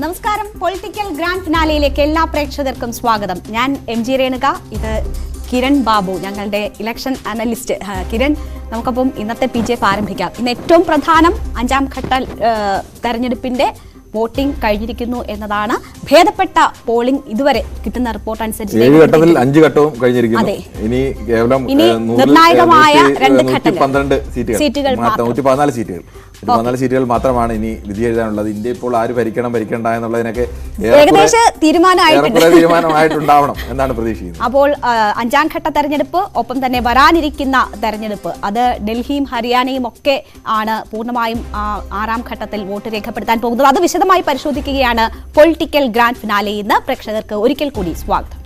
നമസ്കാരം. Political grand ഫിനാലയിലേക്ക് എല്ലാ പ്രേക്ഷകർക്കും സ്വാഗതം. ഞാൻ MG രേണുക, ഇത് കിരൺ ബാബു, ഞങ്ങളുടെ ഇലക്ഷൻ അനലിസ്റ്റ്. കിരൺ, നമുക്കപ്പം ഇന്നത്തെ PJF ആരംഭിക്കാം. ഇന്ന് ഏറ്റവും പ്രധാനം 5ാം ഘട്ട തെരഞ്ഞെടുപ്പിന്റെ വോട്ടിംഗ് കഴിഞ്ഞിരിക്കുന്നു എന്നതാണ്. ഭേദപ്പെട്ട പോളിംഗ് ഇതുവരെ കിട്ടുന്ന റിപ്പോർട്ട് അനുസരിച്ച് 7 ഘട്ടത്തിൽ 5 ഘട്ടവും കഴിഞ്ഞിരിക്കുന്നു. ഇനി കേവലം നിർണായകമായ 2 ഘട്ടങ്ങൾ 114 സീറ്റുകൾ 14 സീറ്റുകൾ മാത്രമാണ് ഇനി വിധി എഴുതാനുള്ളത്. ഇന്ത്യ ഇപ്പോൾ ആര് ഭരിക്കണ്ട എന്നുള്ളതിനൊക്കെ ഏകദേശം തീരുമാനമായിട്ടുണ്ടാവണം എന്നാണ് പ്രതീക്ഷിക്കുന്നത്. അപ്പോൾ 5ാം ഘട്ട തെരഞ്ഞെടുപ്പ്, ഒപ്പം തന്നെ വരാനിരിക്കുന്ന തെരഞ്ഞെടുപ്പ്, അത് ഡൽഹിയും ഹരിയാനയും ഒക്കെ ആണ് പൂർണ്ണമായും 6ാം ഘട്ടത്തിൽ വോട്ട് രേഖപ്പെടുത്താൻ പോകുന്നത്. അത് വിശദമായി പരിശോധിക്കുകയാണ് പൊളിറ്റിക്കൽ ഗ്രാൻഡ് ഫിനാലെ. ഇന്ന് പ്രേക്ഷകർക്ക് ഒരിക്കൽ കൂടി സ്വാഗതം.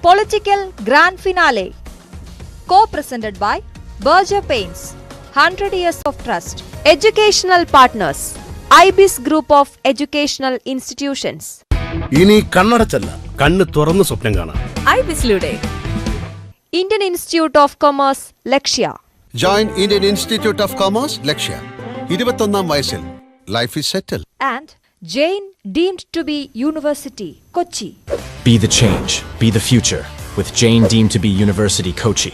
Political Grand Finale, co-presented by Berger Paints, 100 years of trust. Educational partners, IBIS Group of Educational Institutions. ഇനി കണ്ണടച്ചല്ല, കണ്ണ് തുറന്ന് സ്വപ്നം കാണാം. IBIS-ലൂടെ Indian Institute of Commerce, Lakshya. Join Indian Institute of Commerce, ലക്ഷ്യ. 21ാം വയസ്സിൽ life is settle. And Jain deemed to be University, Kochi. Be the change, be the future with Jain deemed to be University, Kochi.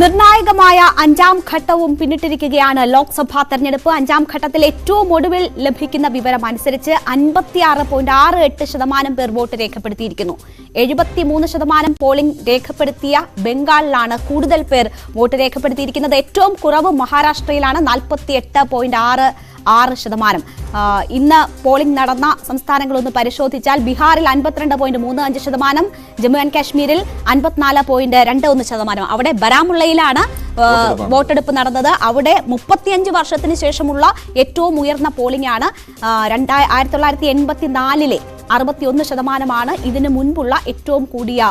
നിർണായകമായ 5ാം ഘട്ടവും പിന്നിട്ടിരിക്കുകയാണ് ലോക്സഭാ തെരഞ്ഞെടുപ്പ്. 5ാം ഘട്ടത്തിൽ ഏറ്റവും ഒടുവിൽ ലഭിക്കുന്ന വിവരം അനുസരിച്ച് 56.68% പേർ വോട്ട് രേഖപ്പെടുത്തിയിരിക്കുന്നു. 73% പോളിംഗ് രേഖപ്പെടുത്തിയ ബംഗാളിലാണ് കൂടുതൽ പേർ വോട്ട് രേഖപ്പെടുത്തിയിരിക്കുന്നത്. ഏറ്റവും കുറവ് മഹാരാഷ്ട്രയിലാണ്, 48.66%. ഇന്ന് പോളിംഗ് നടന്ന സംസ്ഥാനങ്ങളൊന്ന് പരിശോധിച്ചാൽ ബീഹാറിൽ 52.35%, ജമ്മു ആൻഡ് കാശ്മീരിൽ 54.21%. അവിടെ ബരാമുള്ളയിലാണ് വോട്ടെടുപ്പ് നടന്നത്. അവിടെ 35 വർഷത്തിന് ശേഷമുള്ള ഏറ്റവും ഉയർന്ന പോളിംഗ് ആണ്. 1984-ലെ 61%. ഇതിനു മുൻപുള്ള ഏറ്റവും കൂടിയ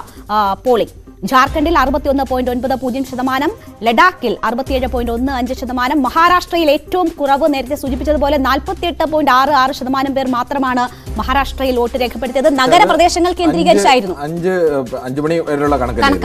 പോളിംഗ്. ജാർഖണ്ഡിൽ 61.90%, ലഡാക്കിൽ 67.15%, മഹാരാഷ്ട്രയിൽ ഏറ്റവും കുറവ് നേരത്തെ സൂചിപ്പിച്ചതുപോലെ 48.66% പേർ മാത്രമാണ് മഹാരാഷ്ട്രയിൽ വോട്ട് രേഖപ്പെടുത്തിയത്. നഗരപ്രദേശങ്ങൾ കേന്ദ്രീകരിച്ചായിരുന്നു. 5 മണി വരെയുള്ള കണക്കാണ്.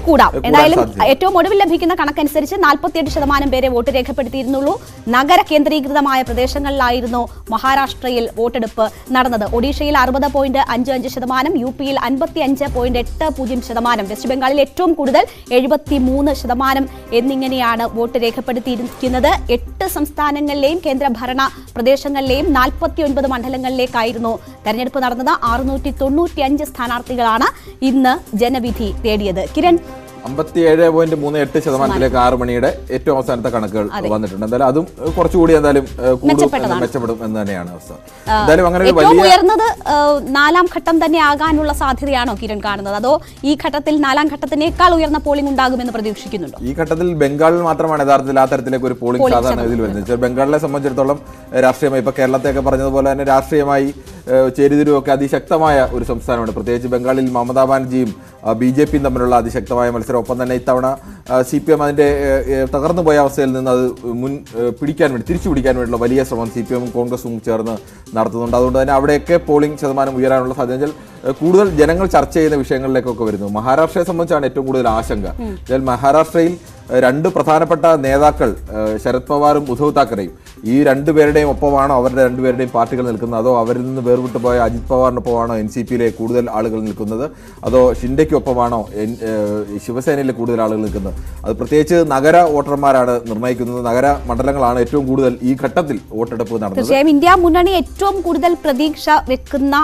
കൂടാം. എന്തായാലും ഏറ്റവും ഒടുവിൽ ലഭിക്കുന്ന കണക്കനുസരിച്ച് 48% പേരെ വോട്ട് രേഖപ്പെടുത്തിയിരുന്നുള്ളൂ. നഗര കേന്ദ്രീകൃതമായ പ്രദേശങ്ങളിലായിരുന്നു മഹാരാഷ്ട്രയിൽ വോട്ടെടുപ്പ് നടന്നത്. ഒഡീഷയിൽ 60.55%, UP-യിൽ 55.80%, വെസ്റ്റ് ബംഗാളിൽ ഏറ്റവും കൂടുതൽ 73% എന്നിങ്ങനെയാണ് വോട്ട് രേഖപ്പെടുത്തിയിരിക്കുന്നത്. 8 സംസ്ഥാനങ്ങളിലെയും കേന്ദ്രഭരണ പ്രദേശങ്ങളിലെയും 49 മണ്ഡലങ്ങളിലേക്കായിരുന്നു തെരഞ്ഞെടുപ്പ് നടന്നത്. 695 സ്ഥാനാർത്ഥികളാണ് ഇന്ന് ജനവിധി തേടിയത്. കിരൺ, 57.38% 6 മണിയുടെ ഏറ്റവും അവസാനത്തെ കണക്കുകൾ വന്നിട്ടുണ്ട്. എന്തായാലും അതും കുറച്ചുകൂടി എന്തായാലും മെച്ചപ്പെടും എന്ന് തന്നെയാണ് അവസ്ഥ. എന്തായാലും അങ്ങനെ ഉയർന്നത് 4ാം ഘട്ടം തന്നെ ആകാനുള്ള സാധ്യതയാണോ കിരൺ കാണുന്നത്, അതോ ഈ ഘട്ടത്തിൽ 4ാം ഘട്ടത്തിനേക്കാൾ ഉയർന്ന പോളിംഗ് ഉണ്ടാകുമെന്ന് പ്രതീക്ഷിക്കുന്നുണ്ടോ? ഈ ഘട്ടത്തിൽ ബംഗാളിൽ മാത്രമാണ് യഥാർത്ഥത്തിൽ ആ തരത്തിലേക്ക് ഒരു പോളിംഗ് സാധാരണ ഇതിൽ വരുന്നത്. ബംഗാളിനെ സംബന്ധിച്ചിടത്തോളം രാഷ്ട്രീയമായി ഇപ്പൊ കേരളത്തെയൊക്കെ പറഞ്ഞതുപോലെ തന്നെ രാഷ്ട്രീയമായി ചേരിതിരിവൊക്കെ അതിശക്തമായ ഒരു സംസ്ഥാനമാണ്. പ്രത്യേകിച്ച് ബംഗാളിൽ മമതാ ബാനർജിയും BJPയും തമ്മിലുള്ള അതിശക്തമായ മത്സരം. ഒപ്പം തന്നെ ഇത്തവണ CPM അതിന്റെ തകർന്നു പോയ അവസ്ഥയിൽ നിന്ന് അത് തിരിച്ചു പിടിക്കാൻ വേണ്ടിയുള്ള വലിയ ശ്രമം CPM-ഉം കോൺഗ്രസും ചേർന്ന് നടത്തുന്നുണ്ട്. അതുകൊണ്ട് തന്നെ അവിടെയൊക്കെ പോളിംഗ് ശതമാനം ഉയരാനുള്ള സാധ്യത കൂടുതൽ ജനങ്ങൾ ചർച്ച ചെയ്യുന്ന വിഷയങ്ങളിലേക്കൊക്കെ വരുന്നു. മഹാരാഷ്ട്രയെ സംബന്ധിച്ചാണ് ഏറ്റവും കൂടുതൽ ആശങ്ക. മഹാരാഷ്ട്രയിൽ 2 പ്രധാനപ്പെട്ട നേതാക്കൾ, ശരത് പവാറും ഉദ്ധവ് താക്കറെയും, ഈ 2 പേരുടെയും ഒപ്പമാണോ അവരുടെ 2 പേരുടെയും പാർട്ടികൾ നിൽക്കുന്നത്, അതോ അവരിൽ നിന്ന് വേർവിട്ടു പോയ അജിത് പവാറിനൊപ്പമാണോ NCP-യിലെ കൂടുതൽ ആളുകൾ നിൽക്കുന്നത്, അതോ ഷിൻഡയ്ക്കൊപ്പമാണോ ശിവസേനയിലെ കൂടുതൽ ആളുകൾ നിൽക്കുന്നത്? അത് പ്രത്യേകിച്ച് നഗര വോട്ടർമാരാണ് നിർണ്ണയിക്കുന്നത്. നഗര മണ്ഡലങ്ങളാണ് ഏറ്റവും കൂടുതൽ ഈ ഘട്ടത്തിൽ വോട്ടെടുപ്പ് നടന്നത്. തീർച്ചയായും ഇന്ത്യ മുന്നണി ഏറ്റവും കൂടുതൽ പ്രതീക്ഷ വെക്കുന്ന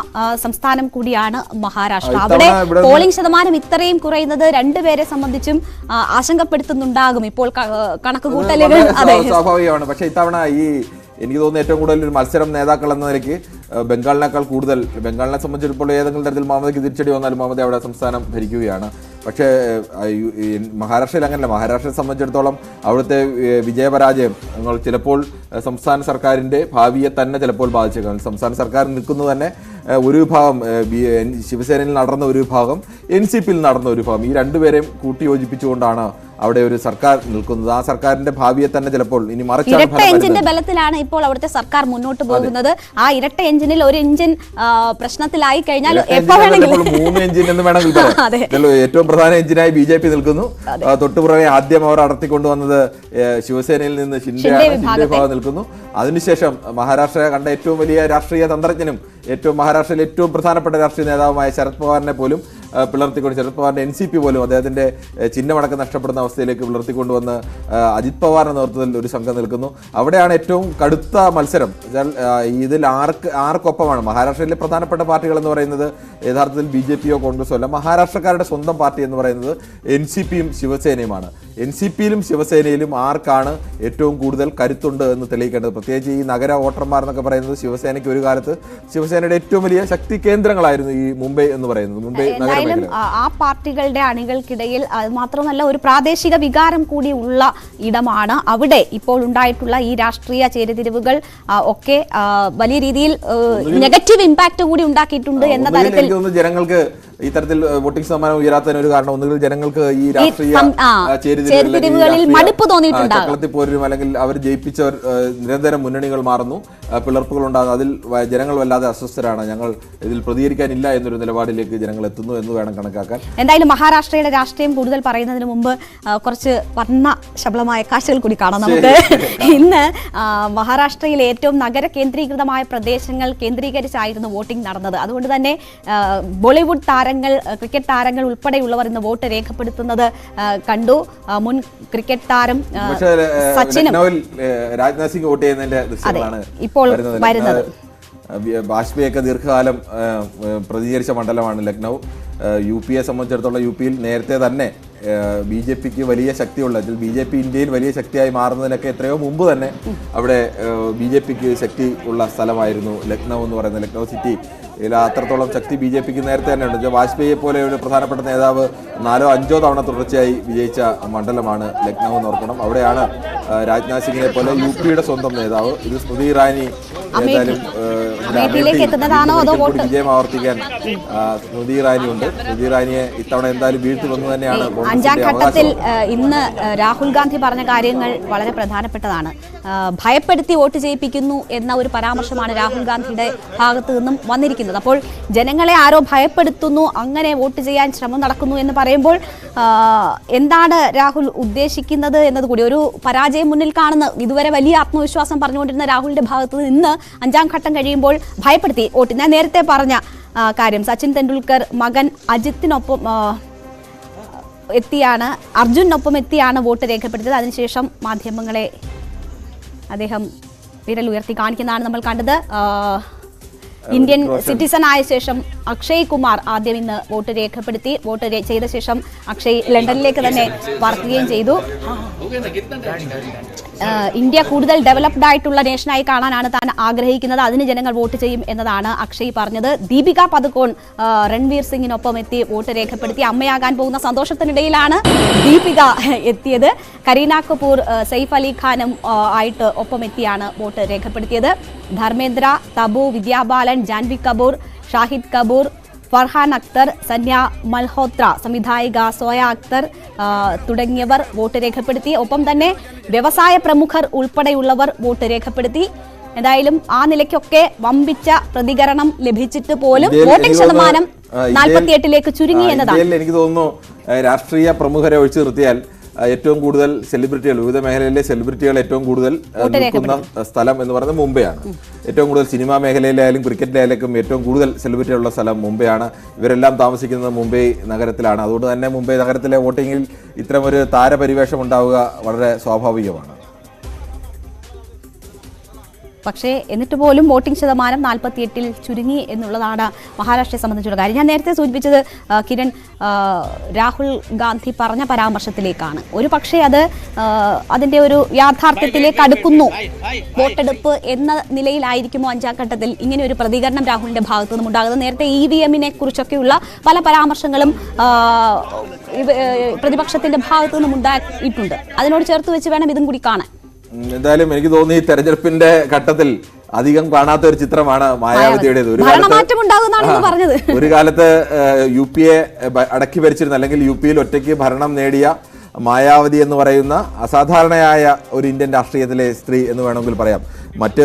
സംസ്ഥാനം കൂടിയാണ് മഹാരാഷ്ട്ര. അവിടെ പോളിംഗ് ശതമാനം ഇത്രയും കുറയുന്നത് 2 പേരെ സംബന്ധിച്ചും ആശങ്കപ്പെടുത്തുന്നുണ്ടാകും. ഇപ്പോൾ കണക്കുകൂട്ടലുകൾ സ്വാഭാവികമാണ്. പക്ഷേ ഇത്തവണ എനിക്ക് തോന്നുന്നു ഏറ്റവും കൂടുതൽ ഒരു മത്സരം നേതാക്കൾ എന്ന നിലയ്ക്ക് ബംഗാളിനേക്കാൾ കൂടുതൽ, ബംഗാളിനെ സംബന്ധിച്ചിടത്തോളം ഏതെങ്കിലും തരത്തിൽ മമതയ്ക്ക് തിരിച്ചടി വന്നാലും മമത അവിടെ സംസ്ഥാനം ഭരിക്കുകയാണ്. പക്ഷേ മഹാരാഷ്ട്രയിൽ അങ്ങനെയല്ല. മഹാരാഷ്ട്രയെ സംബന്ധിച്ചിടത്തോളം അവിടുത്തെ വിജയപരാജയം ചിലപ്പോൾ സംസ്ഥാന സർക്കാരിൻ്റെ ഭാവിയെ തന്നെ ചിലപ്പോൾ ബാധിച്ചേക്കാം. സംസ്ഥാന സർക്കാർ നിൽക്കുന്നത് തന്നെ ഒരു വിഭാഗം ശിവസേനയിൽ നടന്ന ഒരു വിഭാഗം NCPയിൽ നടന്ന ഒരു വിഭാഗം, ഈ രണ്ടുപേരെയും കൂട്ടിയോജിപ്പിച്ചുകൊണ്ടാണ് അവിടെ ഒരു സർക്കാർ നിൽക്കുന്നത്. ആ സർക്കാരിന്റെ ഭാവിയെ തന്നെ ചിലപ്പോൾ ഇനി ഇരട്ട എഞ്ചിന്റെ ബലത്തിലാണ് ഇപ്പോൾ അവിടുത്തെ സർക്കാർ മുന്നോട്ട് പോകുന്നത്. ആ ഇരട്ട എഞ്ചിനിൽ ഒരു എഞ്ചിൻ പ്രശ്നത്തിലായി കഴിഞ്ഞാൽ 3 എഞ്ചിൻ എന്ന് വേണമെങ്കിൽ പറയാം. ഏറ്റവും പ്രധാന എഞ്ചിനായി BJP നിൽക്കുന്നു. തൊട്ടുപുറകെ ആദ്യം അവർ അടർത്തിക്കൊണ്ടുവന്നത് ശിവസേനയിൽ നിന്ന് ഷിൻഡെ വിഭാഗം നിൽക്കുന്നു. അതിനുശേഷം മഹാരാഷ്ട്ര കണ്ട ഏറ്റവും വലിയ രാഷ്ട്രീയ തന്ത്രജ്ഞനും മഹാരാഷ്ട്രയിലെ ഏറ്റവും പ്രധാനപ്പെട്ട രാഷ്ട്രീയ നേതാവുമായ ശരത് പവാറിനെ പോലും പിളർത്തിക്കൊണ്ട്, ശരത് പവാറിന്റെ NCP പോലും അദ്ദേഹത്തിന്റെ ചിഹ്നമടക്കം നഷ്ടപ്പെടുന്ന അവസ്ഥയിലേക്ക് പിളർത്തിക്കൊണ്ടുവന്ന് അജിത് പവാറിന്റെ നേതൃത്വത്തിൽ ഒരു സംഘം നിൽക്കുന്നു. അവിടെയാണ് ഏറ്റവും കടുത്ത മത്സരം. ഇതിൽ ആർക്കൊപ്പമാണ് മഹാരാഷ്ട്രയിലെ പ്രധാനപ്പെട്ട പാർട്ടികൾ എന്ന് പറയുന്നത് യഥാർത്ഥത്തിൽ BJPയോ കോൺഗ്രസോ അല്ല. മഹാരാഷ്ട്രക്കാരുടെ സ്വന്തം പാർട്ടി എന്ന് പറയുന്നത് NCPയും ശിവസേനയുമാണ്. NCPയിലും ശിവസേനയിലും ആർക്കാണ് ഏറ്റവും കൂടുതൽ കരുത്തുണ്ട് എന്ന് തെളിയിക്കേണ്ടത്. പ്രത്യേകിച്ച് ഈ നഗര വോട്ടർമാർ എന്നൊക്കെ പറയുന്നത് ശിവസേനയ്ക്ക് ഒരു കാലത്ത് ശിവസേനയുടെ ഏറ്റവും വലിയ ശക്തി കേന്ദ്രങ്ങളായിരുന്നു ഈ മുംബൈ എന്ന് പറയുന്നത്. മുംബൈ ആ പാർട്ടികളുടെ അണികൾക്കിടയിൽ അത് മാത്രമല്ല ഒരു പ്രാദേശിക വികാരം കൂടി ഉള്ള ഇടമാണ്. അവിടെ ഇപ്പോൾ ഉണ്ടായിട്ടുള്ള ഈ രാഷ്ട്രീയ ചേരിതിരിവുകൾ ഒക്കെ വലിയ രീതിയിൽ നെഗറ്റീവ് ഇമ്പാക്ട് കൂടി ഉണ്ടാക്കിയിട്ടുണ്ട് എന്ന തരത്തിൽ ജനങ്ങൾക്ക് ഇത്തരത്തിൽ വോട്ടിംഗ് ശതമാനം ഉയരാത്തതിന് ഒരു കാരണം ഒന്നുകിൽ ജനങ്ങൾക്ക് ഈ രാഷ്ട്രീയ ചേരിതിരിവുകളിൽ മടുപ്പ് തോന്നിയിട്ടുണ്ട്. ചക്രത്തിൽ പോരും അല്ലെങ്കിൽ അവർ ജയിപ്പിച്ചവർ നിരന്തരം മുന്നണികൾ മാറുന്നു, പിളർപ്പുകൾ ഉണ്ടാകുന്നു. അതിൽ ജനങ്ങൾ വല്ലാതെ അസ്വസ്ഥരാണ്. ഞങ്ങൾ ഇതിൽ പ്രതികരിക്കാനില്ല എന്നൊരു നിലപാടിലേക്ക് ജനങ്ങൾ എത്തുന്നു എന്ന് വേണം കണക്കാക്കാൻ. എന്തായാലും മഹാരാഷ്ട്രയുടെ രാഷ്ട്രീയം കൂടുതൽ പറയുന്നതിന് മുമ്പ് കുറച്ച് വർണ്ണ ശബളമായ കാഴ്ചകൾ കൂടി കാണാം നമുക്ക്. ഇന്ന് മഹാരാഷ്ട്രയിലെ ഏറ്റവും നഗര കേന്ദ്രീകൃതമായ പ്രദേശങ്ങൾ കേന്ദ്രീകരിച്ചായിരുന്നു വോട്ടിംഗ് നടന്നത്. അതുകൊണ്ട് തന്നെ ബോളിവുഡ് താരങ്ങൾ, ക്രിക്കറ്റ് താരങ്ങൾ ഉൾപ്പെടെയുള്ളവർ ഇന്ന് വോട്ട് രേഖപ്പെടുത്തുന്നത് കണ്ടു. മുൻ ക്രിക്കറ്റ് താരം സച്ചിനും രാജ്നാഥ് സിംഗ് വോട്ട് ചെയ്യുന്നതിന്റെ ദൃശ്യങ്ങളാണ് ഇപ്പോൾ വരുന്നത്. വാജ്പേയിയൊക്കെ ദീർഘകാലം പ്രതികരിച്ച മണ്ഡലമാണ് ലക്നൗ. UPയെ സംബന്ധിച്ചിടത്തോളം UPയിൽ നേരത്തെ തന്നെ BJPക്ക് വലിയ ശക്തിയുള്ള, BJP ഇന്ത്യയിൽ വലിയ ശക്തിയായി മാറുന്നതിനൊക്കെ എത്രയോ മുമ്പ് തന്നെ അവിടെ BJPക്ക് ശക്തി ഉള്ള സ്ഥലമായിരുന്നു ലക്നൗ എന്ന് പറയുന്നത്. ലക്നൗ സിറ്റി അത്രത്തോളം ശക്തി BJPക്ക് നേരത്തെ തന്നെ ഉണ്ട്. വാജ്പേയിയെ പോലെ ഒരു പ്രധാനപ്പെട്ട നേതാവ് 4 or 5 തവണ തുടർച്ചയായി വിജയിച്ച മണ്ഡലമാണ് ലക്നൗ എന്ന് ഓർക്കണം. അവിടെയാണ് രാജ്നാഥ് സിംഗിനെ പോലെ UPയുടെ സ്വന്തം നേതാവ്. ഇത് സ്മൃതി ഇറാനി ഏതായാലും വിജയം ആവർത്തിക്കാൻ സ്മൃതി ഇറാനി ഉണ്ട്. സ്മൃതി ഇറാനിയെ ഇത്തവണ എന്തായാലും വീഴ്ത്തുമെന്ന് തന്നെയാണ്. 5ാം ഘട്ടത്തിൽ ഇന്ന് രാഹുൽ ഗാന്ധി പറഞ്ഞ കാര്യങ്ങൾ വളരെ പ്രധാനപ്പെട്ടതാണ്. ഭയപ്പെടുത്തി വോട്ട് ചെയ്യിപ്പിക്കുന്നു എന്ന ഒരു പരാമർശമാണ് രാഹുൽ ഗാന്ധിയുടെ ഭാഗത്തു നിന്നും വന്നിരിക്കുന്നത്. അപ്പോൾ ജനങ്ങളെ ആരോ ഭയപ്പെടുത്തുന്നു, അങ്ങനെ വോട്ട് ചെയ്യാൻ ശ്രമം നടക്കുന്നു എന്ന് പറയുമ്പോൾ എന്താണ് രാഹുൽ ഉദ്ദേശിക്കുന്നത് എന്നത് കൂടി, ഒരു പരാജയം മുന്നിൽ കാണുന്ന, ഇതുവരെ വലിയ ആത്മവിശ്വാസം പറഞ്ഞുകൊണ്ടിരുന്ന രാഹുലിന്റെ ഭാഗത്ത് നിന്ന് 5ാം ഘട്ടം കഴിയുമ്പോൾ ഭയപ്പെടുത്തി വോട്ട്. ഞാൻ നേരത്തെ പറഞ്ഞ കാര്യം, സച്ചിൻ തെണ്ടുൽക്കർ മകൻ അജിത്തിനൊപ്പം അർജുനൊപ്പം എത്തിയാണ് വോട്ട് രേഖപ്പെടുത്തിയത്. അതിനുശേഷം മാധ്യമങ്ങളെ അദ്ദേഹം വിരൽ ഉയർത്തി കാണിക്കുന്നതാണ് നമ്മൾ കണ്ടത്. ഇന്ത്യൻ സിറ്റിസൺ ആയ ശേഷം അക്ഷയ് കുമാർ ആദ്യം ഇന്ന് വോട്ട് രേഖപ്പെടുത്തി. വോട്ട് ചെയ്ത ശേഷം അക്ഷയ് ലണ്ടനിലേക്ക് തന്നെ പറക്കുകയും ചെയ്തു. ഇന്ത്യ കൂടുതൽ ഡെവലപ്ഡ് ആയിട്ടുള്ള നേഷനായി കാണാനാണ് താൻ ആഗ്രഹിക്കുന്നത്, അതിന് ജനങ്ങൾ വോട്ട് ചെയ്യും എന്നതാണ് അക്ഷയ് പറഞ്ഞത്. ദീപിക പദുക്കോൺ രൺവീർ സിംഗിനൊപ്പം എത്തി വോട്ട് രേഖപ്പെടുത്തി. അമ്മയാകാൻ പോകുന്ന സന്തോഷത്തിനിടയിലാണ് ദീപിക എത്തിയത്. കരീന കപൂർ സെയ്ഫ് അലി ഖാനും ആയിട്ട് ഒപ്പം എത്തിയാണ് വോട്ട് രേഖപ്പെടുത്തിയത്. ധർമ്മേന്ദ്ര, തബു, വിദ്യാബാലൻ, ജാൻവി കപൂർ, ഷാഹിദ് കപൂർ, ഫർഹാൻ അക്തർ, സന്യ മൽഹോത്ര, സംവിധായിക സോയ അക്തർ തുടങ്ങിയവർ വോട്ട് രേഖപ്പെടുത്തി. ഒപ്പം തന്നെ വ്യവസായ പ്രമുഖർ ഉൾപ്പെടെയുള്ളവർ വോട്ട് രേഖപ്പെടുത്തി. എന്തായാലും ആ നിലയ്ക്കൊക്കെ വമ്പിച്ച പ്രതികരണം ലഭിച്ചിട്ട് പോലും വോട്ടിംഗ് ശതമാനം 48ലേക്ക് ചുരുങ്ങി എന്നതാണ്. എനിക്ക് തോന്നുന്നു രാഷ്ട്രീയ പ്രമുഖരെ ഒഴിച്ചു നിർത്തിയാൽ ഏറ്റവും കൂടുതൽ സെലിബ്രിറ്റികൾ, വിവിധ മേഖലയിലെ സെലിബ്രിറ്റികൾ ഏറ്റവും കൂടുതൽ നിൽക്കുന്ന സ്ഥലം എന്ന് പറയുന്നത് മുംബൈയാണ്. ഏറ്റവും കൂടുതൽ സിനിമാ മേഖലയിലായാലും ക്രിക്കറ്റിലായാലും ഏറ്റവും കൂടുതൽ സെലിബ്രിറ്റികളുള്ള സ്ഥലം മുംബൈയാണ്. ഇവരെല്ലാം താമസിക്കുന്നത് മുംബൈ നഗരത്തിലാണ്. അതുകൊണ്ട് തന്നെ മുംബൈ നഗരത്തിലെ വോട്ടിങ്ങിൽ ഇത്തരമൊരു താരപരിവേഷം ഉണ്ടാവുക വളരെ സ്വാഭാവികമാണ്. പക്ഷേ എന്നിട്ട് പോലും വോട്ടിംഗ് ശതമാനം 48ൽ ചുരുങ്ങി എന്നുള്ളതാണ് മഹാരാഷ്ട്രയെ സംബന്ധിച്ചുള്ള കാര്യം. ഞാൻ നേരത്തെ സൂചിപ്പിച്ചത് കിരൺ, രാഹുൽ ഗാന്ധി പറഞ്ഞ പരാമർശത്തിലേക്കാണ്. ഒരു പക്ഷേ അത് അതിൻ്റെ ഒരു യാഥാർത്ഥ്യത്തിലേക്ക് അടുക്കുന്നു. വോട്ടെടുപ്പ് എന്ന നിലയിലായിരിക്കുമോ 5ാം ഘട്ടത്തിൽ ഇങ്ങനെ ഒരു പ്രതികരണം രാഹുലിന്റെ ഭാഗത്തു നിന്നും ഉണ്ടാകുന്നത്? നേരത്തെ EVM-നെ കുറിച്ചൊക്കെയുള്ള പല പരാമർശങ്ങളും പ്രതിപക്ഷത്തിന്റെ ഭാഗത്തു നിന്നും ഉണ്ടായിട്ടുണ്ട്. അതിനോട് ചേർത്ത് വെച്ച് വേണം ഇതും കൂടി കാണാൻ. എന്തായാലും എനിക്ക് തോന്നുന്നു ഈ തെരഞ്ഞെടുപ്പിന്റെ ഘട്ടത്തിൽ അധികം കാണാത്ത ഒരു ചിത്രമാണ് മായാവതിയുടേത്. ഒരു കാലത്ത് UPA അടക്കി ഭരിച്ചിരുന്ന അല്ലെങ്കിൽ UPയിൽ ഒറ്റയ്ക്ക് ഭരണം നേടിയ മായാവതി എന്ന് പറയുന്ന അസാധാരണയായ ഒരു ഇന്ത്യൻ രാഷ്ട്രീയത്തിലെ സ്ത്രീ എന്ന് വേണമെങ്കിൽ പറയാം. മറ്റ്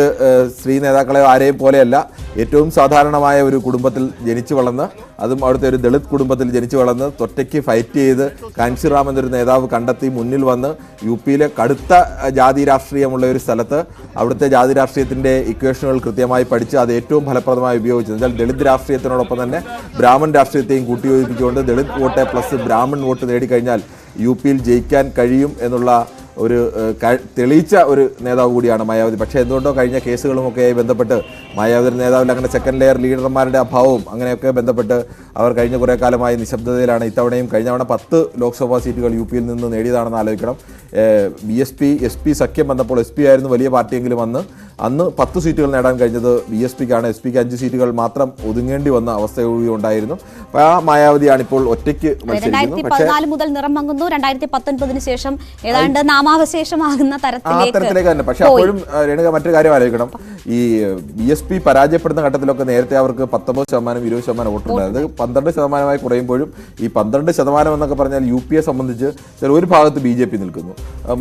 സ്ത്രീ നേതാക്കളെ ആരെയും പോലെയല്ല, ഏറ്റവും സാധാരണമായ ഒരു കുടുംബത്തിൽ ജനിച്ചു വളർന്ന്, അതും അവിടുത്തെ ഒരു ദളിത് കുടുംബത്തിൽ ജനിച്ചു വളർന്ന് ഒറ്റയ്ക്ക് ഫൈറ്റ് ചെയ്ത് കാൻഷിറാം എന്നൊരു നേതാവ് കണ്ടെത്തി മുന്നിൽ വന്ന് UPയിലെ കടുത്ത ജാതി രാഷ്ട്രീയമുള്ള ഒരു സ്ഥലത്ത് അവിടുത്തെ ജാതി രാഷ്ട്രീയത്തിൻ്റെ ഇക്വേഷനുകൾ കൃത്യമായി പഠിച്ച് അത് ഏറ്റവും ഫലപ്രദമായി ഉപയോഗിച്ചത്. എന്നാൽ ദളിത് രാഷ്ട്രീയത്തിനോടൊപ്പം തന്നെ ബ്രാഹ്മൺ രാഷ്ട്രീയത്തെയും കൂട്ടിയോജിപ്പിച്ചുകൊണ്ട് Dalit vote plus Brahman vote നേടിക്കഴിഞ്ഞാൽ UPയിൽ ജയിക്കാൻ കഴിയും എന്നുള്ള ഒരു തെളിയിച്ച ഒരു നേതാവ് കൂടിയാണ് മായാവതി. പക്ഷേ എന്തുകൊണ്ടോ കഴിഞ്ഞ കേസുകളുമൊക്കെയായി ബന്ധപ്പെട്ട് മായാവതി നേതാവിൽ അങ്ങനെ സെക്കൻഡ് ലെയർ ലീഡർമാരുടെ അഭാവവും അങ്ങനെയൊക്കെ ബന്ധപ്പെട്ട് അവർ കഴിഞ്ഞ കുറേ കാലമായി നിശബ്ദതയിലാണ്. ഇത്തവണയും കഴിഞ്ഞ തവണ 10 ലോക്സഭാ സീറ്റുകൾ UPയിൽ നിന്ന് നേടിയതാണെന്ന് ആലോചിക്കണം. BSP SP സഖ്യം വന്നപ്പോൾ SP ആയിരുന്നു വലിയ പാർട്ടിയെങ്കിലും അന്ന് 10 സീറ്റുകൾ നേടാൻ കഴിഞ്ഞത് BSPക്കാണ്. SPക്ക് 5 സീറ്റുകൾ മാത്രം ഒതുങ്ങേണ്ടി വന്ന അവസ്ഥ കൂടി ഉണ്ടായിരുന്നു. അപ്പോൾ ആ മായാവതിയാണ് ഇപ്പോൾ ഒറ്റയ്ക്ക് മത്സരിക്കുന്നത്. 2014 മുതൽ നിറം മങ്ങുന്നു, 2019 ശേഷം ഏതാണ്ട് നാമാവശേഷമാകുന്ന തരത്തിലേക്ക് തന്നെ. പക്ഷെ അപ്പോഴും രേണുക മറ്റൊരു കാര്യം ആലോചിക്കണം. ഈ BSP പരാജയപ്പെടുന്ന ഘട്ടത്തിലൊക്കെ നേരത്തെ അവർക്ക് 19%, 20% വോട്ടുണ്ടായത് 12% കുറയുമ്പോഴും ഈ 12% എന്നൊക്കെ പറഞ്ഞാൽ UPയെ സംബന്ധിച്ച് ഒരു ഭാഗത്ത് BJP നിൽക്കുന്നു,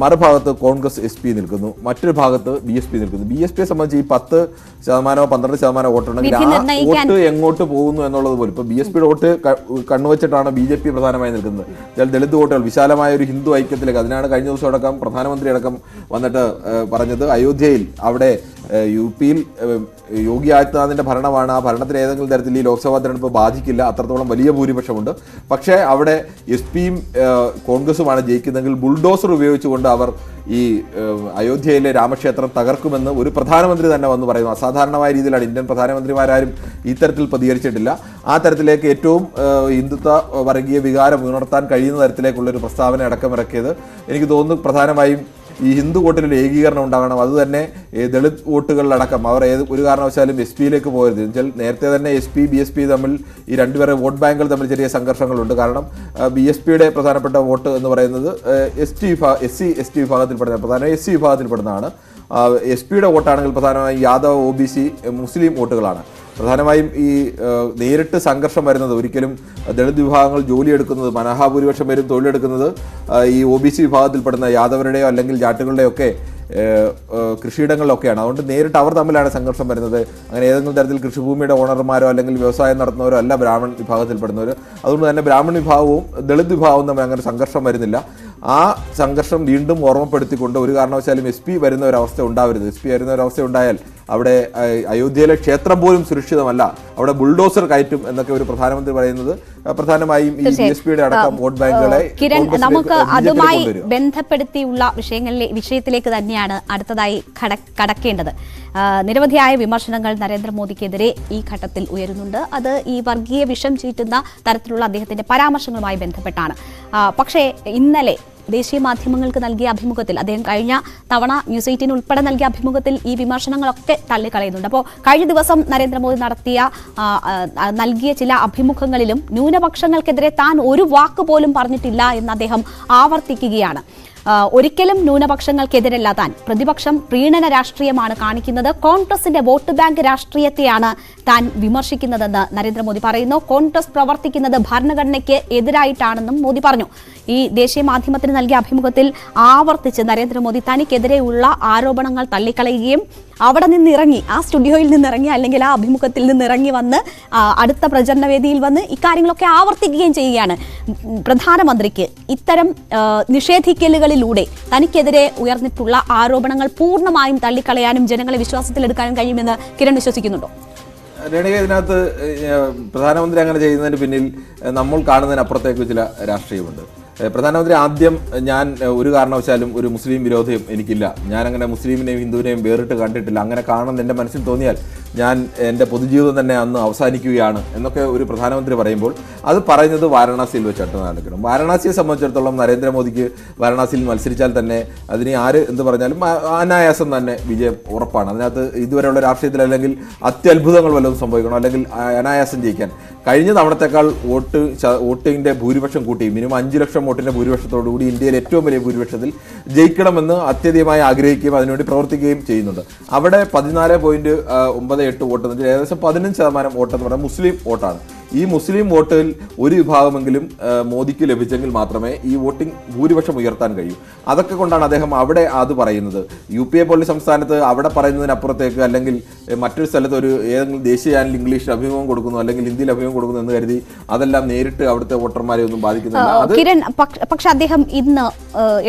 മറുഭാഗത്ത് കോൺഗ്രസ് SP നിൽക്കുന്നു, മറ്റൊരു ഭാഗത്ത് BSP നിൽക്കുന്നു. BSPയെ സംബന്ധിച്ച് ഈ 10%, 12% വോട്ടുണ്ടെങ്കിൽ ആ വോട്ട് എങ്ങോട്ട് പോകുന്നു എന്നുള്ളത് പോലും ഇപ്പൊ BSPയുടെ വോട്ട് കണ്ണുവച്ചിട്ടാണ് BJP പ്രധാനമായി നിൽക്കുന്നത്. ചില ദളിത് വോട്ടുകൾ വിശാലമായ ഒരു ഹിന്ദു ഐക്യത്തിലേക്ക്, അതിനാണ് കഴിഞ്ഞ ദിവസം അടക്കം പ്രധാനമന്ത്രി അടക്കം വന്നിട്ട് പറഞ്ഞത് അയോധ്യയിൽ അവിടെ UPയിൽ യോഗി ആദിത്യനാഥിന്റെ ഭരണമാണ്, ആ ഭരണത്തിന് ഏതെങ്കിലും തരത്തിൽ ഈ ലോക്സഭാ തെരഞ്ഞെടുപ്പ് ബാധിക്കില്ല, അത്രത്തോളം വലിയ ഭൂരിപക്ഷമുണ്ട്. പക്ഷേ അവിടെ SPയും കോൺഗ്രസുമാണ് ജയിക്കുന്നതെങ്കിൽ ബുൾഡോസർ ഉപയോഗിച്ചുകൊണ്ട് അവർ ഈ അയോധ്യയിലെ രാമക്ഷേത്രം തകർക്കുമെന്ന് ഒരു പ്രധാനമന്ത്രി തന്നെ വന്ന് പറയുന്നു. അസാധാരണമായ രീതിയിലാണ്. ഇന്ത്യൻ പ്രധാനമന്ത്രിമാരും ഇത്തരത്തിൽ പ്രതികരിച്ചിട്ടില്ല. ആ തരത്തിലേക്ക് ഏറ്റവും ഹിന്ദുത്വ വർഗീയ വികാരം ഉണർത്താൻ കഴിയുന്ന തരത്തിലേക്കുള്ളൊരു പ്രസ്താവന അടക്കമിറക്കിയത് എനിക്ക് തോന്നുന്നു പ്രധാനമായും ഈ ഹിന്ദു വോട്ടിലൊരു ഏകീകരണം ഉണ്ടാകണം. അതുതന്നെ ദളിത് വോട്ടുകളിലടക്കം അവർ ഒരു കാരണവശാലും SPയിലേക്ക് പോകരുത്. എന്നുവെച്ചാൽ നേരത്തെ തന്നെ SP BSP തമ്മിൽ ഈ രണ്ടുപേരെ വോട്ട് ബാങ്കുകൾ തമ്മിൽ ചെറിയ സംഘർഷങ്ങളുണ്ട്. കാരണം BSPയുടെ പ്രധാനപ്പെട്ട വോട്ട് എന്ന് പറയുന്നത് SC വിഭാഗത്തിൽപ്പെടുന്ന പ്രധാനമായി SC വിഭാഗത്തിൽപ്പെടുന്നതാണ്. SPയുടെ വോട്ടാണെങ്കിൽ പ്രധാനമായും യാദവ് OBC മുസ്ലിം വോട്ടുകളാണ്. പ്രധാനമായും ഈ നേരിട്ട് സംഘർഷം വരുന്നത് ഒരിക്കലും ദളിത് വിഭാഗങ്ങൾ ജോലിയെടുക്കുന്നത്, മഹാഭൂരിപക്ഷം പേരും തൊഴിലെടുക്കുന്നത് ഈ OBC വിഭാഗത്തിൽപ്പെടുന്ന യാദവരുടെയോ അല്ലെങ്കിൽ ജാട്ടുകളുടെയോ ഒക്കെ കൃഷിയിടങ്ങളിലൊക്കെയാണ്. അതുകൊണ്ട് നേരിട്ട് അവർ തമ്മിലാണ് സംഘർഷം വരുന്നത്. അങ്ങനെ ഏതെങ്കിലും തരത്തിൽ കൃഷിഭൂമിയുടെ ഓണർമാരോ അല്ലെങ്കിൽ വ്യവസായം നടത്തുന്നവരോ അല്ല ബ്രാഹ്മൺ വിഭാഗത്തിൽപ്പെടുന്നവർ. അതുകൊണ്ട് തന്നെ ബ്രാഹ്മൺ വിഭാഗവും ദളിത് വിഭാഗവും തമ്മിൽ അങ്ങനെ സംഘർഷം വരുന്നില്ല. ആ സംഘർഷം വീണ്ടും ഓർമ്മപ്പെടുത്തിക്കൊണ്ട് ഒരു കാരണവശാലും SP വരുന്ന ഒരവസ്ഥ ഉണ്ടാവരുത്. SP വരുന്ന ഒരവസ്ഥ ഉണ്ടായാൽ അവിടെ അയോധ്യയിലെ ക്ഷേത്രം പോലും സുരക്ഷിതമല്ല, അവിടെ ബുൾഡോസർ കയറ്റും എന്നൊക്കെ ഒരു പ്രധാനമന്ത്രി പറയുന്നത് പ്രധാനമായും ഈ BSPയുടെ അടക്കം വോട്ട് ബാങ്കുകളെ നമുക്ക് അതുമായി ബന്ധപ്പെടുത്തിയുള്ള വിഷയത്തിലേക്ക് തന്നെയാണ് അടുത്തതായി കടക്കേണ്ടത്. നിരവധിയായ വിമർശനങ്ങൾ നരേന്ദ്രമോദിക്കെതിരെ ഈ ഘട്ടത്തിൽ ഉയരുന്നുണ്ട്. അത് ഈ വർഗീയ വിഷം ചീറ്റുന്ന തരത്തിലുള്ള അദ്ദേഹത്തിന്റെ പരാമർശങ്ങളുമായി ബന്ധപ്പെട്ടാണ്. പക്ഷേ ഇന്നലെ ദേശീയ മാധ്യമങ്ങൾക്ക് നൽകിയ അഭിമുഖത്തിൽ അദ്ദേഹം കഴിഞ്ഞ തവണ ന്യൂസ് 18 ഉൾപ്പെടെ നൽകിയ അഭിമുഖത്തിൽ ഈ വിമർശനങ്ങളൊക്കെ തള്ളിക്കളയുന്നുണ്ട്. അപ്പോൾ കഴിഞ്ഞ ദിവസം നരേന്ദ്രമോദി നൽകിയ ചില അഭിമുഖങ്ങളിലും ന്യൂനപക്ഷങ്ങൾക്കെതിരെ താൻ ഒരു വാക്ക് പോലും പറഞ്ഞിട്ടില്ല എന്ന് അദ്ദേഹം ആവർത്തിക്കുകയാണ്. ഒരിക്കലും ന്യൂനപക്ഷങ്ങൾക്കെതിരല്ല താൻ, പ്രതിപക്ഷം പ്രീണന രാഷ്ട്രീയമാണ് കാണിക്കുന്നത്, കോൺഗ്രസിന്റെ വോട്ട് ബാങ്ക് രാഷ്ട്രീയത്തെയാണ് താൻ വിമർശിക്കുന്നതെന്ന് നരേന്ദ്രമോദി പറയുന്നു. കോൺഗ്രസ് പ്രവർത്തിക്കുന്നത് ഭരണഘടനയ്ക്ക് എതിരായിട്ടാണെന്നും മോദി പറഞ്ഞു. ഈ ദേശീയ മാധ്യമത്തിന് നൽകിയ അഭിമുഖത്തിൽ ആവർത്തിച്ച് നരേന്ദ്രമോദി തനിക്കെതിരെയുള്ള ആരോപണങ്ങൾ തള്ളിക്കളയുകയും അവിടെ നിന്നിറങ്ങി, ആ സ്റ്റുഡിയോയിൽ നിന്നിറങ്ങി അല്ലെങ്കിൽ ആ അഭിമുഖത്തിൽ നിന്നിറങ്ങി വന്ന് അടുത്ത പ്രചരണവേദിയിൽ വന്ന് ഇക്കാര്യങ്ങളൊക്കെ ആവർത്തിക്കുകയും ചെയ്യുകയാണ്. പ്രധാനമന്ത്രിക്ക് ഇത്തരം നിഷേധിക്കലുകളിലൂടെ തനിക്കെതിരെ ഉയർന്നിട്ടുള്ള ആരോപണങ്ങൾ പൂർണ്ണമായും തള്ളിക്കളയാനും ജനങ്ങളെ വിശ്വാസത്തിലെടുക്കാനും കഴിയുമെന്ന് കിരൺ വിശ്വസിക്കുന്നുണ്ടോ? രേണുക, ഇതിനകത്ത് പ്രധാനമന്ത്രി അങ്ങനെ ചെയ്യുന്നതിന് പിന്നിൽ നമ്മൾ കാണുന്നതിനപ്പുറത്തേക്ക് ചില രാഷ്ട്രീയമുണ്ട്. പ്രധാനമന്ത്രി ആദ്യം ഞാൻ ഒരു കാരണവശാലും ഒരു മുസ്ലിം വിരോധം എനിക്കില്ല, ഞാനങ്ങനെ മുസ്ലിമിനെയും ഹിന്ദുവിനെയും വേറിട്ട് കണ്ടിട്ടില്ല, അങ്ങനെ കാണുമെന്ന് എൻ്റെ മനസ്സിൽ തോന്നിയാൽ ഞാൻ എൻ്റെ പൊതുജീവിതം തന്നെ അന്ന് അവസാനിക്കുകയാണ് എന്നൊക്കെ ഒരു പ്രധാനമന്ത്രി പറയുമ്പോൾ അത് പറയുന്നത് വാരണാസിയിൽ വെച്ചിട്ട് നടക്കണം. വാരണാസിയെ സംബന്ധിച്ചിടത്തോളം നരേന്ദ്രമോദിക്ക് വാരണാസിയിൽ മത്സരിച്ചാൽ തന്നെ അതിന് ആര് എന്ത് പറഞ്ഞാലും അനായാസം തന്നെ വിജയം ഉറപ്പാണ്. അതിനകത്ത് ഇതുവരെയുള്ള രാഷ്ട്രീയത്തിൽ അല്ലെങ്കിൽ അത്യത്ഭുതങ്ങൾ വല്ലതും സംഭവിക്കണം അല്ലെങ്കിൽ അനായാസം ജയിക്കാൻ കഴിഞ്ഞ തവണത്തേക്കാൾ വോട്ടിൻ്റെ ഭൂരിപക്ഷം കൂട്ടി മിനിമം 5 ലക്ഷം വോട്ടിൻ്റെ ഭൂരിപക്ഷത്തോടുകൂടി ഇന്ത്യയിൽ ഏറ്റവും വലിയ ഭൂരിപക്ഷത്തിൽ ജയിക്കണമെന്ന് അത്യധികമായി ആഗ്രഹിക്കുകയും അതിനുവേണ്ടി പ്രവർത്തിക്കുകയും ചെയ്യുന്നുണ്ട്. അവിടെ 14.98 വോട്ട് എന്ന് വെച്ചാൽ ഏകദേശം 15% വോട്ട് എന്ന് പറയുന്നത് മുസ്ലിം വോട്ടാണ്. ഈ മുസ്ലിം വോട്ടിൽ ഒരു വിഭാഗമെങ്കിലും മോദിക്ക് ലഭിച്ചെങ്കിൽ മാത്രമേ ഈ വോട്ടിംഗ് ഭൂരിപക്ഷം ഉയർത്താൻ കഴിയൂ. അതൊക്കെ കൊണ്ടാണ് അദ്ദേഹം അവിടെ അത് പറയുന്നത്. UPA പോലുള്ള സംസ്ഥാനത്ത് അവിടെ പറയുന്നതിനപ്പുറത്തേക്ക് അല്ലെങ്കിൽ മറ്റൊരു സ്ഥലത്ത് ഒരു ഏതെങ്കിലും ദേശീയ ചാനൽ ഇംഗ്ലീഷിൽ അഭിമുഖം കൊടുക്കുന്നു അല്ലെങ്കിൽ ഹിന്ദിയിൽ അഭിമുഖം കൊടുക്കുന്നു എന്ന് കരുതി അതെല്ലാം നേരിട്ട് അവിടുത്തെ വോട്ടർമാരെ ഒന്നും ബാധിക്കുന്നില്ല. കിരൺ, പക്ഷെ അദ്ദേഹം ഇന്ന്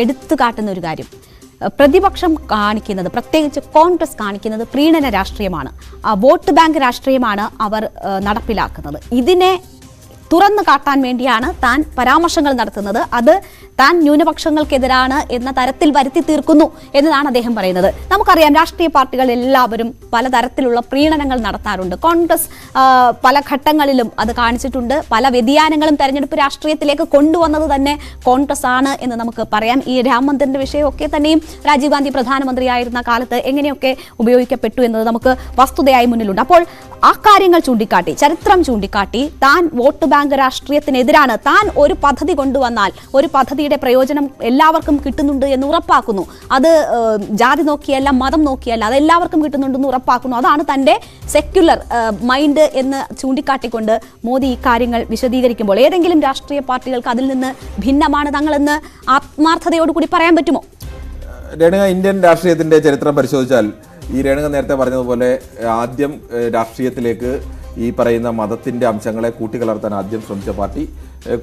എടുത്തു കാട്ടുന്ന ഒരു കാര്യം, പ്രതിപക്ഷം കാണിക്കുന്നത്, പ്രത്യേകിച്ച് കോൺഗ്രസ് കാണിക്കുന്നത് പ്രീണന രാഷ്ട്രീയമാണ്, വോട്ട് ബാങ്ക് രാഷ്ട്രീയമാണ് അവർ നടപ്പിലാക്കുന്നത്. ഇതിനെ തുറന്നു കാട്ടാൻ വേണ്ടിയാണ് താൻ പരാമർശങ്ങൾ നടത്തുന്നത്. അത് താൻ ന്യൂനപക്ഷങ്ങൾക്കെതിരാണ് എന്ന തരത്തിൽ വരുത്തി തീർക്കുന്നു എന്നതാണ് അദ്ദേഹം പറയുന്നത്. നമുക്കറിയാം രാഷ്ട്രീയ പാർട്ടികൾ എല്ലാവരും പലതരത്തിലുള്ള പ്രീണനങ്ങൾ നടത്താറുണ്ട്. കോൺഗ്രസ് പല ഘട്ടങ്ങളിലും അത് കാണിച്ചിട്ടുണ്ട്. പല വ്യതിയാനങ്ങളും തെരഞ്ഞെടുപ്പ് രാഷ്ട്രീയത്തിലേക്ക് കൊണ്ടുവന്നത് തന്നെ കോൺഗ്രസ് ആണ് എന്ന് നമുക്ക് പറയാം. ഈ രാം മന്ദിറിന്റെ വിഷയമൊക്കെ തന്നെയും രാജീവ് ഗാന്ധി പ്രധാനമന്ത്രിയായിരുന്ന കാലത്ത് എങ്ങനെയൊക്കെ ഉപയോഗിക്കപ്പെട്ടു എന്നത് നമുക്ക് വസ്തുതയായി മുന്നിലുണ്ട്. അപ്പോൾ ആ കാര്യങ്ങൾ ചൂണ്ടിക്കാട്ടി, ചരിത്രം ചൂണ്ടിക്കാട്ടി, താൻ വോട്ട് ബാങ്ക് രാഷ്ട്രീയത്തിനെതിരാണ്, താൻ ഒരു പദ്ധതി കൊണ്ടുവന്നാൽ ഒരു പദ്ധതിയുടെ പ്രയോജനം എല്ലാവർക്കും കിട്ടുന്നുണ്ട് എന്ന് ഉറപ്പാക്കുന്നു, അത് ജാതി നോക്കിയല്ല മതം നോക്കിയല്ല അത് എല്ലാവർക്കും കിട്ടുന്നുണ്ടെന്ന് ഉറപ്പാക്കുന്നു, അതാണ് തൻ്റെ സെക്യുലർ മൈൻഡ് എന്ന് ചൂണ്ടിക്കാട്ടിക്കൊണ്ട് മോദി ഈ കാര്യങ്ങൾ വിശദീകരിക്കുമ്പോൾ ഏതെങ്കിലും രാഷ്ട്രീയ പാർട്ടികൾക്ക് അതിൽ നിന്ന് ഭിന്നമാണ് തങ്ങളെന്ന് ആത്മാർത്ഥതയോടുകൂടി പറയാൻ പറ്റുമോ? രേണുക, ഇന്ത്യൻ രാഷ്ട്രീയത്തിൻ്റെ ചരിത്രം പരിശോധിച്ചാൽ ഈ രേണുക നേരത്തെ പറഞ്ഞതുപോലെ ആദ്യം രാഷ്ട്രീയത്തിലേക്ക് ഈ പറയുന്ന മതത്തിൻ്റെ അംശങ്ങളെ കൂട്ടിക്കലർത്താൻ ആദ്യം ശ്രമിച്ച പാർട്ടി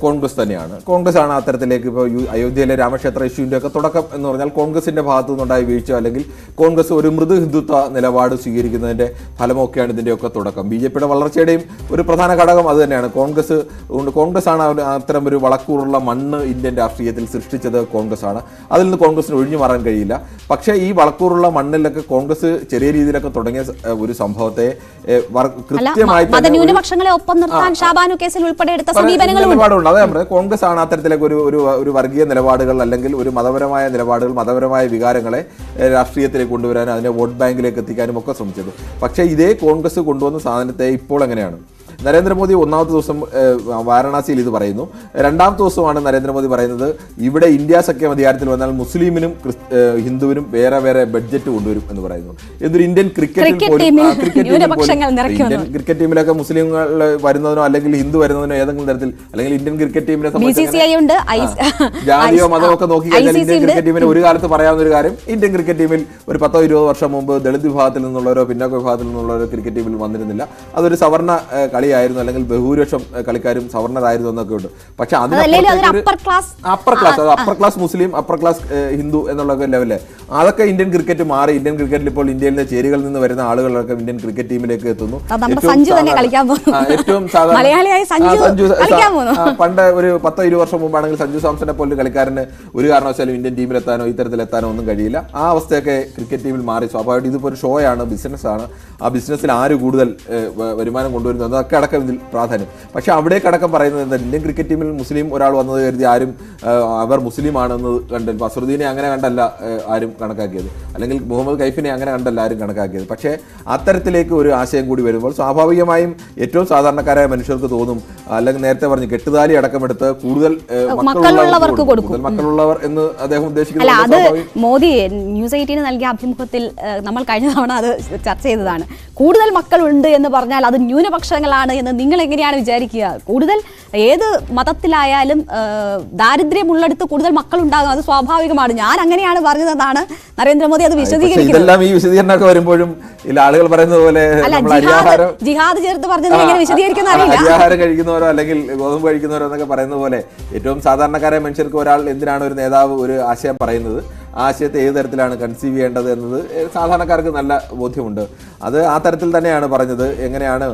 കോൺഗ്രസ് തന്നെയാണ്. കോൺഗ്രസ് ആണ് അത്തരത്തിലേക്ക് ഇപ്പോൾ അയോധ്യയിലെ രാമക്ഷേത്ര ഇഷ്യൂവിൻ്റെ ഒക്കെ തുടക്കം എന്ന് പറഞ്ഞാൽ കോൺഗ്രസിൻ്റെ ഭാഗത്തു നിന്നുണ്ടായ വീഴ്ച അല്ലെങ്കിൽ കോൺഗ്രസ് ഒരു മൃദു ഹിന്ദുത്വ നിലപാട് സ്വീകരിക്കുന്നതിൻ്റെ ഫലമൊക്കെയാണ് ഇതിൻ്റെയൊക്കെ തുടക്കം. BJPയുടെ വളർച്ചയുടെയും ഒരു പ്രധാന ഘടകം അത് തന്നെയാണ്. കോൺഗ്രസ് ആണ് അത്തരം ഒരു വളക്കൂറുള്ള മണ്ണ് ഇന്ത്യൻ രാഷ്ട്രീയത്തിൽ സൃഷ്ടിച്ചത് കോൺഗ്രസ് ആണ്. അതിൽ നിന്ന് കോൺഗ്രസിന് ഒഴിഞ്ഞു മാറാൻ കഴിയില്ല. പക്ഷേ ഈ വളക്കൂറുള്ള മണ്ണിലൊക്കെ കോൺഗ്രസ് ചെറിയ രീതിയിലൊക്കെ തുടങ്ങിയ ഒരു സംഭവത്തെ കൃത്യമായി മതന്യൂനപക്ഷങ്ങളെ ഒപ്പം നിർത്താൻ ഷാബാനു കേസിൽ ഉൾപ്പെടെ എടുത്ത സമീപനങ്ങളുണ്ട്. അതെ, കോൺഗ്രസ് ആണ് അത്തരത്തിലേക്ക് ഒരു വർഗീയ നിലപാടുകൾ അല്ലെങ്കിൽ ഒരു മതപരമായ നിലപാടുകൾ, മതപരമായ വികാരങ്ങളെ രാഷ്ട്രീയത്തിലേക്ക് കൊണ്ടുവരാനും അതിനെ വോട്ട് ബാങ്കിലേക്ക് എത്തിക്കാനും ഒക്കെ ശ്രമിച്ചത്. പക്ഷേ ഇതേ കോൺഗ്രസ് കൊണ്ടുവന്ന സാധനത്തെ ഇപ്പോൾ എങ്ങനെയാണ് നരേന്ദ്രമോദി ഒന്നാമത്തെ ദിവസം വാരണാസിയിൽ ഇത് പറയുന്നു. രണ്ടാമത്തെ ദിവസമാണ് നരേന്ദ്രമോദി പറയുന്നത് ഇവിടെ ഇന്ത്യ സഖ്യം അധികാരത്തിൽ വന്നാൽ മുസ്ലിമിനും ഹിന്ദുവിനും വേറെ വേറെ ബഡ്ജറ്റ് കൊണ്ടുവരും എന്ന് പറയുന്നു. എന്തൊരു ഇന്ത്യൻ ക്രിക്കറ്റ് ടീമിലൊക്കെ മുസ്ലിങ്ങൾ വരുന്നതിനോ അല്ലെങ്കിൽ ഹിന്ദു വരുന്നതിനോ ഏതെങ്കിലും തരത്തിൽ അല്ലെങ്കിൽ ഇന്ത്യൻ ക്രിക്കറ്റ് ടീമിനെ സംബന്ധിച്ച് ജാതിയോ മതമോ ഒക്കെ നോക്കി കഴിഞ്ഞാൽ ഇന്ത്യൻ ക്രിക്കറ്റ് ടീമിന് ഒരു കാലത്ത് പറയാവുന്ന ഒരു കാര്യം, ഇന്ത്യൻ ക്രിക്കറ്റ് ടീമിൽ ഒരു 10-20 വർഷം മുമ്പ് ദളിത് വിഭാഗത്തിൽ നിന്നുള്ളവരോ പിന്നാക്ക വിഭാഗത്തിൽ നിന്നുള്ളവരോ ക്രിക്കറ്റ് ടീമിൽ വന്നിരുന്നില്ല. അതൊരു സവർണ കളിയായിരുന്നു അല്ലെങ്കിൽ ബഹുഭൂരിപക്ഷം കളിക്കാരും സവർണരായിരുന്നു എന്നൊക്കെ ഉണ്ട്. പക്ഷെ അപ്പർ ക്ലാസ് മുസ്ലിം, അപ്പർ ക്ലാസ് ഹിന്ദു എന്നുള്ള ലെവലില് അതൊക്കെ ഇന്ത്യൻ ക്രിക്കറ്റ് മാറി. ഇന്ത്യൻ ക്രിക്കറ്റിൽ ഇപ്പോൾ ഇന്ത്യയിലെ ചേരികളിൽ നിന്ന് വരുന്ന ആളുകളൊക്കെ ഇന്ത്യൻ ക്രിക്കറ്റ് ടീമിലേക്ക് എത്തുന്നു. ഏറ്റവും പണ്ട് ഒരു 10-20 വർഷം മുമ്പാണെങ്കിൽ സഞ്ജു സാംസനെ പോലൊരു കളിക്കാരന് ഒരു കാരണവശാലും ഇന്ത്യൻ ടീമിലെത്താനോ ഇത്തരത്തിലെത്താനോ ഒന്നും കഴിയില്ല. ആ അവസ്ഥയൊക്കെ ക്രിക്കറ്റ് ടീമിൽ മാറി. സ്വാഭാവികമായിട്ട് ഇതിപ്പോൾ ഒരു ഷോയാണ്, ബിസിനസ്സാണ്. ആ ബിസിനസ്സിൽ ആര് കൂടുതൽ വരുമാനം കൊണ്ടുവരുന്നത് അതൊക്കെ അടക്കം ഇതിൽ പ്രാധാന്യം. പക്ഷെ അവിടേക്ക് അടക്കം പറയുന്നത് എന്താ, ഇന്ത്യൻ ക്രിക്കറ്റ് ടീമിൽ മുസ്ലിം ഒരാൾ വന്നത് കരുതി ആരും അവർ മുസ്ലിം ആണെന്ന് കണ്ട് അസറുദ്ദീനെ അങ്ങനെ കണ്ടല്ല ആരും കണക്കാക്കിയത്, അല്ലെങ്കിൽ മുഹമ്മദ് കൈഫിനെ അങ്ങനെ കണ്ടല്ല ആരും കണക്കാക്കിയത്. പക്ഷേ അത്തരത്തിലേക്ക് ഒരു ആശയം കൂടി വരുമ്പോൾ സ്വാഭാവികമായും ഏറ്റവും സാധാരണക്കാരായ മനുഷ്യർക്ക് തോന്നും, അല്ലെങ്കിൽ നേരത്തെ പറഞ്ഞു കെട്ടുതാലി അടക്കമെടുത്ത് കൂടുതൽ മക്കളുള്ളവർ എന്ന് അദ്ദേഹം ഉദ്ദേശിക്കുന്നത്. മോദി ന്യൂസ് 18 നൽകിയ അഭിമുഖത്തിൽ നമ്മൾ കഴിഞ്ഞ തവണ അത് ചർച്ച ചെയ്തതാണ്. കൂടുതൽ മക്കളുണ്ട് എന്ന് പറഞ്ഞാൽ അത് ന്യൂനപക്ഷങ്ങളാണ് എന്ന് നിങ്ങൾ എങ്ങനെയാണ് വിചാരിക്കുക? കൂടുതൽ ഏത് മതത്തിലായാലും ദാരിദ്ര്യമുള്ളിടത്ത് കൂടുതൽ മക്കളുണ്ടാകും, അത് സ്വാഭാവികമാണ്. ഞാൻ അങ്ങനെയാണ് പറഞ്ഞതെന്നാണ് നരേന്ദ്രമോദി അത് വിശദീകരിക്കുന്നത്. ഇതെല്ലാം ഈ വിശദീകരണമൊക്കെ വരുമ്പോഴും ആളുകൾ പറയുന്നത് പോലെ ജിഹാദ് ചേർത്ത് പറഞ്ഞത് എങ്ങനെ വിശദീകരിക്കുന്ന അരിയാഹാരം കഴിക്കുന്നവരോ അല്ലെങ്കിൽ ഗോതമ്പ് കഴിക്കുന്നവരോ എന്നൊക്കെ പറയുന്ന പോലെ ഏറ്റവും സാധാരണക്കാരായ മനുഷ്യർക്ക് ഒരാൾ എന്തിനാണ് ഒരു നേതാവ് ഒരു ആശയം പറയുന്നത്, ആശയത്തെ ഏത് തരത്തിലാണ് കൺസീവ് ചെയ്യേണ്ടത് എന്നത് സാധാരണക്കാർക്ക് നല്ല ബോധ്യമുണ്ട്. അത് ആ തരത്തിൽ തന്നെയാണ് പറഞ്ഞത്. എങ്ങനെയാണ്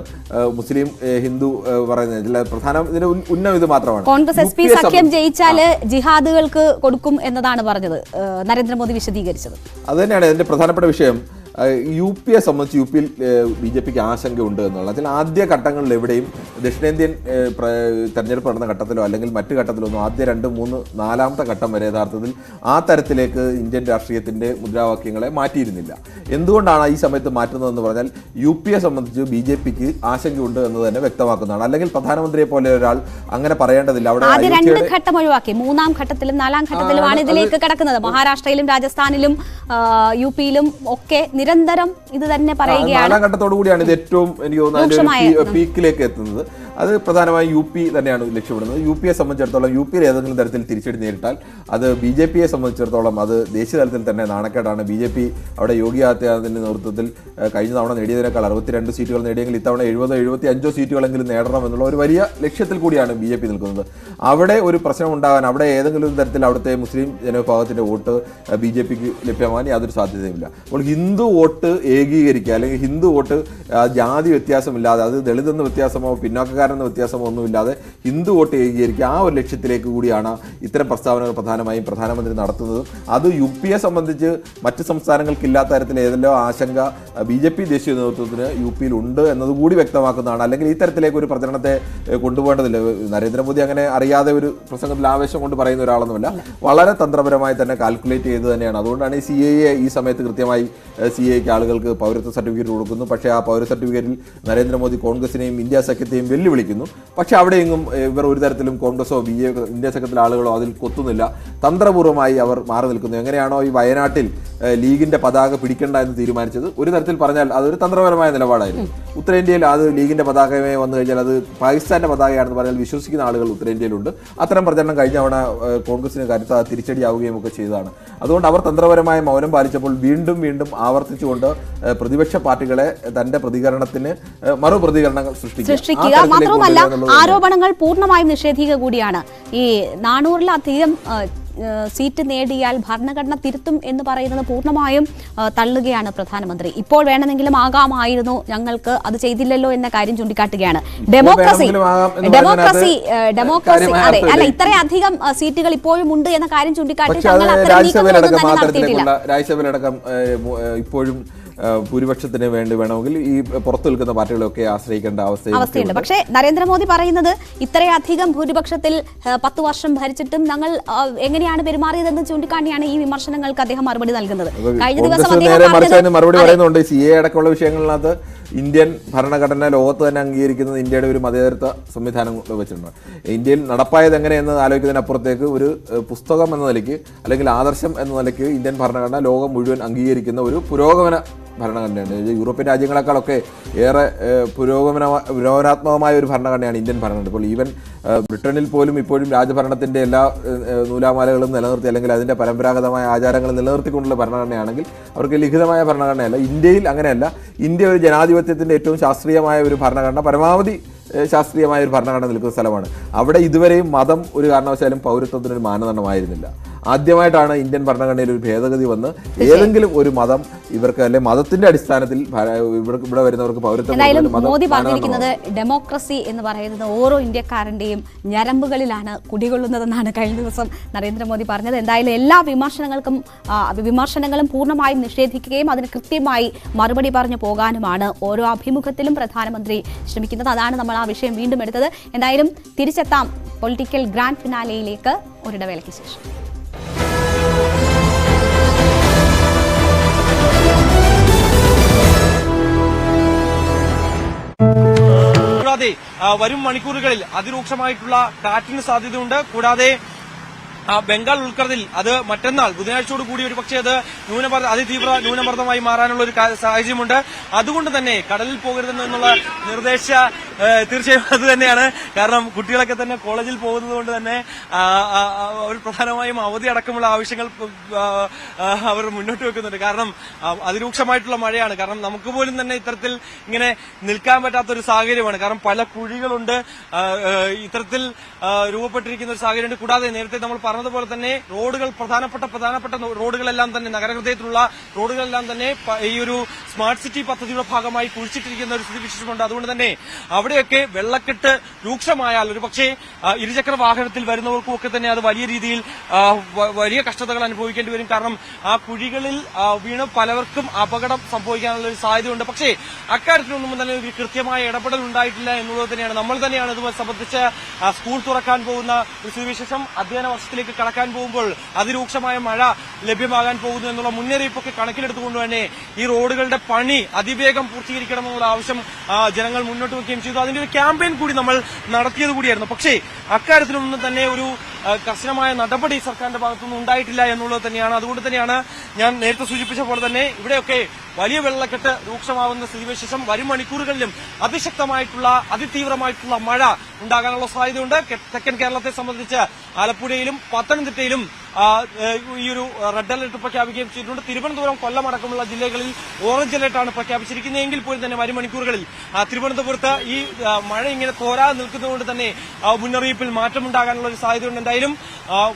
മുസ്ലിം ഹിന്ദു പറയുന്നത് പ്രധാനം ഇതിന് ഉന്നം ഇത് മാത്രമാണ്. കോൺഗ്രസ് SP സഖ്യം ജയിച്ചാല് ജിഹാദുകൾക്ക് കൊടുക്കും എന്നതാണ് പറഞ്ഞത് നരേന്ദ്രമോദി വിശദീകരിച്ചത്. അത് തന്നെയാണ് ഇതിന്റെ പ്രധാനപ്പെട്ട വിഷയം. യു പിയെ സംബന്ധിച്ച് യു പിയിൽ BJPക്ക് ആശങ്കയുണ്ട് എന്നുള്ളത്. അതിൽ ആദ്യ ഘട്ടങ്ങളിൽ എവിടെയും ദക്ഷിണേന്ത്യൻ തെരഞ്ഞെടുപ്പ് നടന്ന ഘട്ടത്തിലോ അല്ലെങ്കിൽ മറ്റു ഘട്ടത്തിലോ ഒന്നും ആദ്യ 2, 3, 4ാമത്തെ ഘട്ടം വരെ യഥാർത്ഥത്തിൽ ആ തരത്തിലേക്ക് ഇന്ത്യൻ രാഷ്ട്രീയത്തിൻ്റെ മുദ്രാവാക്യങ്ങളെ മാറ്റിയിരുന്നില്ല. എന്തുകൊണ്ടാണ് ഈ സമയത്ത് മാറ്റുന്നതെന്ന് പറഞ്ഞാൽ യു പിയെ സംബന്ധിച്ച് BJPക്ക് ആശങ്കയുണ്ട് എന്ന് തന്നെ വ്യക്തമാക്കുന്നതാണ്. അല്ലെങ്കിൽ പ്രധാനമന്ത്രിയെ പോലെ ഒരാൾ അങ്ങനെ പറയേണ്ടതില്ല. അവിടെ ആദ്യ 2 ഘട്ടം ഒഴിവാക്കി 3ാം ഘട്ടത്തിലും 4ാം ഘട്ടത്തിലുമാണ് ഇതിലേക്ക് കടക്കുന്നത്. മഹാരാഷ്ട്രയിലും രാജസ്ഥാനിലും UPയിലും ഒക്കെ നിരന്തരം ഇത് തന്നെ പറയുകയാണ്. 4ാം ഘട്ടത്തോടു കൂടിയാണ് ഇത് ഏറ്റവും എനിക്ക് തോന്നുന്നത് പീക്കിലേക്ക് എത്തുന്നത്. അത് പ്രധാനമായും UP തന്നെയാണ് ലക്ഷ്യമിടുന്നത്. UPയെ സംബന്ധിച്ചിടത്തോളം UPയിൽ ഏതെങ്കിലും തരത്തിൽ തിരിച്ചടി നേരിട്ടാൽ അത് BJPയെ സംബന്ധിച്ചിടത്തോളം അത് ദേശീയ തലത്തിൽ തന്നെ നാണക്കേടാണ്. BJP അവിടെ യോഗി ആദിത്യനാഥിന്റെ നേതൃത്വത്തിൽ കഴിഞ്ഞ തവണ നേടിയതിനേക്കാൾ 62 സീറ്റുകൾ നേടിയെങ്കിൽ ഇത്തവണ 70-75 സീറ്റുകളെങ്കിലും നേടണം എന്നുള്ള ഒരു വലിയ ലക്ഷ്യത്തിൽ കൂടിയാണ് BJP നിൽക്കുന്നത്. അവിടെ ഒരു പ്രശ്നം ഉണ്ടാകാൻ, അവിടെ ഏതെങ്കിലും തരത്തിൽ അവിടുത്തെ മുസ്ലിം ജനവിഭാഗത്തിന്റെ വോട്ട് BJPക്ക് ലഭ്യമാകാൻ യാതൊരു സാധ്യതയുമില്ല. അപ്പോൾ ഹിന്ദു വോട്ട് ഏകീകരിക്കുക അല്ലെങ്കിൽ ഹിന്ദു വോട്ട് ജാതി വ്യത്യാസമില്ലാതെ, അത് ദളിതെന്ന് വ്യത്യാസമോ പിന്നോക്കക്കാരെന്ന വ്യത്യാസമോ ഒന്നുമില്ലാതെ ഹിന്ദു വോട്ട് ഏകീകരിക്കുക, ആ ഒരു ലക്ഷ്യത്തിലേക്ക് കൂടിയാണ് ഇത്തരം പ്രസ്താവനകൾ പ്രധാനമായും പ്രധാനമന്ത്രി നടത്തുന്നത്. അത് UPയെ സംബന്ധിച്ച് മറ്റ് സംസ്ഥാനങ്ങൾക്കില്ലാത്ത തരത്തിൽ ഏതെല്ലാം ആശങ്ക BJP ദേശീയ നേതൃത്വത്തിന് UPയിൽ ഉണ്ട് എന്നതുകൂടി വ്യക്തമാക്കുന്നതാണ്. അല്ലെങ്കിൽ ഈ തരത്തിലേക്ക് ഒരു പ്രചരണത്തെ കൊണ്ടുപോകേണ്ടതില്ല. നരേന്ദ്രമോദി അങ്ങനെ അറിയാതെ ഒരു പ്രസംഗത്തിൽ ആവേശം കൊണ്ട് പറയുന്ന ഒരാളൊന്നുമല്ല. വളരെ തന്ത്രപരമായി തന്നെ കാൽക്കുലേറ്റ് ചെയ്ത് തന്നെയാണ്. അതുകൊണ്ടാണ് ഈ CAA ഈ സമയത്ത് കൃത്യമായി CAAക്ക് ആളുകൾക്ക് പൗരത്വ സർട്ടിഫിക്കറ്റ് കൊടുക്കുന്നു. പക്ഷേ ആ പൗര സർട്ടിഫിക്കറ്റിൽ നരേന്ദ്രമോദി കോൺഗ്രസിനെയും ഇന്ത്യ സഖ്യത്തെയും വെല്ലുവിളിക്കുന്നു. പക്ഷേ അവിടെയെങ്ങും ഇവർ ഒരു തരത്തിലും കോൺഗ്രസോ ഇന്ത്യ സഖ്യത്തിലെ ആളുകളോ അതിൽ കൊത്തുന്നില്ല. തന്ത്രപൂർവ്വമായി അവർ മാറി നിൽക്കുന്നു. എങ്ങനെയാണോ ഈ വയനാട്ടിൽ ലീഗിന്റെ പതാക പിടിക്കേണ്ട എന്ന് തീരുമാനിച്ചത്, ഒരു തരത്തിൽ പറഞ്ഞാൽ അതൊരു തന്ത്രപരമായ നിലപാടായിരുന്നു. ഉത്തരേന്ത്യയിൽ അത് ലീഗിന്റെ പതാകയുമായി വന്നു കഴിഞ്ഞാൽ അത് പാകിസ്ഥാന്റെ പതാകയാണെന്ന് പറഞ്ഞാൽ വിശ്വസിക്കുന്ന ആളുകൾ ഉത്തരേന്ത്യയിലുണ്ട്. അത്തരം പ്രചരണം കഴിഞ്ഞ തവണ കോൺഗ്രസിന് കരുത്ത തിരിച്ചടിയാവുകയും ഒക്കെ ചെയ്തതാണ്. അതുകൊണ്ട് അവർ തന്ത്രപരമായ മൗനം പാലിച്ചപ്പോൾ വീണ്ടും വീണ്ടും ആവർത്തിച്ചുകൊണ്ട് പ്രതിപക്ഷ പാർട്ടികളെ തന്റെ പ്രതികരണത്തിന് മറുപ്രതികരണങ്ങൾ സൃഷ്ടിക്കുക. മാത്രമല്ല ആരോപണങ്ങൾ പൂർണ്ണമായും നിഷേധിക്കുക കൂടിയാണ്. ഈ 400-ലധികം സീറ്റ് നേടിയാൽ ഭരണഘടന തിരുത്തും എന്ന് പറയുന്നത് പൂർണ്ണമായും തള്ളുകയാണ് പ്രധാനമന്ത്രി. ഇപ്പോൾ വേണമെങ്കിലും ആകാമായിരുന്നു, ഞങ്ങൾക്ക് അത് ചെയ്തില്ലല്ലോ എന്ന കാര്യം ചൂണ്ടിക്കാട്ടുകയാണ്. ഡെമോക്രസി അതെ അല്ല, ഇത്രയധികം സീറ്റുകൾ ഇപ്പോഴും ഉണ്ട് എന്ന കാര്യം ചൂണ്ടിക്കാട്ടി രാജ്യസഭയിലടക്കം ഇപ്പോഴും ഭൂരിപക്ഷത്തിന് വേണമെങ്കിൽ ഈ പുറത്തു നിൽക്കുന്ന പാർട്ടികളൊക്കെ ആശ്രയിക്കേണ്ട അവസ്ഥയുണ്ട്. പക്ഷേ നരേന്ദ്രമോദി പറയുന്നത് ഇത്രയധികം ഭൂരിപക്ഷത്തിൽ 10 വർഷം ഭരിച്ചിട്ടും ഞങ്ങൾ എങ്ങനെയാണ് പെരുമാറിയതെന്ന് ചൂണ്ടിക്കാട്ടിയാണ് ഈ വിമർശനങ്ങൾക്ക് അദ്ദേഹം മറുപടി നൽകുന്നത്. കഴിഞ്ഞ ദിവസം മറുപടി പറയുന്നുണ്ട്. CAA അടക്കമുള്ള വിഷയങ്ങളിനകത്ത് ഇന്ത്യൻ ഭരണഘടന ലോകത്ത് തന്നെ അംഗീകരിക്കുന്നത് ഇന്ത്യയുടെ ഒരു മതേതരത്വ സംവിധാനം വെച്ചിട്ടുണ്ട്. ഇന്ത്യയിൽ നടപ്പായത് എങ്ങനെയെന്ന് ആലോചിക്കുന്നതിനപ്പുറത്തേക്ക് ഒരു പുസ്തകം എന്ന നിലയ്ക്ക് അല്ലെങ്കിൽ ആദർശം എന്ന നിലയ്ക്ക് ഇന്ത്യൻ ഭരണഘടന ലോകം മുഴുവൻ അംഗീകരിക്കുന്ന ഒരു പുരോഗമന ഭരണഘടനയാണ്. യൂറോപ്യൻ രാജ്യങ്ങളെക്കാളൊക്കെ ഏറെ പുരോഗമനാത്മകമായ ഒരു ഭരണഘടനയാണ് ഇന്ത്യൻ ഭരണഘടന. ഇപ്പോൾ ഈവൻ ബ്രിട്ടനിൽ പോലും ഇപ്പോഴും രാജഭരണത്തിൻ്റെ എല്ലാ നൂലാമാലകളും നിലനിർത്തി അല്ലെങ്കിൽ അതിൻ്റെ പരമ്പരാഗതമായ ആചാരങ്ങൾ നിലനിർത്തിക്കൊണ്ടുള്ള ഭരണഘടനയാണെങ്കിൽ അവർക്ക് ലിഖിതമായ ഭരണഘടനയല്ല. ഇന്ത്യയിൽ അങ്ങനെയല്ല. ഇന്ത്യ ഒരു ജനാധിപത്യത്തിൻ്റെ ഏറ്റവും ശാസ്ത്രീയമായ ഒരു ഭരണഘടന, പരമാവധി ശാസ്ത്രീയമായ ഒരു ഭരണഘടന നിൽക്കുന്ന സ്ഥലമാണ്. അവിടെ ഇതുവരെയും മതം ഒരു കാരണവശാലും പൗരത്വത്തിനൊരു മാനദണ്ഡമായിരുന്നില്ല. ആദ്യമായിട്ടാണ് ഇന്ത്യൻ ഭരണഘടനയിൽ ഒരു ഭേദഗതി വന്ന് ഏതെങ്കിലും ഒരു മതം ഇവർക്ക് അല്ലെ മതത്തിന്റെ അടിസ്ഥാനത്തിൽ ഇവിടെ വരുന്നവർക്ക് പൗരത്വം. മോദി പറഞ്ഞിരിക്കുന്നത് ഡെമോക്രസി എന്ന് പറയുന്നത് ഓരോ ഇന്ത്യക്കാരന്റെയും ഞരമ്പുകളിലാണ് കുടികൊള്ളുന്നതെന്നാണ് കഴിഞ്ഞ ദിവസം നരേന്ദ്രമോദി പറഞ്ഞത്. എന്തായാലും എല്ലാ വിമർശനങ്ങളും പൂർണ്ണമായും നിഷേധിക്കുകയും അതിന് കൃത്യമായി മറുപടി പറഞ്ഞു പോകാനുമാണ് ഓരോ അഭിമുഖത്തിലും പ്രധാനമന്ത്രി ശ്രമിക്കുന്നത്. അതാണ് നമ്മൾ ആ വിഷയം വീണ്ടും എടുത്തത്. എന്തായാലും തിരിച്ചെത്താം പൊളിറ്റിക്കൽ ഗ്രാൻഡ് ഫിനാലെയിലേക്ക് ഒരിടവേളയ്ക്ക് ശേഷം. കൂടാതെ വരും മണിക്കൂറുകളിൽ അതിരൂക്ഷമായിട്ടുള്ള കാറ്റിന് സാധ്യതയുണ്ട്. കൂടാതെ ബംഗാൾ ഉൾക്കടലിൽ അത് മറ്റന്നാൾ ബുധനാഴ്ചയോട് കൂടി ഒരു പക്ഷേ അത് അതിതീവ്ര ന്യൂനമർദ്ദമായി മാറാനുള്ള ഒരു സാഹചര്യമുണ്ട്. അതുകൊണ്ട് തന്നെ കടലിൽ പോകരുതെന്നുള്ള നിർദ്ദേശം തീർച്ചയായും അത് തന്നെയാണ്. കാരണം കുട്ടികളൊക്കെ തന്നെ കോളേജിൽ പോകുന്നത് കൊണ്ട് തന്നെ അവർ പ്രധാനമായും അവധി അടക്കമുള്ള ആവശ്യങ്ങൾ അവർ മുന്നോട്ട് വെക്കുന്നുണ്ട്. കാരണം അതിരൂക്ഷമായിട്ടുള്ള മഴയാണ്. കാരണം നമുക്ക് പോലും തന്നെ ഇത്തരത്തിൽ ഇങ്ങനെ നിൽക്കാൻ പറ്റാത്തൊരു സാഹചര്യമാണ്. കാരണം പല കുഴികളുണ്ട്, ഇത്തരത്തിൽ രൂപപ്പെട്ടിരിക്കുന്ന ഒരു സാഹചര്യമുണ്ട്. കൂടാതെ നേരത്തെ നമ്മൾ പറഞ്ഞതുപോലെ തന്നെ റോഡുകൾ പ്രധാനപ്പെട്ട റോഡുകളെല്ലാം തന്നെ നഗരഹൃദയത്തിലുള്ള റോഡുകളെല്ലാം തന്നെ ഈ ഒരു സ്മാർട്ട് സിറ്റി പദ്ധതിയുടെ ഭാഗമായി കുഴിച്ചിട്ടിരിക്കുന്ന ഒരു സ്ഥിതിവിശേഷമുണ്ട്. അതുകൊണ്ട് തന്നെ അവിടെ ഇവിടെയൊക്കെ വെള്ളക്കെട്ട് രൂക്ഷമായാൽ ഒരു പക്ഷേ ഇരുചക്ര വാഹനത്തിൽ വരുന്നവർക്കും ഒക്കെ തന്നെ അത് വലിയ രീതിയിൽ വലിയ കഷ്ടതകൾ അനുഭവിക്കേണ്ടി വരും. കാരണം ആ കുഴികളിൽ വീണ് പലർക്കും അപകടം സംഭവിക്കാനുള്ള ഒരു സാധ്യതയുണ്ട്. പക്ഷേ അക്കാര്യത്തിലൊന്നും തന്നെ ഒരു കൃത്യമായ ഇടപെടൽ ഉണ്ടായിട്ടില്ല എന്നുള്ളത് തന്നെയാണ്. നമ്മൾ തന്നെയാണ് ഇതുമായി സംബന്ധിച്ച് സ്കൂൾ തുറക്കാൻ പോകുന്ന ഒരു സ്ഥിതിവിശേഷം, അധ്യയന വർഷത്തിലേക്ക് കടക്കാൻ പോകുമ്പോൾ അതിരൂക്ഷമായ മഴ ലഭ്യമാകാൻ പോകുന്നു എന്നുള്ള മുന്നറിയിപ്പൊക്കെ കണക്കിലെടുത്തുകൊണ്ട് തന്നെ ഈ റോഡുകളുടെ പണി അതിവേഗം പൂർത്തീകരിക്കണമെന്നുള്ള ആവശ്യം ജനങ്ങൾ മുന്നോട്ട് വയ്ക്കുകയും ചെയ്തു. അതിന്റെ ഒരു ക്യാമ്പയിൻ കൂടി നമ്മൾ നടത്തിയത് കൂടിയായിരുന്നു. പക്ഷേ അക്കാര്യത്തിലൊന്നും തന്നെ ഒരു കർശനമായ നടപടി സർക്കാരിന്റെ ഭാഗത്തുനിന്ന് ഉണ്ടായിട്ടില്ല എന്നുള്ളത് തന്നെയാണ്. അതുകൊണ്ട് തന്നെയാണ് ഞാൻ നേരത്തെ സൂചിപ്പിച്ച പോലെ തന്നെ ഇവിടെയൊക്കെ വലിയ വെള്ളക്കെട്ട് രൂക്ഷമാവുന്ന സ്ഥിതിവിശേഷം വരും മണിക്കൂറുകളിലും അതിശക്തമായിട്ടുള്ള അതിതീവ്രമായിട്ടുള്ള മഴ ഉണ്ടാകാനുള്ള സാധ്യതയുണ്ട്. തെക്കൻ കേരളത്തെ സംബന്ധിച്ച് ആലപ്പുഴയിലും പത്തനംതിട്ടയിലും ഈ ഒരു റെഡ് അലർട്ട് പ്രഖ്യാപിക്കുകയും ചെയ്തിട്ടുണ്ട്. തിരുവനന്തപുരം, കൊല്ലം അടക്കമുള്ള ജില്ലകളിൽ ഓറഞ്ച് അലർട്ടാണ് പ്രഖ്യാപിച്ചിരിക്കുന്നതെങ്കിൽ പോലും തന്നെ വരും മണിക്കൂറുകളിൽ തിരുവനന്തപുരത്ത് ഈ മഴ ഇങ്ങനെ തോരാതെ നിൽക്കുന്നതുകൊണ്ട് തന്നെ മുന്നറിയിപ്പിൽ മാറ്റമുണ്ടാകാനുള്ള ഒരു സാധ്യതയുണ്ട്. എന്തായാലും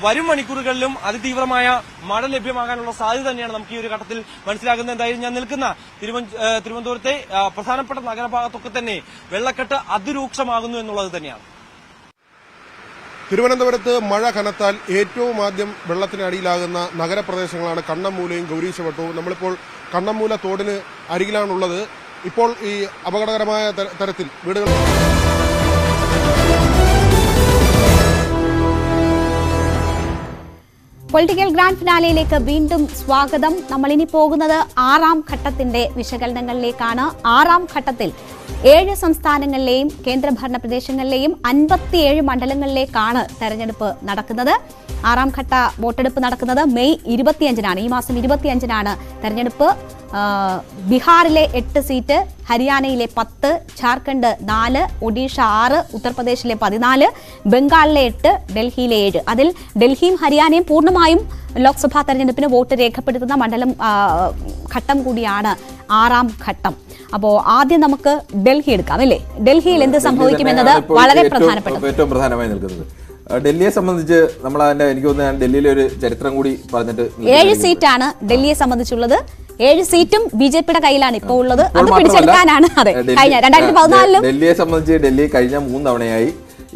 വരും മണിക്കൂറുകളിലും അതിതീവ്രമായ മഴ ലഭ്യമാകാനുള്ള സാധ്യത തന്നെയാണ് നമുക്ക് ഈ ഒരു ഘട്ടത്തിൽ മനസ്സിലാക്കുന്നത്. എന്തായാലും ഞാൻ നിൽക്കുന്ന തിരുവനന്തപുരത്തെ പ്രധാനപ്പെട്ട നഗരഭാഗത്തൊക്കെ തന്നെ വെള്ളക്കെട്ട് അതിരൂക്ഷമാകുന്നു എന്നുള്ളത് തന്നെയാണ്. തിരുവനന്തപുരത്ത് മഴ കനത്താൽ ഏറ്റവും ആദ്യം വെള്ളത്തിനടിയിലാകുന്ന നഗരപ്രദേശങ്ങളാണ് കണ്ണമ്മൂലയും ഗൗരീശവട്ടവും. നമ്മളിപ്പോൾ കണ്ണമ്മൂല തോടിന് അരികിലാണുള്ളത്. ഇപ്പോൾ ഈ അപകടകരമായ തരത്തിൽ വീടുകൾ പൊളിറ്റിക്കൽ ഗ്രാൻഡ് ഫിനാലയിലേക്ക് വീണ്ടും സ്വാഗതം. നമ്മളിനി പോകുന്നത് 6ാം ഘട്ടത്തിന്റെ വിശകലനങ്ങളിലേക്കാണ്. 6ാം ഘട്ടത്തിൽ 7 സംസ്ഥാനങ്ങളിലെയും കേന്ദ്രഭരണ പ്രദേശങ്ങളിലെയും 57 മണ്ഡലങ്ങളിലേക്കാണ് തെരഞ്ഞെടുപ്പ് നടക്കുന്നത്. 6ാം ഘട്ട വോട്ടെടുപ്പ് നടക്കുന്നത് മെയ് 25-നാണ്. ഈ മാസം 25-നാണ് തെരഞ്ഞെടുപ്പ്. ബീഹാറിലെ 8 സീറ്റ്, ഹരിയാനയിലെ 10, ജാർഖണ്ഡ് 4, ഒഡീഷ 6, ഉത്തർപ്രദേശിലെ 14, ബംഗാളിലെ 8, ഡൽഹിയിലെ 7. അതിൽ ഡൽഹിയും ഹരിയാനയും പൂർണ്ണമായും ലോക്സഭാ തെരഞ്ഞെടുപ്പിന് വോട്ട് രേഖപ്പെടുത്തുന്ന മണ്ഡലം ഘട്ടം കൂടിയാണ് 6ാം ഘട്ടം. അപ്പോ ആദ്യം നമുക്ക് ഡൽഹി എടുക്കാം അല്ലേ? ഡൽഹിയിൽ എന്ത് സംഭവിക്കുമെന്നത് വളരെ ഏറ്റവും പ്രധാനമായി നിൽക്കുന്നത്. ഡൽഹിയെ സംബന്ധിച്ച് നമ്മൾ എനിക്ക് തോന്നുന്നു ഡൽഹിയിലെ ഒരു ചരിത്രം കൂടി പറഞ്ഞിട്ട് 7 സീറ്റാണ് ഡൽഹിയെ സംബന്ധിച്ചുള്ളത്. 7 സീറ്റും ബി.ജെ.പിയുടെ കയ്യിലാണ് ഇപ്പോൾ ഉള്ളത്. അത് പിടിച്ചെടുക്കാനാണ്. അതെ, കഴിഞ്ഞ 2014 ഡൽഹിയെ സംബന്ധിച്ച് ഡൽഹി കഴിഞ്ഞ 3 തവണയായി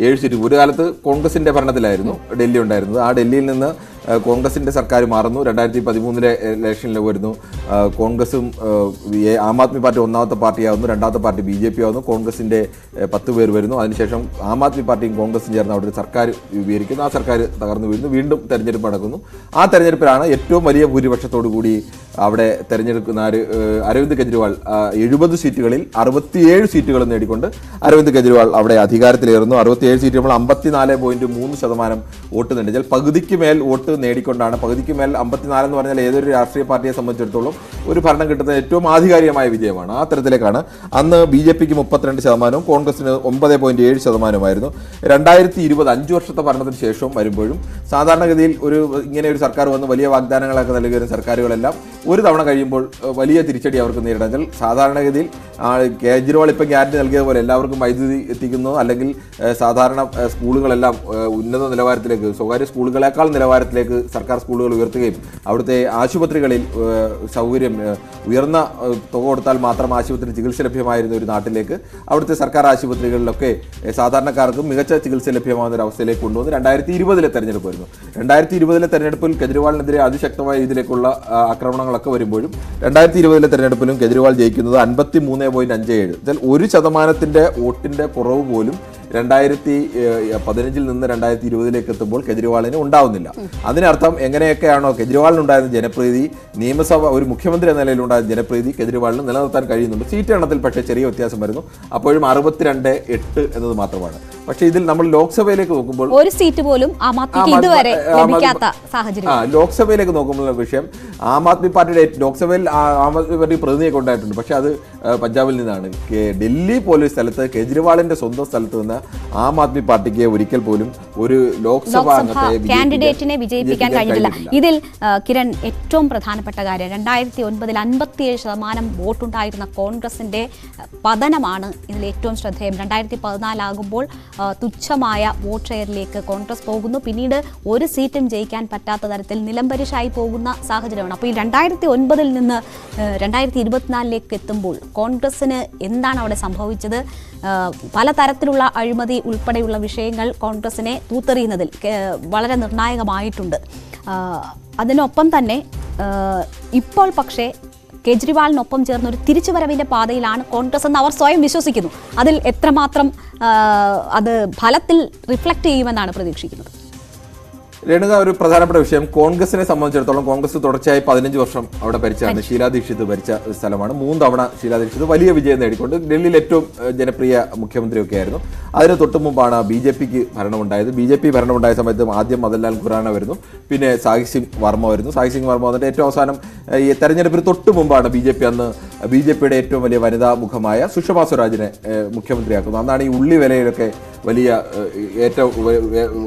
7 സീറ്റ്. ഒരു കാലത്ത് കോൺഗ്രസിന്റെ ഭരണത്തിലായിരുന്നു ഡൽഹി ഉണ്ടായിരുന്നത്. ആ ഡൽഹിയിൽ നിന്ന് കോൺഗ്രസിന്റെ സർക്കാർ മാറുന്നു. 2013 ഇലക്ഷനിൽ വരുന്നു. കോൺഗ്രസും ആം ആദ്മി പാർട്ടി ഒന്നാമത്തെ പാർട്ടിയാവുന്നു, രണ്ടാമത്തെ പാർട്ടി ബി.ജെ.പി ആവുന്നു. കോൺഗ്രസിന്റെ 10 പേര് വരുന്നു. അതിനുശേഷം ആം ആദ്മി പാർട്ടിയും കോൺഗ്രസും ചേർന്ന് അവിടെ ഒരു സർക്കാർ രൂപീകരിക്കുന്നു. ആ സർക്കാർ തകർന്നു വീഴുന്നു. വീണ്ടും തെരഞ്ഞെടുപ്പ് നടക്കുന്നു. ആ തെരഞ്ഞെടുപ്പിലാണ് ഏറ്റവും വലിയ ഭൂരിപക്ഷത്തോടു കൂടി അവിടെ തെരഞ്ഞെടുക്കുന്ന അരവിന്ദ് കെജ്രിവാൾ 70 സീറ്റുകളിൽ 67 സീറ്റുകൾ നേടിക്കൊണ്ട് അരവിന്ദ് കെജ്രിവാൾ അവിടെ അധികാരത്തിലേറുന്നു. 67 സീറ്റ് നമ്മൾ 54.3% വോട്ട് നേടിയാൽ പകുതിക്ക് മേൽ വോട്ട് നേടിക്കൊണ്ടാണ്. പകുതിക്ക് മേൽ 54 എന്ന് പറഞ്ഞാൽ ഏതൊരു രാഷ്ട്രീയ പാർട്ടിയെ സംബന്ധിച്ചിടത്തോളം ഒരു ഭരണം കിട്ടുന്ന ഏറ്റവും ആധികാരികമായ വിജയമാണ്. ആ തരത്തിലേക്കാണ്. അന്ന് ബി.ജെ.പിക്ക് 32%, കോൺഗ്രസിന് 9.7%. 2020 5 വർഷത്തെ ഭരണത്തിന് ശേഷം വരുമ്പോഴും സാധാരണഗതിയിൽ ഇങ്ങനെ ഒരു സർക്കാർ വന്ന് വലിയ വാഗ്ദാനങ്ങളൊക്കെ നൽകി വരുന്ന സർക്കാരുകളെല്ലാം ഒരു തവണ കഴിയുമ്പോൾ വലിയ തിരിച്ചടി അവർക്ക് നേരിടാൻ. സാധാരണഗതിയിൽ കേജ്രിവാൾ ഇപ്പം ഗ്യാരണ്ടി നൽകിയതുപോലെ എല്ലാവർക്കും വൈദ്യുതി എത്തിക്കുന്നു, അല്ലെങ്കിൽ സാധാരണ സ്കൂളുകളെല്ലാം ഉന്നത നിലവാരത്തിലേക്ക്, സ്വകാര്യ സ്കൂളുകളെക്കാൾ നിലവാരത്തിലേക്ക് സർക്കാർ സ്കൂളുകൾ ഉയർത്തുകയും അവിടുത്തെ ആശുപത്രികളിൽ സൗകര്യം ഉയർന്ന തുക കൊടുത്താൽ മാത്രം ആശുപത്രി ചികിത്സ ലഭ്യമായിരുന്ന ഒരു നാട്ടിലേക്ക് അവിടുത്തെ സർക്കാർ ആശുപത്രികളിലൊക്കെ സാധാരണക്കാർക്കും മികച്ച ചികിത്സ ലഭ്യമാകുന്ന ഒരു അവസ്ഥയിലേക്ക് കൊണ്ടുവന്ന് 2020 തെരഞ്ഞെടുപ്പ് വരുന്നു. 2020 തെരഞ്ഞെടുപ്പിൽ കെജ്രിവാളിനെതിരെ അതിശക്തമായ രീതിയിലേക്കുള്ള ആക്രമണങ്ങളൊക്കെ വരുമ്പോഴും 2020 തെരഞ്ഞെടുപ്പിലും കെജ്രിവാൾ ജയിക്കുന്നത് 53.57. 1% വോട്ടിന്റെ കുറവ് പോലും 2015 നിന്ന് 2020 എത്തുമ്പോൾ കെജ്രിവാളിന് ഉണ്ടാവുന്നില്ല. അതിനർത്ഥം എങ്ങനെയൊക്കെയാണോ കെജ്രിവാളിനുണ്ടായിരുന്ന ജനപ്രീതി, നിയമസഭ ഒരു മുഖ്യമന്ത്രി എന്ന നിലയിലുണ്ടായിരുന്ന ജനപ്രീതി കെജ്രിവാളിന് നിലനിർത്താൻ കഴിയുന്നുണ്ട്. സീറ്റ് എണ്ണത്തിൽ പക്ഷേ ചെറിയ വ്യത്യാസം വരുന്നു. അപ്പോഴും 62.8 എന്നത് മാത്രമാണ്. പക്ഷേ ഇതിൽ നമ്മൾ ലോക്സഭയിലേക്ക് നോക്കുമ്പോൾ ഒരു സീറ്റ് പോലും ആം ആദ്മിക്ക് ഇതുവരെ ലഭിക്കാത്ത സാഹചര്യം. ലോക്സഭയിലേക്ക് നോക്കുമ്പോൾ വിഷയം ആം ആദ്മി പാർട്ടിയുടെ ലോക്സഭയിൽ ആം ആദ്മി പാർട്ടി പ്രതിനിധിയൊക്കെ ഉണ്ടായിട്ടുണ്ട്. പക്ഷെ അത് പഞ്ചാബിൽ നിന്നാണ്. ഡൽഹി പോലീസ് സ്ഥലത്ത് കെജ്രിവാളിന്റെ സ്വന്തം സ്ഥലത്ത് നിന്ന് ആം ആദ്മി പാർട്ടിക്ക് ഒരിക്കൽ പോലും ഒരു ലോക്സഭാ കാൻഡിഡേറ്റിനെ വിജയിപ്പിക്കാൻ കഴിഞ്ഞിട്ടില്ല. ഇതിൽ കിരൺ ഏറ്റവും പ്രധാനപ്പെട്ട കാര്യം 2009 57% വോട്ടുണ്ടായിരുന്ന കോൺഗ്രസിന്റെ പതനമാണ് ഇതിൽ ഏറ്റവും ശ്രദ്ധേയം. 2014 ആകുമ്പോൾ തുച്ഛമായ വോട്ട് ഷെയറിലേക്ക് കോൺഗ്രസ് പോകുന്നു. പിന്നീട് ഒരു സീറ്റും ജയിക്കാൻ പറ്റാത്ത തരത്തിൽ നിലംപരിശായി പോകുന്ന സാഹചര്യമാണ്. കാര്യമാണ്. അപ്പോൾ ഈ 2009 നിന്ന് 2024 എത്തുമ്പോൾ കോൺഗ്രസിന് എന്താണ് അവിടെ സംഭവിച്ചത്? പലതരത്തിലുള്ള അഴിമതി ഉൾപ്പെടെയുള്ള വിഷയങ്ങൾ കോൺഗ്രസിനെ തൂത്തെറിയുന്നതിൽ വളരെ നിർണായകമായിട്ടുണ്ട്. അതിനൊപ്പം തന്നെ ഇപ്പോൾ പക്ഷേ കേജ്രിവാളിനൊപ്പം ചേർന്ന ഒരു തിരിച്ചുവരവിൻ്റെ പാതയിലാണ് കോൺഗ്രസ് എന്ന് അവർ സ്വയം വിശ്വസിക്കുന്നു. അതിൽ എത്രമാത്രം അത് ഫലത്തിൽ റിഫ്ലക്റ്റ് ചെയ്യുമെന്നാണ് പ്രതീക്ഷിക്കുന്നത്? രേണുക, ഒരു പ്രധാനപ്പെട്ട വിഷയം കോൺഗ്രസിനെ സംബന്ധിച്ചിടത്തോളം കോൺഗ്രസ് തുടർച്ചയായി 15 വർഷം അവിടെ ഭരിച്ചാണ്. ഷീലാ ദീക്ഷിത് ഭരിച്ച സ്ഥലമാണ്. 3 തവണ ഷീലാ ദീക്ഷിത് വലിയ വിജയം നേടിക്കൊണ്ട് ഡൽഹിയിൽ ഏറ്റവും ജനപ്രിയ മുഖ്യമന്ത്രിയൊക്കെ ആയിരുന്നു. അതിന് തൊട്ടു മുമ്പാണ് BJPക്ക് ഭരണമുണ്ടായത്. BJP ഭരണമുണ്ടായ സമയത്ത് ആദ്യം മദൻലാൽ ഖുറാന വരുന്നു, പിന്നെ സാഹിബ് സിംഗ് വർമ്മ വരുന്നു. സാഹിബ് സിംഗ് വർമ്മ വന്നിട്ട് ഏറ്റവും അവസാനം ഈ തെരഞ്ഞെടുപ്പിന് തൊട്ട് മുമ്പാണ് BJPയുടെ ഏറ്റവും വലിയ വനിതാ മുഖമായ സുഷമാ സ്വരാജിനെ മുഖ്യമന്ത്രിയാക്കുന്നു. അന്നാണ് ഈ ഉള്ളി വിലയിലൊക്കെ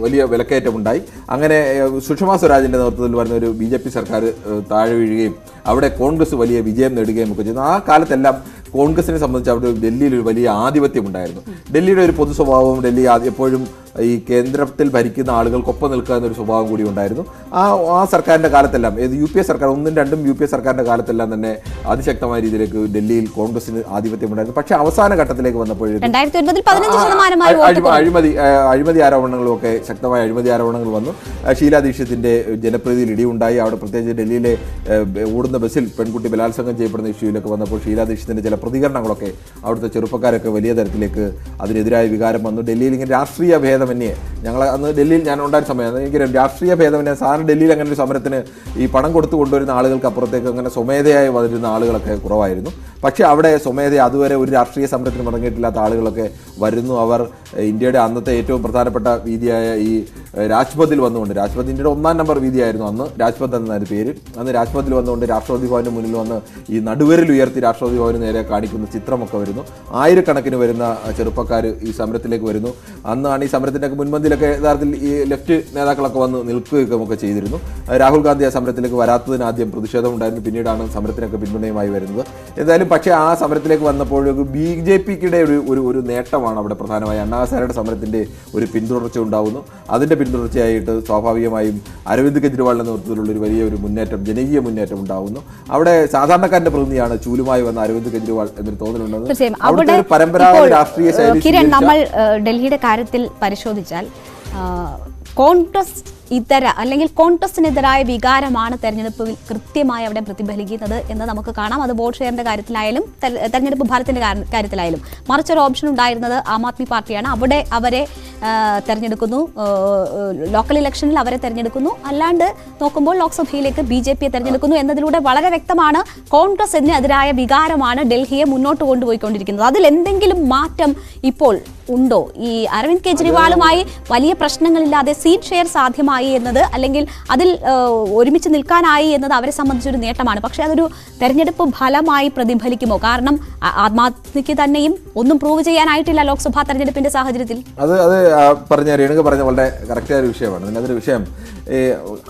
വലിയ വിലക്കയറ്റമുണ്ടായി. അങ്ങനെ സുഷമാ സ്വരാജിന്റെ നേതൃത്വത്തിൽ വരുന്ന ഒരു BJP സർക്കാർ താഴെ വീഴുകയും അവിടെ കോൺഗ്രസ് വലിയ വിജയം നേടുകയും ഒക്കെ ചെയ്യുന്നു. ആ കാലത്തെല്ലാം കോൺഗ്രസിനെ സംബന്ധിച്ച് അവിടെ ഡൽഹിയിൽ ഒരു വലിയ ആധിപത്യം ഉണ്ടായിരുന്നു. ഡൽഹിയുടെ ഒരു പൊതു സ്വഭാവവും ഡൽഹി എപ്പോഴും ഈ കേന്ദ്രത്തിൽ ഭരിക്കുന്ന ആളുകൾക്കൊപ്പം നിൽക്കുക എന്നൊരു സ്വഭാവം കൂടി ഉണ്ടായിരുന്നു. ആ സർക്കാരിൻ്റെ കാലത്തെല്ലാം UPA സർക്കാർ 1ഉം 2ഉം UPA സർക്കാരിൻ്റെ കാലത്തെല്ലാം തന്നെ അതിശക്തമായ രീതിയിലേക്ക് ഡൽഹിയിൽ കോൺഗ്രസിന് ആധിപത്യം ഉണ്ടായിരുന്നു. പക്ഷേ അവസാന ഘട്ടത്തിലേക്ക് വന്നപ്പോഴേക്കും അഴിമതി ആരോപണങ്ങളുമൊക്കെ ശക്തമായ അഴിമതി ആരോപണങ്ങൾ വന്നു. ഷീലാ ദീക്ഷിതിൻ്റെ ജനപ്രീതിയിൽ ഇടിവുണ്ടായി. അവിടെ പ്രത്യേകിച്ച് ഡൽഹിയിലെ ഓടുന്ന ബസ്സിൽ പെൺകുട്ടി ബലാത്സംഗം ചെയ്യപ്പെടുന്ന ഇഷ്യൂവിലൊക്കെ വന്നപ്പോൾ ഷീലാ ദീക്ഷിതിൻ്റെ ചില പ്രതികരണങ്ങളൊക്കെ അവിടുത്തെ ചെറുപ്പക്കാരൊക്കെ വലിയ തരത്തിലേക്ക് അതിനെതിരായ വികാരം വന്നു. ഡൽഹിയിൽ ഇങ്ങനെ രാഷ്ട്രീയ ഭേദമന്യേ ഞങ്ങൾ അന്ന് ഡൽഹിയിൽ ഞാൻ ഉണ്ടായ സമയത്ത് എനിക്ക് രാഷ്ട്രീയ ഭേദമന്യേ സാധാരണ ഡൽഹിയിൽ അങ്ങനെ ഒരു സമരത്തിന് ഈ പണം കൊടുത്തു കൊണ്ടുവരുന്ന ആളുകൾക്ക് അപ്പുറത്തേക്ക് അങ്ങനെ സ്വമേധയായി വരുന്ന ആളുകളൊക്കെ കുറവായിരുന്നു. പക്ഷേ അവിടെ സ്വമേധ അതുവരെ ഒരു രാഷ്ട്രീയ സമരത്തിന് മടങ്ങിയിട്ടില്ലാത്ത ആളുകളൊക്കെ വരുന്നു. അവർ ഇന്ത്യയുടെ അന്നത്തെ ഏറ്റവും പ്രധാനപ്പെട്ട വീതിയായ ഈ രാജ്പഥിൽ വന്നുകൊണ്ട്, രാജ്പഥ് ഇന്ത്യയുടെ 1ാം നമ്പർ വീതിയായിരുന്നു അന്ന്, രാജ്പഥ് എന്നായിരുന്നു പേര്. അന്ന് രാജ്പഥിൽ വന്നുകൊണ്ട് രാഷ്ട്രപതി ഭവന് മുന്നിൽ വന്ന് ഈ നടുവിരൽ ഉയർത്തി രാഷ്ട്രപതി ഭവന് നേരെ കാണിക്കുന്ന ചിത്രമൊക്കെ വരുന്നു. ആയിരക്കണക്കിന് വരുന്ന ചെറുപ്പക്കാർ ഈ സമരത്തിലേക്ക് വരുന്നു. അന്നാണ് ഈ സമരത്തിൻ്റെയൊക്കെ മുൻപന്തിയിലൊക്കെ യഥാർത്ഥത്തിൽ ഈ ലെഫ്റ്റ് നേതാക്കളൊക്കെ വന്ന് നിൽക്കുകയൊക്കെ ചെയ്തിരുന്നു. രാഹുൽ ഗാന്ധി ആ സമരത്തിലേക്ക് വരാത്തതിന് ആദ്യം പ്രതിഷേധമുണ്ടായിരുന്നു, പിന്നീടാണ് സമരത്തിനൊക്കെ പിന്തുണയുമായി വരുന്നത്. എന്തായാലും പക്ഷേ ആ സമരത്തിലേക്ക് വന്നപ്പോഴേക്കും BJPയുടെ ഒരു നേട്ടമാണ് അവിടെ പ്രധാനമായി. അണ്ണാ ഹസാരയുടെ സമരത്തിൻ്റെ ഒരു പിന്തുടർച്ച ഉണ്ടാകുന്നു. അതിൻ്റെ പിന്തുടർച്ചയായിട്ട് സ്വാഭാവികമായും അരവിന്ദ് കെജ്രിവാളിൻ്റെ നേതൃത്വത്തിലുള്ള ഒരു വലിയ ഒരു മുന്നേറ്റം, ജനകീയ മുന്നേറ്റം ഉണ്ടാകുന്നു. അവിടെ സാധാരണക്കാരൻ്റെ പ്രതിനിധിയാണ് ചൂലുമായി വന്ന അരവിന്ദ് കെജ്രിവാൾ എന്നൊരു തോന്നലുണ്ടെന്ന്. അവിടുത്തെ ഒരു പരമ്പരാഗത രാഷ്ട്രീയ ശൈലി കിരൺ, നമ്മൾ ഡൽഹിയുടെ കാര്യത്തിൽ പരിശോധിച്ചാൽ കോൺഗ്രസ് ഇതര അല്ലെങ്കിൽ കോൺഗ്രസിനെതിരായ വികാരമാണ് തെരഞ്ഞെടുപ്പിൽ കൃത്യമായി അവിടെ പ്രതിഫലിക്കുന്നത് എന്ന് നമുക്ക് കാണാം. അത് വോട്ട് ഷെയറിന്റെ കാര്യത്തിലായാലും തെരഞ്ഞെടുപ്പ് ഫലത്തിന്റെ കാര്യത്തിലായാലും. മറിച്ചൊരു ഓപ്ഷൻ ഉണ്ടായിരുന്നത് ആം ആദ്മി പാർട്ടിയാണ്. അവിടെ അവരെ തെരഞ്ഞെടുക്കുന്നു, ലോക്കൽ ഇലക്ഷനിൽ അവരെ തെരഞ്ഞെടുക്കുന്നു. അല്ലാണ്ട് നോക്കുമ്പോൾ ലോക്സഭയിലേക്ക് BJPയെ തെരഞ്ഞെടുക്കുന്നു എന്നതിലൂടെ വളരെ വ്യക്തമാണ് കോൺഗ്രസിനെതിരായ വികാരമാണ് ഡൽഹിയെ മുന്നോട്ട് കൊണ്ടുപോയിക്കൊണ്ടിരിക്കുന്നത്. അതിൽ എന്തെങ്കിലും മാറ്റം ഇപ്പോൾ ഉണ്ടോ? ഈ അരവിന്ദ് കെജ്രിവാളുമായി വലിയ പ്രശ്നങ്ങളില്ലാതെ സീറ്റ് ഷെയർ സാധ്യമായി എന്നത്, അല്ലെങ്കിൽ അതിൽ ഒരുമിച്ച് നിൽക്കാനായി എന്നത് അവരെ സംബന്ധിച്ചൊരു നേട്ടമാണ്. പക്ഷേ അതൊരു തെരഞ്ഞെടുപ്പ് ഫലമായി പ്രതിഫലിക്കുമോ? കാരണം ആം ആദ്മിക്ക് തന്നെയും ഒന്നും പ്രൂവ് ചെയ്യാനായിട്ടില്ല ലോക്സഭാ തെരഞ്ഞെടുപ്പിന്റെ സാഹചര്യത്തിൽ. അത് രേണുക പറഞ്ഞ വളരെ കറക്റ്റായ ഒരു വിഷയമാണ്. അതിനൊരു വിഷയം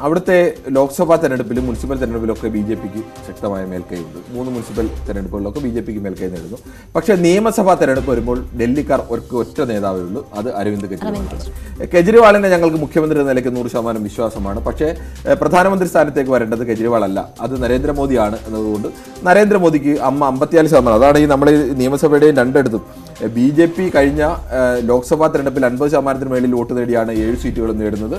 അവിടുത്തെ ലോക്സഭാ തെരഞ്ഞെടുപ്പിലും മുനിസിപ്പൽ തെരഞ്ഞെടുപ്പിലൊക്കെ BJPക്ക് ശക്തമായ മേൽക്കൈയുണ്ട്. 3 മുനിസിപ്പൽ തെരഞ്ഞെടുപ്പുകളിലൊക്കെ BJPക്ക് മേൽക്കൈ നേടുന്നു. പക്ഷേ നിയമസഭാ തെരഞ്ഞെടുപ്പ് വരുമ്പോൾ ഡൽഹിക്കാർ ഒറ്റ നേതാവേ ഉള്ളൂ, അത് അരവിന്ദ് കെജ്രിവാളാണ്. കെജ്രിവാളിനെ ഞങ്ങൾക്ക് മുഖ്യമന്ത്രി എന്ന നിലയ്ക്ക് 100% വിശ്വാസമാണ്. പക്ഷേ പ്രധാനമന്ത്രി സ്ഥാനത്തേക്ക് വരേണ്ടത് കെജ്രിവാൾ അല്ല, അത് നരേന്ദ്രമോദിയാണ് എന്നതുകൊണ്ട് നരേന്ദ്രമോദിക്ക് 54%, അതാണ് ഈ നമ്മുടെ നിയമസഭയുടെയും രണ്ടിടത്തും BJP കഴിഞ്ഞ ലോക്സഭാ തെരഞ്ഞെടുപ്പിൽ 50%-ന് മേളിൽ വോട്ട് നേടിയാണ് 7 സീറ്റുകളും നേടുന്നത്.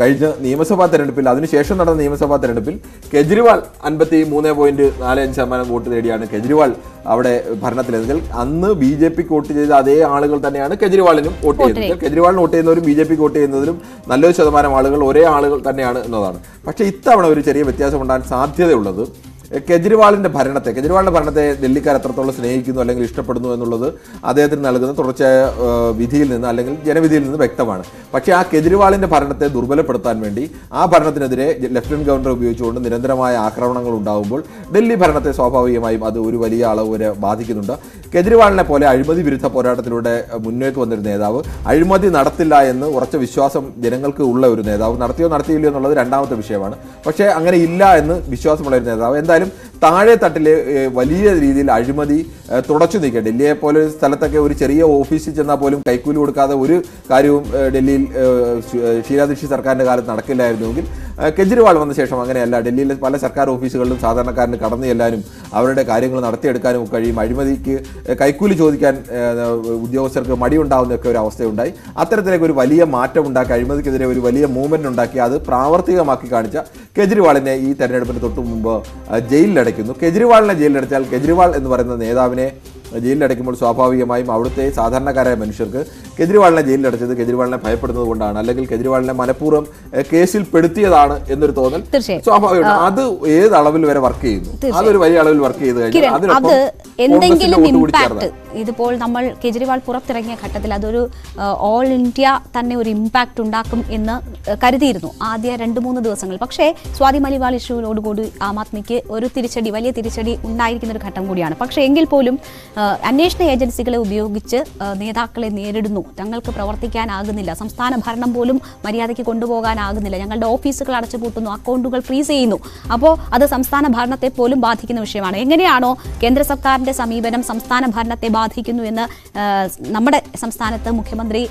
കഴിഞ്ഞ നിയമസഭാ തെരഞ്ഞെടുപ്പിൽ, അതിനുശേഷം നടന്ന നിയമസഭാ തെരഞ്ഞെടുപ്പിൽ കെജ്രിവാൾ 53.45% വോട്ട് നേടിയാണ് കെജ്രിവാൾ അവിടെ ഭരണത്തിലെങ്കിൽ അന്ന് BJPക്ക് വോട്ട് ചെയ്ത അതേ ആളുകൾ തന്നെയാണ് കെജ്രിവാളിനും വോട്ട് ചെയ്യുന്നത്. കെജ്രിവാളിന് വോട്ട് ചെയ്യുന്നവരും BJPക്ക് വോട്ട് ചെയ്യുന്നതിലും നല്ലൊരു ശതമാനം ആളുകൾ ഒരേ ആളുകൾ തന്നെയാണ് എന്നതാണ്. പക്ഷേ ഇത്തവണ ഒരു ചെറിയ വ്യത്യാസം ഉണ്ടാകാൻ സാധ്യതയുള്ളത് കെജ്രിവാളിന്റെ ഭരണത്തെ ഡൽഹിക്കാർ എത്രത്തോളം സ്നേഹിക്കുന്നു അല്ലെങ്കിൽ ഇഷ്ടപ്പെടുന്നു എന്നുള്ളത് അദ്ദേഹത്തിന് നൽകുന്ന തുടർച്ചയായ വിധിയിൽ നിന്ന് അല്ലെങ്കിൽ ജനവിധിയിൽ നിന്ന് വ്യക്തമാണ്. പക്ഷേ ആ കെജ്രിവാളിന്റെ ഭരണത്തെ ദുർബലപ്പെടുത്താൻ വേണ്ടി ആ ഭരണത്തിനെതിരെ ലഫ്റ്റനന്റ് ഗവർണർ ഉപയോഗിച്ചുകൊണ്ട് നിരന്തരമായ ആക്രമണങ്ങൾ ഉണ്ടാകുമ്പോൾ ഡൽഹി ഭരണത്തെ സ്വാഭാവികമായും അത് ഒരു വലിയ അളവ് വരെ ബാധിക്കുന്നുണ്ട്. കെജ്രിവാളിനെ പോലെ അഴിമതി വിരുദ്ധ പോരാട്ടത്തിലൂടെ മുന്നേക്ക് വന്നൊരു നേതാവ്, അഴിമതി നടത്തില്ല എന്ന് ഉറച്ച വിശ്വാസം ജനങ്ങൾക്ക് ഉള്ള ഒരു നേതാവ്, നടത്തിയില്ലയോ എന്നുള്ളത് രണ്ടാമത്തെ വിഷയമാണ്. പക്ഷേ അങ്ങനെ ഇല്ല എന്ന് വിശ്വാസമുള്ള ഒരു നേതാവ്, എന്തായാലും താഴെ തട്ടിലെ വലിയ രീതിയിൽ അഴിമതി തുടച്ചു നീക്കുക. ഡൽഹിയെ പോലെ ഒരു സ്ഥലത്തൊക്കെ ഒരു ചെറിയ ഓഫീസിൽ ചെന്നാൽ പോലും കൈക്കൂലി കൊടുക്കാതെ ഒരു കാര്യവും ഡൽഹിയിൽ ഷീലാ ദീക്ഷിത് സർക്കാരിൻ്റെ കാലത്ത് നടക്കില്ലായിരുന്നുവെങ്കിൽ കെജ്രിവാൾ വന്ന ശേഷം അങ്ങനെയല്ല. ഡൽഹിയിലെ പല സർക്കാർ ഓഫീസുകളിലും സാധാരണക്കാരന് കടന്നു ചെല്ലാനും അവരുടെ കാര്യങ്ങൾ നടത്തിയെടുക്കാനും കഴിയും. അഴിമതിക്ക് കൈക്കൂലി ചോദിക്കാൻ ഉദ്യോഗസ്ഥർക്ക് മടിയുണ്ടാവുന്നൊക്കെ ഒരു അവസ്ഥയുണ്ടായി. അത്തരത്തിലേക്ക് ഒരു വലിയ മാറ്റം ഉണ്ടാക്കി, അഴിമതിക്കെതിരെ ഒരു വലിയ മൂവ്മെന്റ് ഉണ്ടാക്കി അത് പ്രാവർത്തികമാക്കി കാണിച്ച കെജ്രിവാളിനെ ഈ തെരഞ്ഞെടുപ്പിന് തൊട്ടു മുമ്പ് ജയിലിലടയ്ക്കുന്നു. കെജ്രിവാളിനെ ജയിലിലടച്ചാൽ കെജ്രിവാൾ എന്ന് പറയുന്ന നേതാവിനെ ജയിലിലടയ്ക്കുമ്പോൾ സ്വാഭാവികമായും അവിടുത്തെ സാധാരണക്കാരായ മനുഷ്യർക്ക് കെജ്രിവാളിനെ ജയിലിലടച്ചത് കെജ്രിവാളിനെ ഭയപ്പെടുന്നത് കൊണ്ടാണ്, അല്ലെങ്കിൽ കെജ്രിവാളിനെ മനഃപൂർവ്വം കേസിൽ പെടുത്തിയതാണ് എന്നൊരു തോന്നൽ സ്വാഭാവികമാണ്. അത് ഏത് അളവിൽ വരെ വർക്ക് ചെയ്യുന്നു, അതൊരു വലിയ അളവിൽ വർക്ക് ചെയ്ത് കഴിഞ്ഞാൽ അത് എന്തെങ്കിലും ഇമ്പാക്ട് ഇതിപ്പോൾ നമ്മൾ കെജ്രിവാൾ പുറത്തിറങ്ങിയ ഘട്ടത്തിൽ അതൊരു ഓൾ ഇന്ത്യ തന്നെ ഒരു ഇമ്പാക്ട് ഉണ്ടാക്കും എന്ന് കരുതിയിരുന്നു ആദ്യ 2-3 ദിവസങ്ങൾ. പക്ഷേ സ്വാതി മലിവാൾ ഇഷ്യൂവിനോടുകൂടി ആം ആദ്മിക്ക് ഒരു വലിയ തിരിച്ചടി ഉണ്ടായിരിക്കുന്ന ഒരു ഘട്ടം കൂടിയാണ്. പക്ഷേ എങ്കിൽ പോലും അന്വേഷണ ഏജൻസികളെ ഉപയോഗിച്ച് നേതാക്കളെ നേരിടുന്നു. ഞങ്ങൾക്ക് പ്രവർത്തിക്കാനാകുന്നില്ല, സംസ്ഥാന ഭരണം പോലും മര്യാദയ്ക്ക് കൊണ്ടുപോകാനാകുന്നില്ല, ഞങ്ങളുടെ ഓഫീസുകൾ അടച്ചുപൂട്ടുന്നു, അക്കൗണ്ടുകൾ ഫ്രീസ് ചെയ്യുന്നു. അപ്പോൾ അത് സംസ്ഥാന ഭരണത്തെ പോലും ബാധിക്കുന്ന വിഷയമാണ്. എങ്ങനെയാണോ കേന്ദ്ര സർക്കാരിന്റെ സമീപനം സംസ്ഥാന ഭരണത്തെ ബാധിക്കുന്നു എന്ന് നമ്മുടെ സംസ്ഥാനത്ത് മുഖ്യമന്ത്രി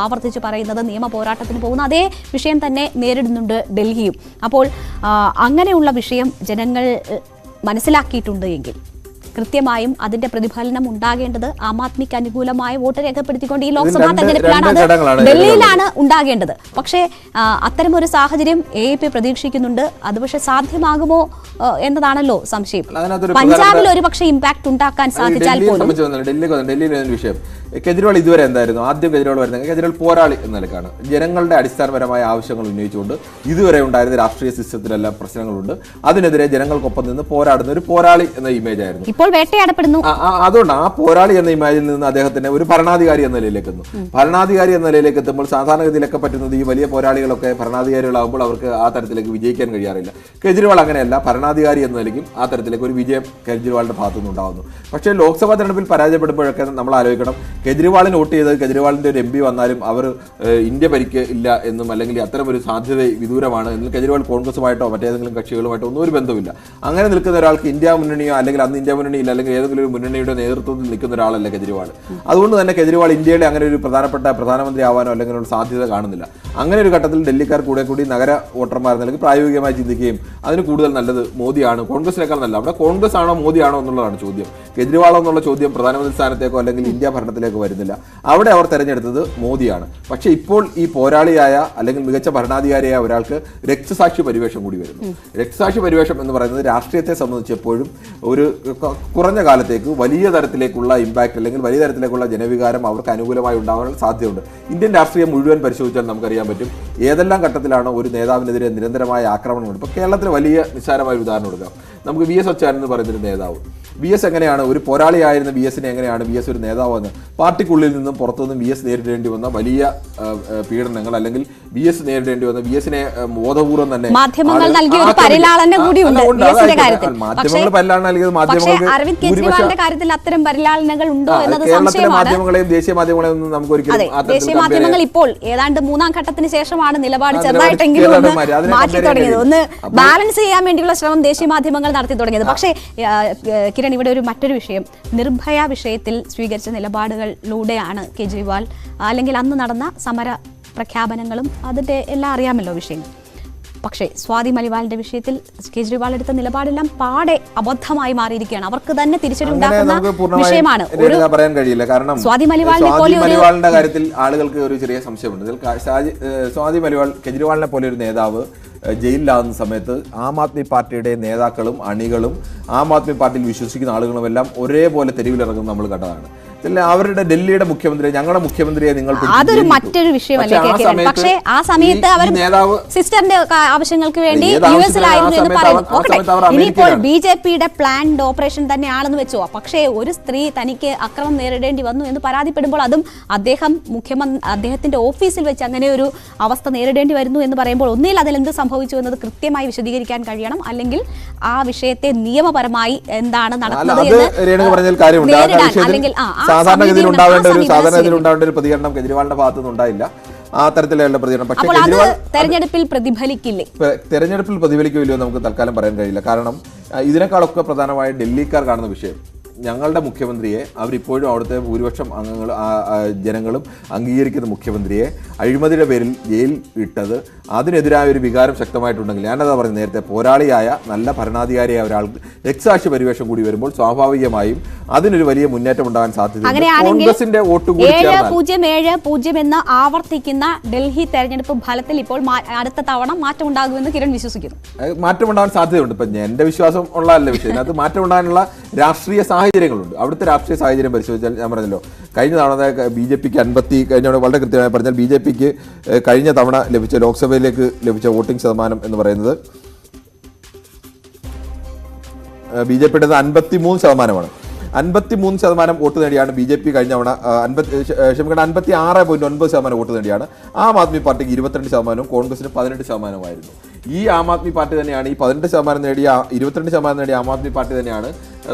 ആവർത്തിച്ച് പറയുന്നത്, നിയമ പോരാട്ടത്തിന് പോകുന്ന അതേ വിഷയം തന്നെ നേരിടുന്നുണ്ട് ഡൽഹിയും. അപ്പോൾ അങ്ങനെയുള്ള വിഷയം ജനങ്ങൾ മനസ്സിലാക്കിയിട്ടുണ്ട് എങ്കിൽ കൃത്യമായും അതിന്റെ പ്രതിഫലനം ഉണ്ടാകേണ്ടത് ആം ആദ്മിക്ക് അനുകൂലമായ വോട്ട് രേഖപ്പെടുത്തിക്കൊണ്ട് ഈ ലോക്സഭാ തെരഞ്ഞെടുപ്പിലാണ്, അത് ഡൽഹിയിലാണ് ഉണ്ടാകേണ്ടത്. പക്ഷേ അത്തരമൊരു സാഹചര്യം AAP പ്രതീക്ഷിക്കുന്നുണ്ട്. അത് പക്ഷെ സാധ്യമാകുമോ എന്നതാണല്ലോ സംശയം. പഞ്ചാബിൽ ഒരു പക്ഷേ ഇമ്പാക്ട് ഉണ്ടാക്കാൻ സാധിച്ചാൽ പോലും ഡൽഹിയിലെ വിഷയം കെജ്രിവാൾ ഇതുവരെ എന്തായിരുന്നു? ആദ്യം കെജ്രിവാൾ വരുന്നത് കെജ്രിവാൾ പോരാളി എന്ന നിലക്കാണ്. ജനങ്ങളുടെ അടിസ്ഥാനപരമായ ആവശ്യങ്ങൾ ഉന്നയിച്ചുകൊണ്ട് ഇതുവരെ ഉണ്ടായിരുന്ന രാഷ്ട്രീയ സിസ്റ്റത്തിലെല്ലാം പ്രശ്നങ്ങളുണ്ട്, അതിനെതിരെ ജനങ്ങൾക്കൊപ്പം നിന്ന് പോരാടുന്ന ഒരു പോരാളി എന്ന ഇമേജ് ആയിരുന്നു. ഇപ്പോൾ വേട്ടയാടപ്പെടുന്നു. അതുകൊണ്ട് ആ പോരാളി എന്ന ഇമേജിൽ നിന്ന് അദ്ദേഹത്തിന് ഒരു ഭരണാധികാരി എന്ന നിലയിലേക്ക് എത്തുന്നു. ഭരണാധികാരി എന്ന നിലയിലേക്ക് എത്തുമ്പോൾ സാധാരണഗതിയിലൊക്കെ പറ്റുന്നത് ഈ വലിയ പോരാളികളൊക്കെ ഭരണാധികാരികളാകുമ്പോൾ അവർക്ക് ആ തരത്തിലേക്ക് വിജയിക്കാൻ കഴിയാറില്ല. കെജ്രിവാൾ അങ്ങനെയല്ല, ഭരണാധികാരി എന്ന നിലയ്ക്കും ആ തരത്തിലേക്ക് ഒരു വിജയം കെജ്രിവാളിന്റെ ഭാഗത്തുനിന്ന് ഉണ്ടാകുന്നു. പക്ഷേ ലോക്സഭാ തെരഞ്ഞെടുപ്പിൽ പരാജയപ്പെടുമ്പോഴൊക്കെ നമ്മൾ ആലോചിക്കണം, കെജ്രിവാളിന് വോട്ട് ചെയ്ത് കെജ്രിവാളിന്റെ ഒരു MP വന്നാലും അവർ ഇന്ത്യ ഭരിക്കുക ഇല്ല എന്നും, അല്ലെങ്കിൽ അത്തരം ഒരു സാധ്യത വിദൂരമാണ് എന്നും, കെജ്രിവാൾ കോൺഗ്രസുമായിട്ടോ മറ്റേതെങ്കിലും കക്ഷികളുമായിട്ടോ ഒന്നും ഒരു ബന്ധമില്ല. അങ്ങനെ നിൽക്കുന്ന ഒരാൾക്ക് ഇന്ത്യ മുന്നണിയോ അല്ലെങ്കിൽ അന്ന് ഇന്ത്യ മുന്നണിയില്ല അല്ലെങ്കിൽ ഏതെങ്കിലും ഒരു മുന്നണിയുടെ നേതൃത്വത്തിൽ നിൽക്കുന്ന ഒരാളല്ല കെജ്രിവാൾ. അതുകൊണ്ട് തന്നെ കെജ്രിവാൾ ഇന്ത്യയുടെ അങ്ങനെ ഒരു പ്രധാനമന്ത്രി ആവാനോ അല്ലെങ്കിൽ ഒരു സാധ്യത കാണുന്നില്ല. അങ്ങനെ ഒരു ഘട്ടത്തിൽ ഡൽഹിക്കാർ കൂടി നഗര വോട്ടർമാർ അല്ലെങ്കിൽ പ്രായോഗികമായി ചിന്തിക്കുകയും അതിന് കൂടുതൽ നല്ലത് മോദിയാണ്, കോൺഗ്രസിനേക്കാൾ നല്ല. അവിടെ കോൺഗ്രസ് ആണോ മോദിയാണോ എന്നുള്ളതാണ് ചോദ്യം. കെജ്രിവാളോ എന്നുള്ള ചോദ്യം പ്രധാനമന്ത്രി സ്ഥാനത്തേക്കോ അല്ലെങ്കിൽ ഇന്ത്യ ഭരണത്തിലേക്കോ വരുന്നില്ല. അവിടെ അവർ തെരഞ്ഞെടുത്തത് മോദിയാണ്. പക്ഷെ ഇപ്പോൾ ഈ പോരാളിയായ അല്ലെങ്കിൽ മികച്ച ഭരണാധികാരിയായ ഒരാൾക്ക് രക്തസാക്ഷി പരിവേഷം കൂടി വരുന്നു. രക്തസാക്ഷി പരിവേഷം എന്ന് പറയുന്നത് രാഷ്ട്രീയത്തെ സംബന്ധിച്ച് എപ്പോഴും ഒരു കുറഞ്ഞ കാലത്തേക്ക് വലിയ തരത്തിലേക്കുള്ള ഇമ്പാക്ട് അല്ലെങ്കിൽ വലിയ തരത്തിലേക്കുള്ള ജനവികാരം അവർക്ക് അനുകൂലമായി ഉണ്ടാകാൻ സാധ്യതയുണ്ട്. ഇന്ത്യൻ രാഷ്ട്രീയം മുഴുവൻ പരിശോധിച്ചാൽ നമുക്കറിയാൻ പറ്റും ഏതെല്ലാം ഘട്ടത്തിലാണ് ഒരു നേതാവിനെതിരെ നിരന്തരമായ ആക്രമണങ്ങൾ. ഇപ്പോൾ കേരളത്തിൽ വലിയ നിസ്സാരമായ ഉദാഹരണം കൊടുക്കാം. നമുക്ക് VS അച്യുതാനന്ദൻ എന്ന് പറയുന്നൊരു നേതാവ്, VS എങ്ങനെയാണ് ഒരു പോരാളിയായിരുന്ന VSനെ എങ്ങനെയാണ് VS ഒരു നേതാവെന്ന് പാർട്ടിക്കുള്ളിൽ നിന്നും പുറത്തുനിന്നും VS നേരിടേണ്ടി വന്ന വലിയ പീഡനങ്ങൾ, അല്ലെങ്കിൽ VS നേരിടേണ്ടി വന്ന VSനെ ബോധപൂർവ്വം തന്നെ മാധ്യമങ്ങൾ നൽകിയ ഒരു പരിലാളന കൂടിയുണ്ട്. മാധ്യമങ്ങൾ പരിലാളന നൽകിയത് മാധ്യമങ്ങളുടെ കാര്യത്തിൽ അത്തരം പരിലാളനകൾ ഉണ്ടോ എന്നത് കേരളത്തിലെ മാധ്യമങ്ങളെയും ദേശീയ മാധ്യമങ്ങളെയും ഒന്നും നമുക്ക് ഒരിക്കലും ദേശീയ മാധ്യമങ്ങൾ ഇപ്പോൾ ഏതാണ്ട് 3ാം ഘട്ടത്തിന് ശേഷമാണ് നിലപാട് ചെറുതായിട്ടെങ്കിലും മാറ്റി തുടങ്ങിയത്. ഒന്ന് ബാലൻസ് ചെയ്യാൻ വേണ്ടിയുള്ള ശ്രമം ദേശീയ മാധ്യമങ്ങൾ നടത്തി തുടങ്ങിയത്. പക്ഷേ കിരൺ, ഇവിടെ മറ്റൊരു വിഷയം, നിർഭയ വിഷയത്തിൽ സ്വീകരിച്ച നിലപാടുകളിലൂടെയാണ് കെജ്രിവാൾ അല്ലെങ്കിൽ അന്ന് നടന്ന സമര പ്രഖ്യാപനങ്ങളും അതിന്റെ എല്ലാം അറിയാമല്ലോ വിഷയങ്ങൾ. പക്ഷേ സ്വാതി മലിവാളിന്റെ വിഷയത്തിൽ കെജ്രിവാൾ എടുത്ത നിലപാടെല്ലാം പാടെ അബദ്ധമായി മാറിയിരിക്കുകയാണ്. അവർക്ക് തന്നെ തിരിച്ചടി ഉണ്ടാക്കുന്ന വിഷയമാണ്. പറയാൻ കഴിയില്ല. കാരണം സ്വാതി മലിവാളിന്റെ കാര്യത്തിൽ ആളുകൾക്ക് ഒരു ചെറിയ സംശയമുണ്ട്. സ്വാതി മലിവാൾ കെജ്രിവാളിനെ പോലെ ഒരു നേതാവ് ജയിലിലാകുന്ന സമയത്ത് ആം ആദ്മി പാർട്ടിയുടെ നേതാക്കളും അണികളും ആം ആദ്മി പാർട്ടിയിൽ വിശ്വസിക്കുന്ന ആളുകളും എല്ലാം ഒരേപോലെ തെരുവിലിറങ്ങും നമ്മൾ കണ്ടതാണ്. അവരുടെ ഡൽഹിയുടെ മുഖ്യമന്ത്രി, ഞങ്ങളുടെ മുഖ്യമന്ത്രിയെ നിങ്ങൾ അതൊരു മറ്റൊരു വിഷയമല്ലേ. പക്ഷേ ആ സമയത്ത് അവർ സിസ്റ്ററിന്റെ ആവശ്യങ്ങൾക്ക് വേണ്ടി US-ലായിരുന്നു എന്ന് പറയുന്നു. ഇനിയിപ്പോൾ BJPയുടെ പ്ലാൻഡ് ഓപ്പറേഷൻ തന്നെയാണെന്ന് വെച്ചോ. പക്ഷേ ഒരു സ്ത്രീ തനിക്ക് അക്രമം നേരിടേണ്ടി വന്നു എന്ന് പരാതിപ്പെടുമ്പോൾ അതും അദ്ദേഹത്തിന്റെ ഓഫീസിൽ വെച്ച് അങ്ങനെ ഒരു അവസ്ഥ നേരിടേണ്ടി വരുന്നു എന്ന് പറയുമ്പോൾ ഒന്നിൽ അതിലെന്ത് സംഭവിച്ചു എന്നത് കൃത്യമായി വിശദീകരിക്കാൻ കഴിയണം. അല്ലെങ്കിൽ ആ വിഷയത്തെ നിയമപരമായി എന്താണ് നടക്കുന്നത് എന്ന് അല്ലെങ്കിൽ സാധാരണഗതിയിൽ ഉണ്ടാവേണ്ട ഒരു പ്രതികരണം കെജ്രിവാളിന്റെ ഭാഗത്തുനിന്ന് ഉണ്ടായില്ല. ആ തരത്തിലുള്ള പ്രതികരണം. പക്ഷേ തെരഞ്ഞെടുപ്പിൽ പ്രതിഫലിക്കില്ലേ? തെരഞ്ഞെടുപ്പിൽ പ്രതിഫലിക്കില്ലയോ നമുക്ക് തൽക്കാലം പറയാൻ കഴിയില്ല. കാരണം ഇതിനേക്കാളൊക്കെ പ്രധാനമായി ഡൽഹിക്കാർ കാണുന്ന വിഷയം, ഞങ്ങളുടെ മുഖ്യമന്ത്രിയെ, അവരിപ്പോഴും അവിടുത്തെ ഭൂരിപക്ഷം ജനങ്ങളും അംഗീകരിക്കുന്ന മുഖ്യമന്ത്രിയെ അഴിമതിയുടെ പേരിൽ ജയിൽ ഇട്ടത്, അതിനെതിരായ ഒരു വികാരം ശക്തമായിട്ടുണ്ടെങ്കിൽ, ഞാനതാ പറഞ്ഞത് നേരത്തെ, പോരാളിയായ നല്ല ഭരണാധികാരിയായ ഒരാൾ രക്തസാക്ഷി പരിവേഷം കൂടി വരുമ്പോൾ സ്വാഭാവികമായും അതിനൊരു വലിയ മുന്നേറ്റം ഉണ്ടാകാൻ സാധ്യതയുണ്ട്. കോൺഗ്രസിന്റെ വോട്ട് കൂടി 7-0-7-0 എന്ന് ആവർത്തിക്കുന്ന ഡൽഹി തെരഞ്ഞെടുപ്പ് ഫലത്തിൽ ഇപ്പോൾ അടുത്ത തവണ മാറ്റം ഉണ്ടാകുമെന്ന് കിരൺ വിശ്വസിക്കുന്നു. മാറ്റം ഉണ്ടാകാൻ സാധ്യതയുണ്ട്. ഇപ്പൊ എന്റെ വിശ്വാസം ഉള്ളതല്ല വിഷയം, അതിനകത്ത് മാറ്റം ഉണ്ടാകാനുള്ള രാഷ്ട്രീയ സാഹചര്യങ്ങളുണ്ട്. അവിടുത്തെ രാഷ്ട്രീയ സാഹചര്യം പരിശോധിച്ചാൽ ഞാൻ പറഞ്ഞല്ലോ, കഴിഞ്ഞ തവണ BJPക്ക് 50, കഴിഞ്ഞ തവണ വളരെ കൃത്യമായി പറഞ്ഞാൽ BJPക്ക് കഴിഞ്ഞ തവണ ലഭിച്ച ലോക്സഭയിലേക്ക് ലഭിച്ച വോട്ടിംഗ് ശതമാനം എന്ന് പറയുന്നത് BJPയുടെ 53%. 53% വോട്ട് നേടിയാണ് BJP കഴിഞ്ഞ തവണ 56.9% വോട്ട് നേടിയാണ്. ആം ആദ്മി പാർട്ടിക്ക് 22%, കോൺഗ്രസിന് 18%. ഈ ആം ആദ്മി പാർട്ടി തന്നെയാണ് ഈ 18% നേടിയ 22% നേടിയ ആം ആദ്മി പാർട്ടി തന്നെയാണ്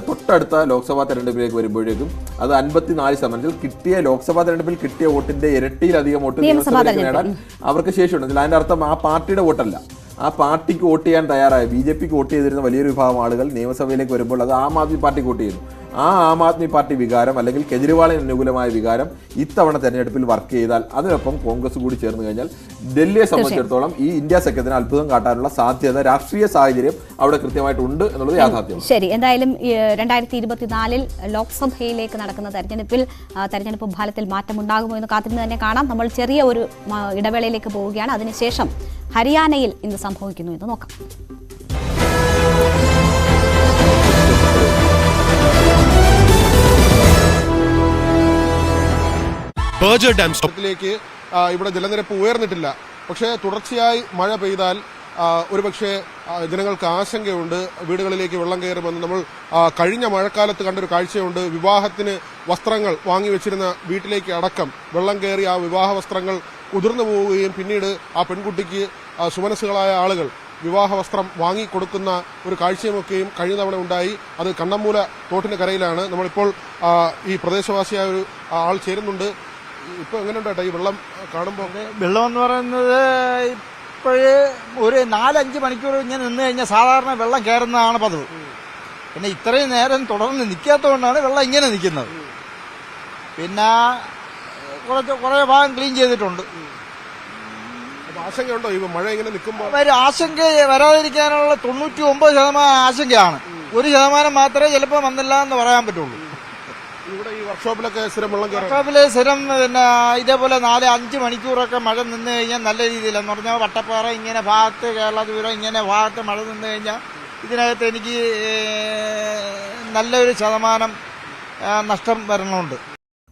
തൊട്ടടുത്ത ലോക്സഭാ തെരഞ്ഞെടുപ്പിലേക്ക് വരുമ്പോഴേക്കും അത് 54% കിട്ടിയ ലോക്സഭാ തെരഞ്ഞെടുപ്പിൽ കിട്ടിയ വോട്ടിന്റെ ഇരട്ടിയിലധികം വോട്ട് നിയമസഭയിലേക്ക് നേടാൻ അവർക്ക് ശേഷിയുണ്ട്. അതിന്റെ അർത്ഥം ആ പാർട്ടിയുടെ വോട്ടല്ല, ആ പാർട്ടിക്ക് വോട്ട് ചെയ്യാൻ തയ്യാറായ BJPക്ക് വോട്ട് ചെയ്തിരുന്ന വലിയൊരു വിഭാഗം ആളുകൾ നിയമസഭയിലേക്ക് വരുമ്പോൾ അത് ആം ആദ്മി പാർട്ടിക്ക് വോട്ട് ചെയ്യുന്നു. ആ ആം ആദ്മി പാർട്ടി വികാരം അല്ലെങ്കിൽ കെജ്രിവാളിന് അനുകൂലമായ വികാരം ഇത്തവണ തെരഞ്ഞെടുപ്പിൽ വർക്ക് ചെയ്താൽ അതിനൊപ്പം കോൺഗ്രസ് കൂടി ചേർന്ന് കഴിഞ്ഞാൽ ഡൽഹിയെ സംബന്ധിച്ചിടത്തോളം ഈ ഇന്ത്യ സഖ്യത്തിന് അത്ഭുതം കാട്ടാനുള്ള സാധ്യത, രാഷ്ട്രീയ സാഹചര്യം അവിടെ കൃത്യമായിട്ടുണ്ട് എന്നുള്ളത് യാഥാർത്ഥ്യം. ശരി, എന്തായാലും 2024 ലോക്സഭയിലേക്ക് നടക്കുന്ന തെരഞ്ഞെടുപ്പ് ഫലത്തിൽ മാറ്റമുണ്ടാകുമോ എന്ന് കാത്തിരുന്ന് തന്നെ കാണാം. നമ്മൾ ചെറിയ ഒരു ഇടവേളയിലേക്ക് പോവുകയാണ്. അതിനുശേഷം ഹരിയാനയിൽ ഇന്ന് സംഭവിക്കുന്നു എന്ന് നോക്കാം. ിലേക്ക് ഇവിടെ ജലനിരപ്പ് ഉയർന്നിട്ടില്ല. പക്ഷേ തുടർച്ചയായി മഴ പെയ്താൽ ഒരുപക്ഷെ ജനങ്ങൾക്ക് ആശങ്കയുണ്ട്, വീടുകളിലേക്ക് വെള്ളം കയറുമെന്ന്. നമ്മൾ കഴിഞ്ഞ മഴക്കാലത്ത് കണ്ടൊരു കാഴ്ചയുണ്ട്. വിവാഹത്തിന് വസ്ത്രങ്ങൾ വാങ്ങിവെച്ചിരുന്ന വീട്ടിലേക്ക് അടക്കം വെള്ളം കയറി ആ വിവാഹ വസ്ത്രങ്ങൾ ഉതിർന്നു പോവുകയും പിന്നീട് ആ പെൺകുട്ടിക്ക് സുമനസ്സുകളായ ആളുകൾ വിവാഹ വസ്ത്രം വാങ്ങിക്കൊടുക്കുന്ന ഒരു കാഴ്ചയുമൊക്കെയും കഴിഞ്ഞ തവണ ഉണ്ടായി. അത് കണ്ണമ്മൂല തോട്ടിന് കരയിലാണ്. നമ്മളിപ്പോൾ ഈ പ്രദേശവാസിയായ ഒരു ആൾ ചേരുന്നുണ്ട്. ഇപ്പൊ എങ്ങനെയുണ്ടാ ഈ വെള്ളം കാണുമ്പോൾ? വെള്ളം എന്ന് പറയുന്നത് ഇപ്പോഴേ ഒരു 4-5 മണിക്കൂർ ഇങ്ങനെ നിന്ന് കഴിഞ്ഞാൽ സാധാരണ വെള്ളം കയറുന്നതാണ് പതിവ്. പിന്നെ ഇത്രയും നേരം തുടർന്ന് നിൽക്കാത്തതുകൊണ്ടാണ് വെള്ളം ഇങ്ങനെ നിൽക്കുന്നത്. പിന്നെ കുറെ ഭാഗം ക്ലീൻ ചെയ്തിട്ടുണ്ട്. ആശങ്കയുണ്ടോ ഈ മഴ ഇങ്ങനെ നിൽക്കുമ്പോൾ? ആശങ്ക വരാതിരിക്കാനുള്ള 99% ആശങ്കയാണ്. 1% മാത്രമേ ചിലപ്പോൾ വന്നില്ല എന്ന് പറയാൻ പറ്റുള്ളൂ. ഇവിടെ ഈ വർക്ക്ഷോപ്പിലൊക്കെ സ്ഥിരം വെള്ളം കയറും. വർക്ക്ഷോപ്പില് സ്ഥിരം പിന്നെ ഇതേപോലെ 4-5 മണിക്കൂറൊക്കെ മഴ നിന്ന് കഴിഞ്ഞാൽ നല്ല രീതിയിൽ എന്ന് പറഞ്ഞാൽ വട്ടപ്പാറ ഇങ്ങനെ ഭാഗത്ത്, കേരള ദൂരം ഇങ്ങനെ ഭാഗത്ത് മഴ നിന്ന് കഴിഞ്ഞാൽ ഇതിനകത്ത് എനിക്ക് നല്ലൊരു ശതമാനം നഷ്ടം വരണമുണ്ട്.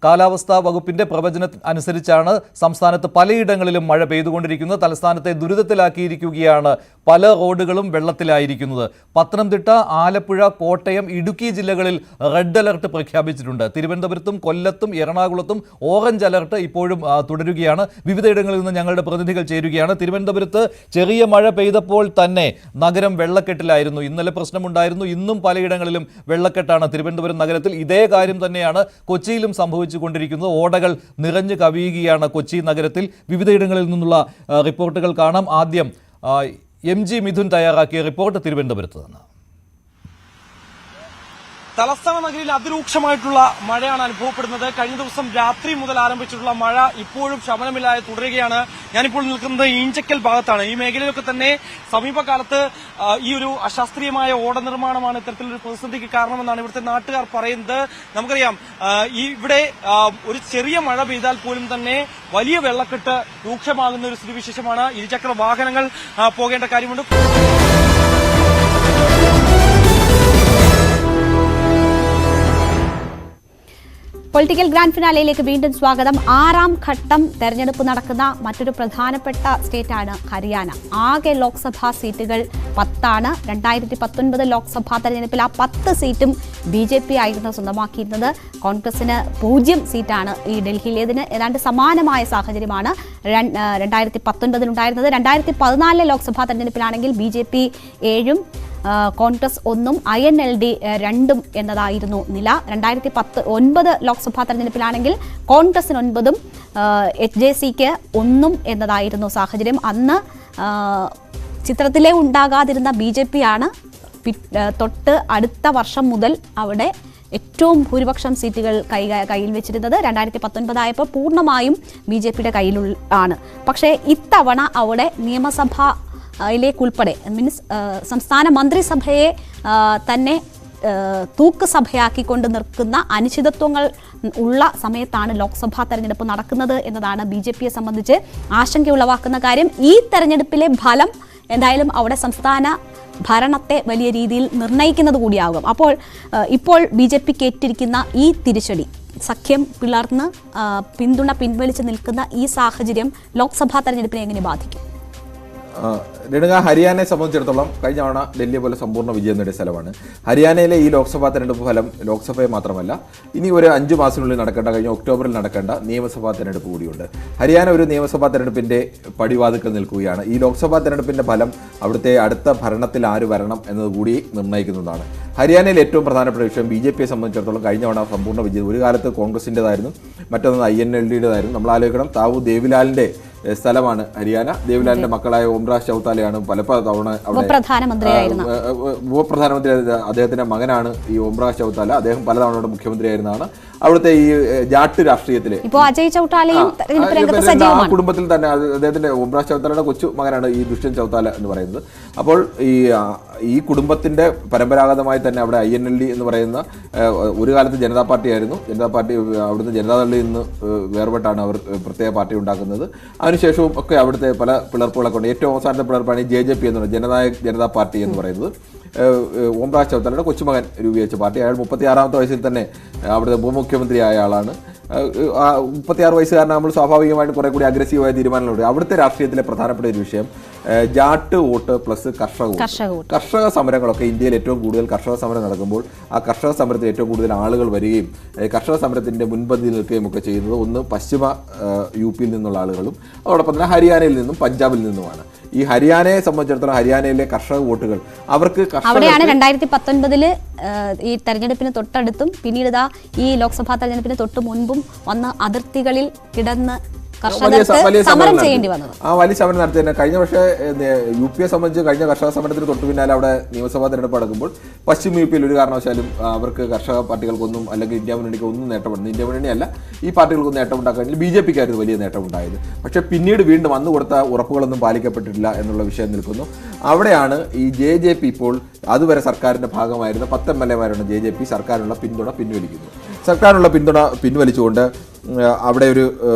കാലാവസ്ഥാ വകുപ്പിന്റെ പ്രവചനം അനുസരിച്ചാണ് സംസ്ഥാനത്ത് പലയിടങ്ങളിലും മഴ പെയ്തുകൊണ്ടിരിക്കുന്നത്. തലസ്ഥാനത്തെ ദുരിതത്തിലാക്കിയിരിക്കുകയാണ്. പല റോഡുകളും വെള്ളത്തിലായിരിക്കുന്നത്. പത്തനംതിട്ട, ആലപ്പുഴ, കോട്ടയം, ഇടുക്കി ജില്ലകളിൽ റെഡ് അലർട്ട് പ്രഖ്യാപിച്ചിട്ടുണ്ട്. തിരുവനന്തപുരത്തും കൊല്ലത്തും എറണാകുളത്തും ഓറഞ്ച് അലർട്ട് ഇപ്പോഴും തുടരുകയാണ്. വിവിധയിടങ്ങളിൽ നിന്ന് ഞങ്ങളുടെ പ്രതിനിധികൾ ചേരുകയാണ്. തിരുവനന്തപുരത്ത് ചെറിയ മഴ പെയ്തപ്പോൾ തന്നെ നഗരം വെള്ളക്കെട്ടിലായിരുന്നു. ഇന്നലെ പ്രശ്നമുണ്ടായിരുന്നു. ഇന്നും പലയിടങ്ങളിലും വെള്ളക്കെട്ടാണ് തിരുവനന്തപുരം നഗരത്തിൽ. ഇതേ കാര്യം തന്നെയാണ് കൊച്ചിയിലും സംഭവിച്ചുകൊണ്ടിരിക്കുന്നത്. ഓടകൾ നിറഞ്ഞു കവിയുകയാണ് കൊച്ചി നഗരത്തിൽ. വിവിധയിടങ്ങളിൽ നിന്നുള്ള റിപ്പോർട്ടുകൾ കാണാം. ആദ്യം MG മിഥുൻ തയ്യാറാക്കിയ റിപ്പോർട്ട് തിരുവനന്തപുരത്ത് നിന്ന്. തലസ്ഥാന നഗരിയിൽ അതിരൂക്ഷമായിട്ടുള്ള മഴയാണ് അനുഭവപ്പെടുന്നത്. കഴിഞ്ഞ ദിവസം രാത്രി മുതൽ ആരംഭിച്ചിട്ടുള്ള മഴ ഇപ്പോഴും ശമനമില്ലാതെ തുടരുകയാണ്. ഞാനിപ്പോൾ നിൽക്കുന്നത് ഈഞ്ചക്കൽ ഭാഗത്താണ്. ഈ മേഖലയിലൊക്കെ തന്നെ സമീപകാലത്ത് ഈ ഒരു അശാസ്ത്രീയമായ ഓട നിർമ്മാണമാണ് ഇത്തരത്തിലൊരു പ്രതിസന്ധിക്ക് കാരണമെന്നാണ് ഇവിടുത്തെ നാട്ടുകാർ പറയുന്നത്. നമുക്കറിയാം, ഇവിടെ ഒരു ചെറിയ മഴ പെയ്താൽ പോലും തന്നെ വലിയ വെള്ളക്കെട്ട് രൂക്ഷമാകുന്ന ഒരു സ്ഥിതിവിശേഷമാണ്. ഇരുചക്ര വാഹനങ്ങൾ പോകേണ്ട കാര്യമുണ്ട്. പൊളിറ്റിക്കൽ ഗ്രാൻഡ് ഫിനാലയിലേക്ക് വീണ്ടും സ്വാഗതം. 6ാം ഘട്ടം തെരഞ്ഞെടുപ്പ് നടക്കുന്ന മറ്റൊരു പ്രധാനപ്പെട്ട സ്റ്റേറ്റാണ് ഹരിയാന. ആകെ ലോക്സഭാ സീറ്റുകൾ 10ആണ്. 2019 ലോക്സഭാ തെരഞ്ഞെടുപ്പിൽ ആ 10 സീറ്റും BJP ആയിരുന്നു സ്വന്തമാക്കിയിരുന്നത്. കോൺഗ്രസിന് 0 സീറ്റാണ് ഈ ഡൽഹിയിലേതിന്. ഏതാണ്ട് സമാനമായ സാഹചര്യമാണ് 2019 ഉണ്ടായിരുന്നത്. 2014 ലോക്സഭാ തെരഞ്ഞെടുപ്പിലാണെങ്കിൽ BJP 7ഉം കോൺഗ്രസ് 1ഉം INLD 2ഉം എന്നതായിരുന്നു നില. 2019 ലോക്സഭാ തെരഞ്ഞെടുപ്പിലാണെങ്കിൽ കോൺഗ്രസിന് 9ഉം HJCക്ക് 1ഉം എന്നതായിരുന്നു സാഹചര്യം. അന്ന് ചിത്രത്തിലേ ഉണ്ടാകാതിരുന്ന BJP ആണ് തൊട്ട് അടുത്ത വർഷം മുതൽ അവിടെ ഏറ്റവും ഭൂരിപക്ഷം സീറ്റുകൾ കയ്യിൽ വെച്ചിരുന്നത് 2019 ആയപ്പോൾ പൂർണ്ണമായും BJPയുടെ കയ്യിലാണ്. പക്ഷേ ഇത്തവണ അവിടെ നിയമസഭയിലേക്കുൾപ്പെടെ മീൻസ് സംസ്ഥാന മന്ത്രിസഭയെ തന്നെ തൂക്ക് സഭയാക്കിക്കൊണ്ട് നിൽക്കുന്ന അനിശ്ചിതത്വങ്ങൾ ഉള്ള സമയത്താണ് ലോക്സഭാ തെരഞ്ഞെടുപ്പ് നടക്കുന്നത് എന്നതാണ് BJPയെ സംബന്ധിച്ച് ആശങ്കയുളവാക്കുന്ന കാര്യം. ഈ തെരഞ്ഞെടുപ്പിലെ ഫലം എന്തായാലും അവിടെ സംസ്ഥാന ഭരണത്തെ വലിയ രീതിയിൽ നിർണ്ണയിക്കുന്നത് കൂടിയാകും. അപ്പോൾ ഇപ്പോൾ BJPക്ക് ഏറ്റിരിക്കുന്ന ഈ തിരിച്ചടി, സഖ്യം പിളർന്ന് പിന്തുണ പിൻവലിച്ച് നിൽക്കുന്ന ഈ സാഹചര്യം ലോക്സഭാ തെരഞ്ഞെടുപ്പിനെ എങ്ങനെ ബാധിക്കും? രേണുക, ഹരിയാനയെ സംബന്ധിച്ചിടത്തോളം കഴിഞ്ഞ തവണ ഡൽഹിയെ പോലെ സമ്പൂർണ്ണ വിജയം നേടിയ സ്ഥലമാണ്. ഹരിയാനയിലെ ഈ ലോക്സഭാ തെരഞ്ഞെടുപ്പ് ഫലം ലോക്സഭയെ മാത്രമല്ല, ഇനി ഒരു 5 മാസത്തിനുള്ളിൽ നടക്കേണ്ട, കഴിഞ്ഞ ഒക്ടോബറിൽ നടക്കേണ്ട നിയമസഭാ തെരഞ്ഞെടുപ്പ് കൂടിയുണ്ട്. ഹരിയാന ഒരു നിയമസഭാ തെരഞ്ഞെടുപ്പിന്റെ പടിവാതിക്കൽ നിൽക്കുകയാണ്. ഈ ലോക്സഭാ തെരഞ്ഞെടുപ്പിന്റെ ഫലം അവിടുത്തെ അടുത്ത ഭരണത്തിൽ ആര് വരണം എന്നതുകൂടി നിർണ്ണയിക്കുന്നതാണ്. ഹരിയാനയിൽ ഏറ്റവും പ്രധാനപ്പെട്ട വിഷയം BJPയെ സംബന്ധിച്ചിടത്തോളം കഴിഞ്ഞ തവണ സമ്പൂർണ്ണ വിജയം ഒരു കാലത്ത് കോൺഗ്രസിൻ്റെതായിരുന്നു, മറ്റൊന്ന് INLDയുടേതായിരുന്നു. നമ്മൾ ആലോചിക്കണം, താവു ദേവിലാലിന്റെ സ്ഥലമാണ് ഹരിയാന. ദേവിലാലിന്റെ മക്കളായ ഓംരാജ് ചൗത്താലയാണ് പല തവണ അവിടെ ഉപപ്രധാനമന്ത്രി. അദ്ദേഹത്തിന്റെ മകനാണ് ഈ ഓംരാജ് ചൗത്താല. അദ്ദേഹം പലതവണ അവിടെ മുഖ്യമന്ത്രിയായിരുന്നതാണ്. അവിടുത്തെ ഈ ജാട്ട് രാഷ്ട്രീയത്തിലെ കുടുംബത്തിൽ തന്നെ അദ്ദേഹത്തിന്റെ ഓംരാജ് ചൗത്താലയുടെ കൊച്ചു മകനാണ് ഈ ദുഷ്യന്ത് ചൗത്താല എന്ന് പറയുന്നത്. അപ്പോൾ ഈ കുടുംബത്തിന്റെ പരമ്പരാഗതമായി തന്നെ അവിടെ INLD എന്ന് പറയുന്ന ഒരു കാലത്ത് ജനതാ പാർട്ടി ആയിരുന്നു. ജനതാ പാർട്ടി അവിടുന്ന് ജനതാദളിൽ നിന്ന് വേർപെട്ടാണ് അവർ പ്രത്യേക പാർട്ടി ഉണ്ടാക്കുന്നത്. അതിനുശേഷവും ഒക്കെ അവിടുത്തെ പല പിളർപ്പുകളൊക്കെ ഉണ്ട്. ഏറ്റവും അവസാനത്തെ പിളർപ്പാണ് ഈ JJP എന്ന് പറയുന്നത്, ജനനായക് ജനതാ പാർട്ടി എന്ന് പറയുന്നത്. ഓംരാജ് ചൗത്താലയുടെ കൊച്ചുമകൻ രൂപീകരിച്ച പാർട്ടി. അയാൾ 36-ാമത്തെ വയസ്സിൽ തന്നെ അവിടുത്തെ ഉപമുഖ്യമന്ത്രിയായ ആളാണ്. 36 വയസ്സുകാരനാകുമ്പോൾ സ്വാഭാവികമായിട്ട് കുറെ കൂടി അഗ്രസീവായ തീരുമാനങ്ങളുണ്ട്. അവിടുത്തെ രാഷ്ട്രീയത്തിലെ പ്രധാനപ്പെട്ട ഒരു വിഷയം ജാട്ട് വോട്ട് പ്ലസ് കർഷക സമരങ്ങളൊക്കെ. ഇന്ത്യയിൽ ഏറ്റവും കൂടുതൽ കർഷക സമരം നടക്കുമ്പോൾ ആ കർഷക സമരത്തിൽ ഏറ്റവും കൂടുതൽ ആളുകൾ വരികയും കർഷക സമരത്തിന്റെ മുൻപന്തിയിൽ നിൽക്കുകയും ഒക്കെ ചെയ്യുന്നത് ഒന്ന് പശ്ചിമ UP നിന്നുള്ള ആളുകളും അതോടൊപ്പം തന്നെ ഹരിയാനയിൽ നിന്നും പഞ്ചാബിൽ നിന്നുമാണ്. ഈ ഹരിയാനയെ സംബന്ധിച്ചിടത്തോളം ഹരിയാനയിലെ കർഷക വോട്ടുകൾ അവർക്ക് അവിടെയാണ് 2019 ഈ തെരഞ്ഞെടുപ്പിന് തൊട്ടടുത്തും പിന്നീട് ഈ ലോക്സഭാ തെരഞ്ഞെടുപ്പിന് തൊട്ട് മുൻപും വന്ന് അതിർത്തികളിൽ കിടന്ന് വലിയ സമരം നടത്തിയത്. കഴിഞ്ഞ പക്ഷേ UPയെ സംബന്ധിച്ച് കഴിഞ്ഞ കർഷക സമരത്തിന് തൊട്ടു പിന്നാലെ അവിടെ നിയമസഭാ തെരഞ്ഞെടുപ്പ് നടക്കുമ്പോൾ പശ്ചിമ UPയിൽ ഒരു കാരണവശാലും അവർക്ക് കർഷക പാർട്ടികൾക്കൊന്നും അല്ലെങ്കിൽ ഇന്ത്യ മുന്നണിക്ക് ഒന്നും നേട്ടമുണ്ട്. ഇന്ത്യ മുന്നണിയല്ല, ഈ പാർട്ടികൾക്കൊന്നും നേട്ടമുണ്ടാക്കാൻ BJPക്കായിരുന്നു വലിയ നേട്ടമുണ്ടായത്. പക്ഷേ പിന്നീട് വീണ്ടും വന്നു കൊടുത്ത ഉറപ്പുകളൊന്നും പാലിക്കപ്പെട്ടിട്ടില്ല എന്നുള്ള വിഷയം നിൽക്കുന്നു. അവിടെയാണ് ഈ JJP ഇപ്പോൾ അതുവരെ സർക്കാരിന്റെ ഭാഗമായിരുന്ന 10 MLAമാരാണ് JJP സർക്കാരിനുള്ള പിന്തുണ പിൻവലിക്കുന്നത്. സർക്കാരിനുള്ള പിന്തുണ പിൻവലിച്ചുകൊണ്ട് അവിടെ ഒരു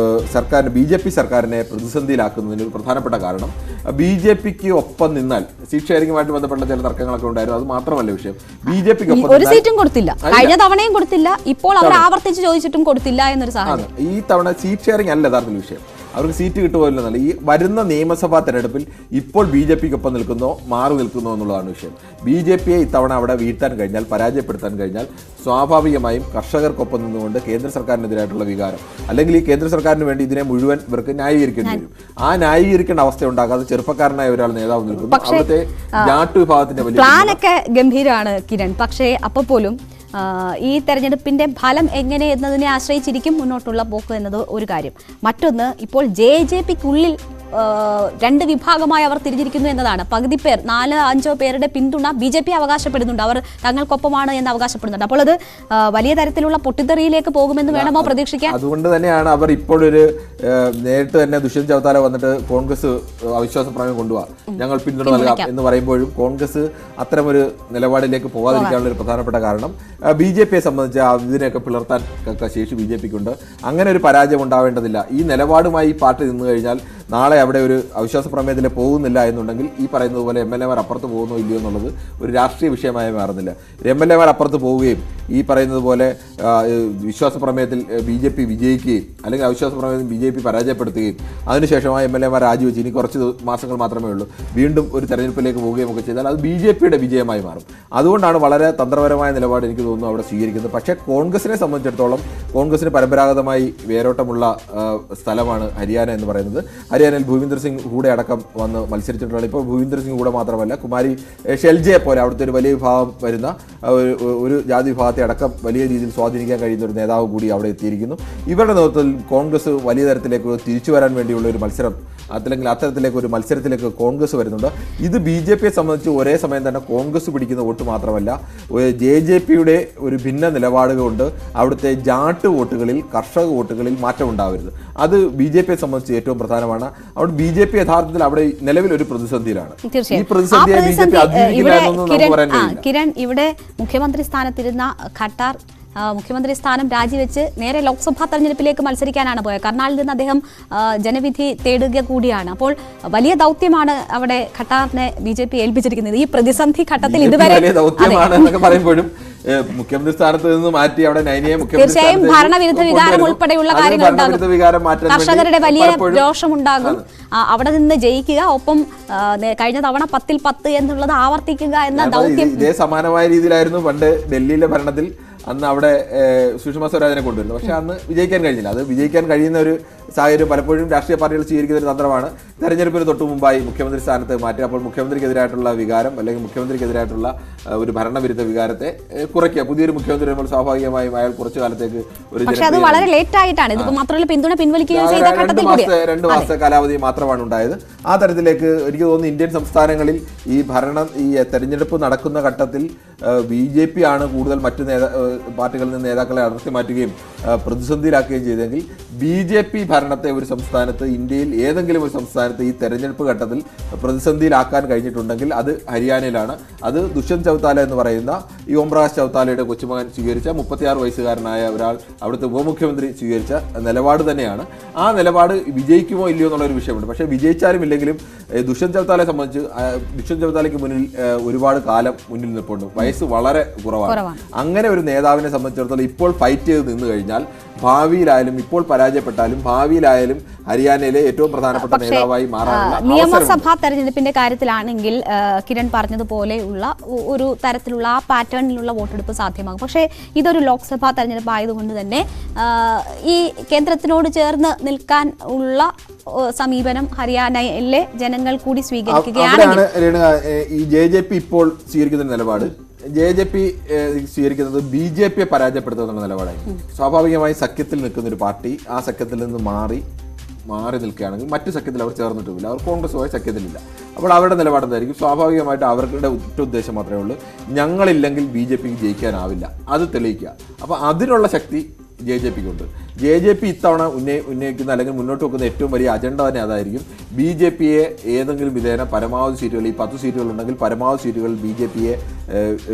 സർക്കാരിന് BJP സർക്കാരിനെ പ്രതിസന്ധിയിലാക്കുന്നതിന് ഒരു പ്രധാനപ്പെട്ട കാരണം BJPക്ക് ഒപ്പം നിന്നാൽ സീറ്റ് ഷെയറിംഗുമായിട്ട് ബന്ധപ്പെട്ട ചില തർക്കങ്ങളൊക്കെ ഉണ്ടായിരുന്നു. അത് മാത്രമല്ല വിഷയം, BJPക്ക് ഒപ്പം ഒരു സീറ്റും കൊടുത്തില്ല, കഴിഞ്ഞ തവണയും കൊടുത്തില്ല, ഇപ്പോൾ അവർ ആവർത്തിച്ച് ചോദിച്ചിട്ടും കൊടുത്തില്ല എന്നൊരു സാഹചര്യം. ഈ തവണ സീറ്റ് ഷെയറിംഗ് അല്ല യഥാർത്ഥ വിഷയം, അവർക്ക് സീറ്റ് കിട്ടുമല്ലോ. ഈ വരുന്ന നിയമസഭാ തെരഞ്ഞെടുപ്പിൽ ഇപ്പോൾ BJPക്കൊപ്പം നിൽക്കുന്നോ മാറി നിൽക്കുന്നോ എന്നുള്ളതാണ് വിഷയം. BJPയെ ഇത്തവണ അവിടെ വീഴ്ത്താൻ കഴിഞ്ഞാൽ, പരാജയപ്പെടുത്താൻ കഴിഞ്ഞാൽ സ്വാഭാവികമായും കർഷകർക്കൊപ്പം നിന്നുകൊണ്ട് കേന്ദ്ര സർക്കാരിനെതിരായിട്ടുള്ള വികാരം, അല്ലെങ്കിൽ ഈ കേന്ദ്ര സർക്കാരിന് വേണ്ടി ഇതിനെ മുഴുവൻ ഇവർക്ക് ന്യായീകരിക്കേണ്ടി വരും. ആ ന്യായീകരിക്കേണ്ട അവസ്ഥ ഉണ്ടാകാതെ ചെറുപ്പക്കാരനായ ഒരാൾ നേതാവ് നിൽക്കുന്നു. അവിടുത്തെ ജാട്ട് വിഭാഗത്തിന്റെ വലിയ പ്ലാനൊക്കെ ഗംഭീരമാണ് കിരൺ. പക്ഷേ അപ്പോൾ പോലും ഈ തെരഞ്ഞെടുപ്പിന്റെ ഫലം എങ്ങനെ എന്നതിനെ ആശ്രയിച്ചിരിക്കും മുന്നോട്ടുള്ള പോക്ക് എന്നത് ഒരു കാര്യം. മറ്റൊന്ന്, ഇപ്പോൾ JJPക്കുള്ളിൽ 2 വിഭാഗമായി അവർ തിരിഞ്ഞിരിക്കുന്നു എന്നതാണ്. പകുതി പേർ 4-5 പേരുടെ പിന്തുണ BJP അവകാശപ്പെടുന്നുണ്ട്, അവർ തങ്ങൾക്കൊപ്പമാണ് എന്ന് അവകാശപ്പെടുന്നുണ്ട്. അപ്പോൾ അത് വലിയ തരത്തിലുള്ള പൊട്ടിത്തെറിയിലേക്ക് പോകുമെന്ന് വേണമോ പ്രതീക്ഷിക്കാൻ? അതുകൊണ്ട് തന്നെയാണ് അവർ ഇപ്പോഴൊരു നേരിട്ട് തന്നെ ദുഷ്യന്ത് ചൗത്താല വന്നിട്ട് കോൺഗ്രസ് അവിശ്വാസ പ്രമേയം കൊണ്ടുപോകാം, ഞങ്ങൾ പിന്തുണ നൽകാം എന്ന് പറയുമ്പോഴും കോൺഗ്രസ് അത്തരമൊരു നിലപാടിലേക്ക് പോകാതിരിക്കാനുള്ള ഒരു പ്രധാനപ്പെട്ട കാരണം BJPയെ സംബന്ധിച്ച് ഇതിനെയൊക്കെ പിളർത്താൻ ശേഷി BJPക്കുണ്ട്. അങ്ങനെ ഒരു പരാജയം ഉണ്ടാവേണ്ടതില്ല. ഈ നിലപാടുമായി ഈ പാർട്ടി നിന്നു കഴിഞ്ഞാൽ നാളെ അവിടെ ഒരു അവിശ്വാസ പ്രമേയത്തിൽ പോകുന്നില്ല എന്നുണ്ടെങ്കിൽ ഈ പറയുന്നത് പോലെ MLAമാർ അപ്പുറത്ത് പോകുന്നോ ഇല്ലയോ എന്നുള്ളത് ഒരു രാഷ്ട്രീയ വിഷയമായി മാറുന്നില്ല. MLAമാർ അപ്പുറത്ത് പോവുകയും ഈ പറയുന്നത് പോലെ വിശ്വാസ പ്രമേയത്തിൽ BJP വിജയിക്കുകയും അല്ലെങ്കിൽ അവിശ്വാസ പ്രമേയത്തിൽ BJP പരാജയപ്പെടുത്തുകയും അതിനുശേഷമായി MLAമാർ രാജിവെച്ച് ഇനി കുറച്ച് മാസങ്ങൾ മാത്രമേ ഉള്ളൂ വീണ്ടും ഒരു തെരഞ്ഞെടുപ്പിലേക്ക് പോവുകയും ഒക്കെ ചെയ്താൽ അത് BJPയുടെ വിജയമായി മാറും. അതുകൊണ്ടാണ് വളരെ തന്ത്രപരമായ നിലപാട് എനിക്ക് തോന്നുന്നു അവിടെ സ്വീകരിക്കുന്നത്. പക്ഷേ കോൺഗ്രസിനെ സംബന്ധിച്ചിടത്തോളം കോൺഗ്രസിന് പരമ്പരാഗതമായി വേരോട്ടമുള്ള സ്ഥലമാണ് ഹരിയാന എന്ന് പറയുന്നത്. ഹരിയാനയിൽ ഭൂവിന്ദർ സിംഗ് ഹൂഡ അടക്കം വന്ന് മത്സരിച്ചിട്ടുള്ള, ഇപ്പോൾ ഭൂവിന്ദർ സിംഗ് ഹൂഡ മാത്രമല്ല കുമാരി ഷെൽജയെ പോലെ അവിടുത്തെ ഒരു വലിയ വിഭാഗം വരുന്ന ഒരു ജാതി വിഭാഗത്തെ അടക്കം വലിയ രീതിയിൽ സ്വാധീനിക്കാൻ കഴിയുന്ന ഒരു നേതാവ് കൂടി അവിടെ എത്തിയിരിക്കുന്നു. ഇവരുടെ നേതൃത്വത്തിൽ കോൺഗ്രസ് വലിയ തരത്തിലേക്ക് തിരിച്ചു വരാൻ വേണ്ടിയുള്ള ഒരു മത്സരം അല്ലെങ്കിൽ അത്തരത്തിലേക്ക് ഒരു മത്സരത്തിലേക്ക് കോൺഗ്രസ് വരുന്നുണ്ട്. ഇത് BJP സംബന്ധിച്ച് ഒരേ സമയം തന്നെ കോൺഗ്രസ് പിടിക്കുന്ന വോട്ട് മാത്രമല്ല, JJPയുടെ ഒരു ഭിന്ന നിലപാടുകൾ കൊണ്ട് അവിടുത്തെ ജാട്ട് വോട്ടുകളിൽ, കർഷക വോട്ടുകളിൽ മാറ്റം ഉണ്ടാവരുത്. അത് BJP സംബന്ധിച്ച് ഏറ്റവും പ്രധാനമാണ്. അവിടെ BJP യഥാർത്ഥത്തിൽ അവിടെ നിലവിൽ ഒരു പ്രതിസന്ധിയിലാണ്. ഈ പ്രതിസന്ധിയെ BJP അതിജീവിക്കില്ലായെന്നൊന്നും നമുക്ക് പറയാൻ കഴിയില്ല. കിരൺ, ഇവിടെ മുഖ്യമന്ത്രി സ്ഥാനത്തിരുന്ന ഖട്ടാർ മുഖ്യമന്ത്രി സ്ഥാനം രാജിവെച്ച് നേരെ ലോക്സഭാ തെരഞ്ഞെടുപ്പിലേക്ക് മത്സരിക്കാനാണ് പോയത്. കർണാലിൽ നിന്ന് അദ്ദേഹം ജനവിധി തേടുക കൂടിയാണ്. അപ്പോൾ വലിയ ദൗത്യമാണ് അവിടെ ഖട്ടാറിനെ BJP ഏൽപ്പിച്ചിരിക്കുന്നത്. ഈ പ്രതിസന്ധി ഘട്ടത്തിൽ ഇതുവരെ പറയുമ്പോഴും മുഖ്യമന്ത്രി സ്ഥാനത്ത് നിന്ന് മാറ്റി അവിടെ നൈനിയെ തീർച്ചയായും ഭരണവിരുദ്ധ വികാരം ഉൾപ്പെടെയുള്ള കാര്യങ്ങൾ ഉണ്ടാകും. കർഷകരുടെ വലിയ രോഷമുണ്ടാകും. അവിടെ നിന്ന് ജയിക്കുക, ഒപ്പം കഴിഞ്ഞ തവണ 10-ൽ 10 എന്നുള്ളത് ആവർത്തിക്കുക എന്ന ദൗത്യം. ഇതേ സമാനമായ രീതിയിലായിരുന്നു പണ്ട് ഡൽഹിയിലെ ഭരണത്തിൽ അന്ന് അവിടെ സുഷമ സ്വരാജിനെ കൊണ്ടുവരുന്നത്. പക്ഷെ അന്ന് വിജയിക്കാൻ കഴിഞ്ഞില്ല. അത് വിജയിക്കാൻ കഴിയുന്ന ഒരു സാഹചര്യം പലപ്പോഴും രാഷ്ട്രീയ പാർട്ടികൾ സ്വീകരിക്കുന്ന ഒരു തന്ത്രമാണ്. തെരഞ്ഞെടുപ്പിന് തൊട്ടു മുമ്പായി മുഖ്യമന്ത്രി സ്ഥാനത്ത് മാറ്റി അപ്പോൾ മുഖ്യമന്ത്രിക്കെതിരായിട്ടുള്ള വികാരം അല്ലെങ്കിൽ മുഖ്യമന്ത്രിക്കെതിരായിട്ടുള്ള ഒരു ഭരണവിരുദ്ധ വികാരത്തെ കുറയ്ക്കുക. പുതിയൊരു മുഖ്യമന്ത്രി വരുമ്പോൾ സ്വാഭാവികമായും അയാൾ കുറച്ചു കാലത്തേക്ക് ഒരു വളരെ ലേറ്റ് ആയിട്ടാണ്. ഇതിപ്പോൾ മാത്രമല്ല പിന്തുണ പിൻവലിക്കുകയും ചെയ്ത ഘട്ടത്തിൽ 2 മാസത്തെ കാലാവധി മാത്രമാണ് ഉണ്ടായത്. ആ തരത്തിലേക്ക് എനിക്ക് തോന്നുന്നു ഇന്ത്യൻ സംസ്ഥാനങ്ങളിൽ ഈ തെരഞ്ഞെടുപ്പ് നടക്കുന്ന ഘട്ടത്തിൽ BJP ആണ് കൂടുതൽ മറ്റു പാർട്ടികളിൽ നിന്ന് നേതാക്കളെ അടർത്തി മാറ്റുകയും പ്രതിസന്ധിയിലാക്കുകയും ചെയ്തെങ്കിൽ BJP ഭരണത്തെ ഒരു സംസ്ഥാനത്ത്, ഇന്ത്യയിൽ ഏതെങ്കിലും ഒരു സംസ്ഥാനത്ത് ഈ തെരഞ്ഞെടുപ്പ് ഘട്ടത്തിൽ പ്രതിസന്ധിയിലാക്കാൻ കഴിഞ്ഞിട്ടുണ്ടെങ്കിൽ അത് ഹരിയാനയിലാണ്. അത് ദുഷ്യന്ത് ചൗത്താല എന്ന് പറയുന്ന ഈ ഓംപ്രകാശ് ചൗത്താലയുടെ കൊച്ചുമകൻ സ്വീകരിച്ച 36 വയസ്സുകാരനായ ഒരാൾ അവിടുത്തെ ഉപമുഖ്യമന്ത്രി സ്വീകരിച്ച നിലപാട് തന്നെയാണ്. ആ നിലപാട് വിജയിക്കുമോ ഇല്ലയോ എന്നുള്ളൊരു വിഷയമുണ്ട്. പക്ഷേ വിജയിച്ചാലും ഇല്ലെങ്കിലും ദുഷ്യന്ത് ചൗത്താലയെ സംബന്ധിച്ച് ദുഷ്യന്ത് ചൗത്താലയ്ക്ക് മുന്നിൽ ഒരുപാട് കാലം മുന്നിൽ നിൽപ്പുണ്ട്. വയസ്സ് വളരെ കുറവാണ്. അങ്ങനെ ഒരു നേതാവിനെ സംബന്ധിച്ചിടത്തോളം ഇപ്പോൾ ഫൈറ്റ് ചെയ്ത് നിന്ന് കഴിഞ്ഞാൽ ഭാവിയിലായാലും, ഇപ്പോൾ പരാജയപ്പെട്ടാലും ഭാവിയിലായാലും ഹരിയാനയിലെ ഏറ്റവും പ്രധാനപ്പെട്ട നേതാവായി മാറാനുള്ള നിയമസഭാ തെരഞ്ഞെടുപ്പിന്റെ കാര്യത്തിലാണെങ്കിൽ കിരൺ പറഞ്ഞതുപോലെയുള്ള ഒരു തരത്തിലുള്ള ആ പാറ്റേണിലുള്ള വോട്ടെടുപ്പ് സാധ്യമാകും. പക്ഷേ ഇതൊരു ലോക്സഭാ തെരഞ്ഞെടുപ്പ് ആയതുകൊണ്ട് തന്നെ ഈ കേന്ദ്രത്തിനോട് ചേർന്ന് നിൽക്കാൻ ഉള്ള സമീപനം ഹരിയാനയിലെ ജനങ്ങൾ കൂടി സ്വീകരിക്കുകയാണ്. ഈ JJP ഇപ്പോൾ സ്വീകരിക്കുന്ന നിലപാട്, JJP സ്വീകരിക്കുന്നത് BJPയെ പരാജയപ്പെടുത്തുക എന്നുള്ള നിലപാടായിരിക്കും. സ്വാഭാവികമായി സഖ്യത്തിൽ നിൽക്കുന്ന ഒരു പാർട്ടി ആ സഖ്യത്തിൽ നിന്ന് മാറി നിൽക്കുകയാണെങ്കിൽ മറ്റു സഖ്യത്തിൽ അവർ ചേർന്നിട്ടുമില്ല, അവർ കോൺഗ്രസുമായി സഖ്യത്തിലില്ല. അപ്പോൾ അവരുടെ നിലപാട് എന്തായിരിക്കും? സ്വാഭാവികമായിട്ട് അവരുടെ ഒറ്റ ഉദ്ദേശം മാത്രമേ ഉള്ളൂ, ഞങ്ങളില്ലെങ്കിൽ BJPക്ക് ജയിക്കാനാവില്ല, അത് തെളിയിക്കുക. അപ്പോൾ അതിനുള്ള ശക്തി JJPക്കുണ്ട്. JJP ഇത്തവണ ഉന്നയിക്കുന്ന അല്ലെങ്കിൽ മുന്നോട്ട് വെക്കുന്ന ഏറ്റവും വലിയ അജണ്ട തന്നെ അതായിരിക്കും. BJPയെ ഏതെങ്കിലും വിധേന പരമാവധി സീറ്റുകൾ, ഈ 10 സീറ്റുകൾ ഉണ്ടെങ്കിൽ പരമാവധി സീറ്റുകൾ BJPയെ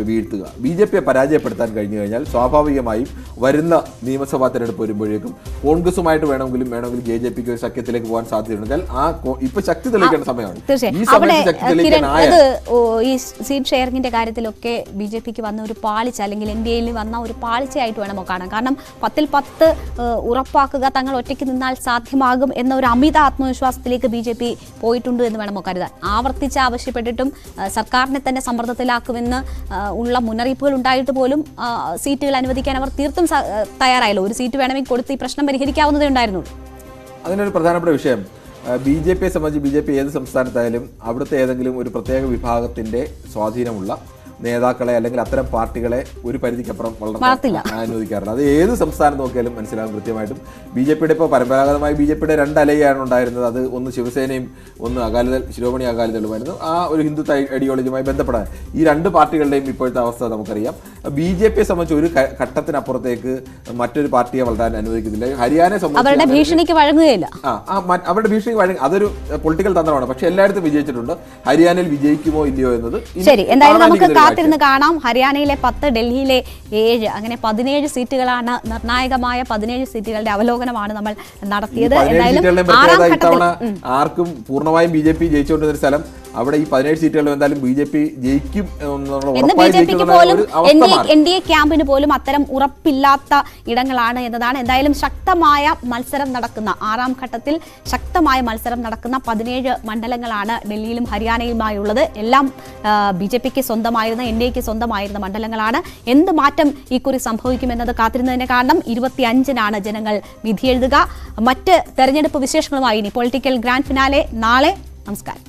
വീഴ്ത്തുക. BJPയെ പരാജയപ്പെടുത്താൻ കഴിഞ്ഞു കഴിഞ്ഞാൽ സ്വാഭാവികമായും വരുന്ന നിയമസഭാ തെരഞ്ഞെടുപ്പ് വരുമ്പോഴേക്കും കോൺഗ്രസുമായിട്ട് വേണമെങ്കിലും JJPക്ക് ഒരു സഖ്യത്തിലേക്ക് പോകാൻ സാധ്യതയുണ്ടെങ്കിൽ ഇപ്പൊ ശക്തി തെളിയിക്കേണ്ട സമയമാണ്. ഈ സമയത്ത് ശക്തി തെളിയിക്കാനായ ഈ സീറ്റ് ഷെയറിംഗിന്റെ കാര്യത്തിലൊക്കെ BJPക്ക് വന്ന ഒരു പാളിച്ച, അല്ലെങ്കിൽ NDAയിൽ വന്ന ഒരു പാളിച്ചയായിട്ട് വേണമോ കാണാൻ. കാരണം 10-ൽ 10 ഉറപ്പാക്കുക, തങ്ങൾ ഒറ്റയ്ക്ക് നിന്നാൽ സാധ്യമാകും എന്ന ഒരു അമിത ആത്മവിശ്വാസത്തിലേക്ക് BJP പോയിട്ടുണ്ട് എന്ന് വേണമോ കരുതാൻ. ആവർത്തിച്ച് ആവശ്യപ്പെട്ടിട്ടും സർക്കാരിനെ തന്നെ സമ്മർദ്ദത്തിലാക്കുമെന്ന് ഉള്ള മുന്നറിയിപ്പുകൾ ഉണ്ടായിട്ട് പോലും സീറ്റുകൾ അനുവദിക്കാൻ അവർ തീർത്തും തയ്യാറായല്ലോ. ഒരു സീറ്റ് വേണമെങ്കിൽ കൊടുത്ത് ഈ പ്രശ്നം പരിഹരിക്കാവുന്നതേ ഉണ്ടായിരുന്നുള്ളൂ. അതിനൊരു പ്രധാനപ്പെട്ട വിഷയം BJPയെ സംബന്ധിച്ച് BJP ഏത് സംസ്ഥാനത്തായാലും അവിടുത്തെ ഏതെങ്കിലും ഒരു പ്രത്യേക വിഭാഗത്തിന്റെ സ്വാധീനമുള്ള നേതാക്കളെ അല്ലെങ്കിൽ അത്തരം പാർട്ടികളെ ഒരു പരിധിക്കപ്പുറം വളർത്താൻ അനുവദിക്കാറില്ല. അത് ഏത് സംസ്ഥാനം നോക്കിയാലും മനസ്സിലാകും കൃത്യമായിട്ടും. BJPയുടെ ഇപ്പോൾ പരമ്പരാഗതമായി BJPയുടെ 2 അലയാണ് ഉണ്ടായിരുന്നത്. അത് ഒന്ന് ശിവസേനയും ഒന്ന് അകാലിദൾ, ശിരോമണി അകാലിദളുമായിരുന്നു. ആ ഒരു ഹിന്ദുത്വ ഐഡിയോളജിയുമായി ബന്ധപ്പെടാൻ ഈ 2 പാർട്ടികളുടെയും ഇപ്പോഴത്തെ അവസ്ഥ നമുക്കറിയാം. BJPയെ സംബന്ധിച്ച് ഒരു ഘട്ടത്തിനപ്പുറത്തേക്ക് മറ്റൊരു പാർട്ടിയെ വളരാൻ അനുവദിക്കുന്നില്ല. ഹരിയാനയെ സംബന്ധിച്ച് അവരുടെ ഭീഷണിക്ക് വഴങ്ങുകയില്ല. അവരുടെ ഭീഷണിക്ക് വഴങ്ങും. അതൊരു പൊളിറ്റിക്കൽ തന്ത്രമാണ്. പക്ഷെ എല്ലായിടത്തും വിജയിച്ചിട്ടുണ്ട്. ഹരിയാനയിൽ വിജയിക്കുമോ ഇല്ലയോ എന്നത് ശരി. എന്തായാലും നമുക്ക് കാത്തിരുന്ന് കാണാം. ഹരിയാനയിലെ 10, ഡൽഹിയിലെ 7, അങ്ങനെ 17 സീറ്റുകളാണ്. നിർണായകമായ 17 സീറ്റുകളുടെ അവലോകനമാണ് നമ്മൾ നടത്തിയത്. ഇത്തവണ ആർക്കും പൂർണ്ണമായും BJP ജയിച്ചുകൊണ്ടിരുന്ന സ്ഥലം അവിടെ ഈ 17 സീറ്റുകളിൽ എന്തായാലും BJP ജയിക്കും എന്ന് BJPക്ക് പോലും NDA ക്യാമ്പിന് പോലും അത്തരം ഉറപ്പില്ലാത്ത ഇടങ്ങളാണ് എന്നതാണ്. എന്തായാലും ശക്തമായ മത്സരം നടക്കുന്ന 6ാം ഘട്ടത്തിൽ ശക്തമായ മത്സരം നടക്കുന്ന 17 മണ്ഡലങ്ങളാണ് ഡൽഹിയിലും ഹരിയാനയിലുമായുള്ളത്. എല്ലാം BJPക്ക് സ്വന്തമായിരുന്ന, NDAക്ക് സ്വന്തമായിരുന്ന മണ്ഡലങ്ങളാണ്. എന്ത് മാറ്റം ഇക്കുറി സംഭവിക്കുമെന്നത് കാത്തിരുന്നതിന് കാരണം 25-നാണ് ജനങ്ങൾ വിധിയെഴുതുക. മറ്റ് തെരഞ്ഞെടുപ്പ് വിശേഷങ്ങളുമായി ഇനി പൊളിറ്റിക്കൽ ഗ്രാൻഡ് ഫിനാലെ നാളെ. നമസ്കാരം.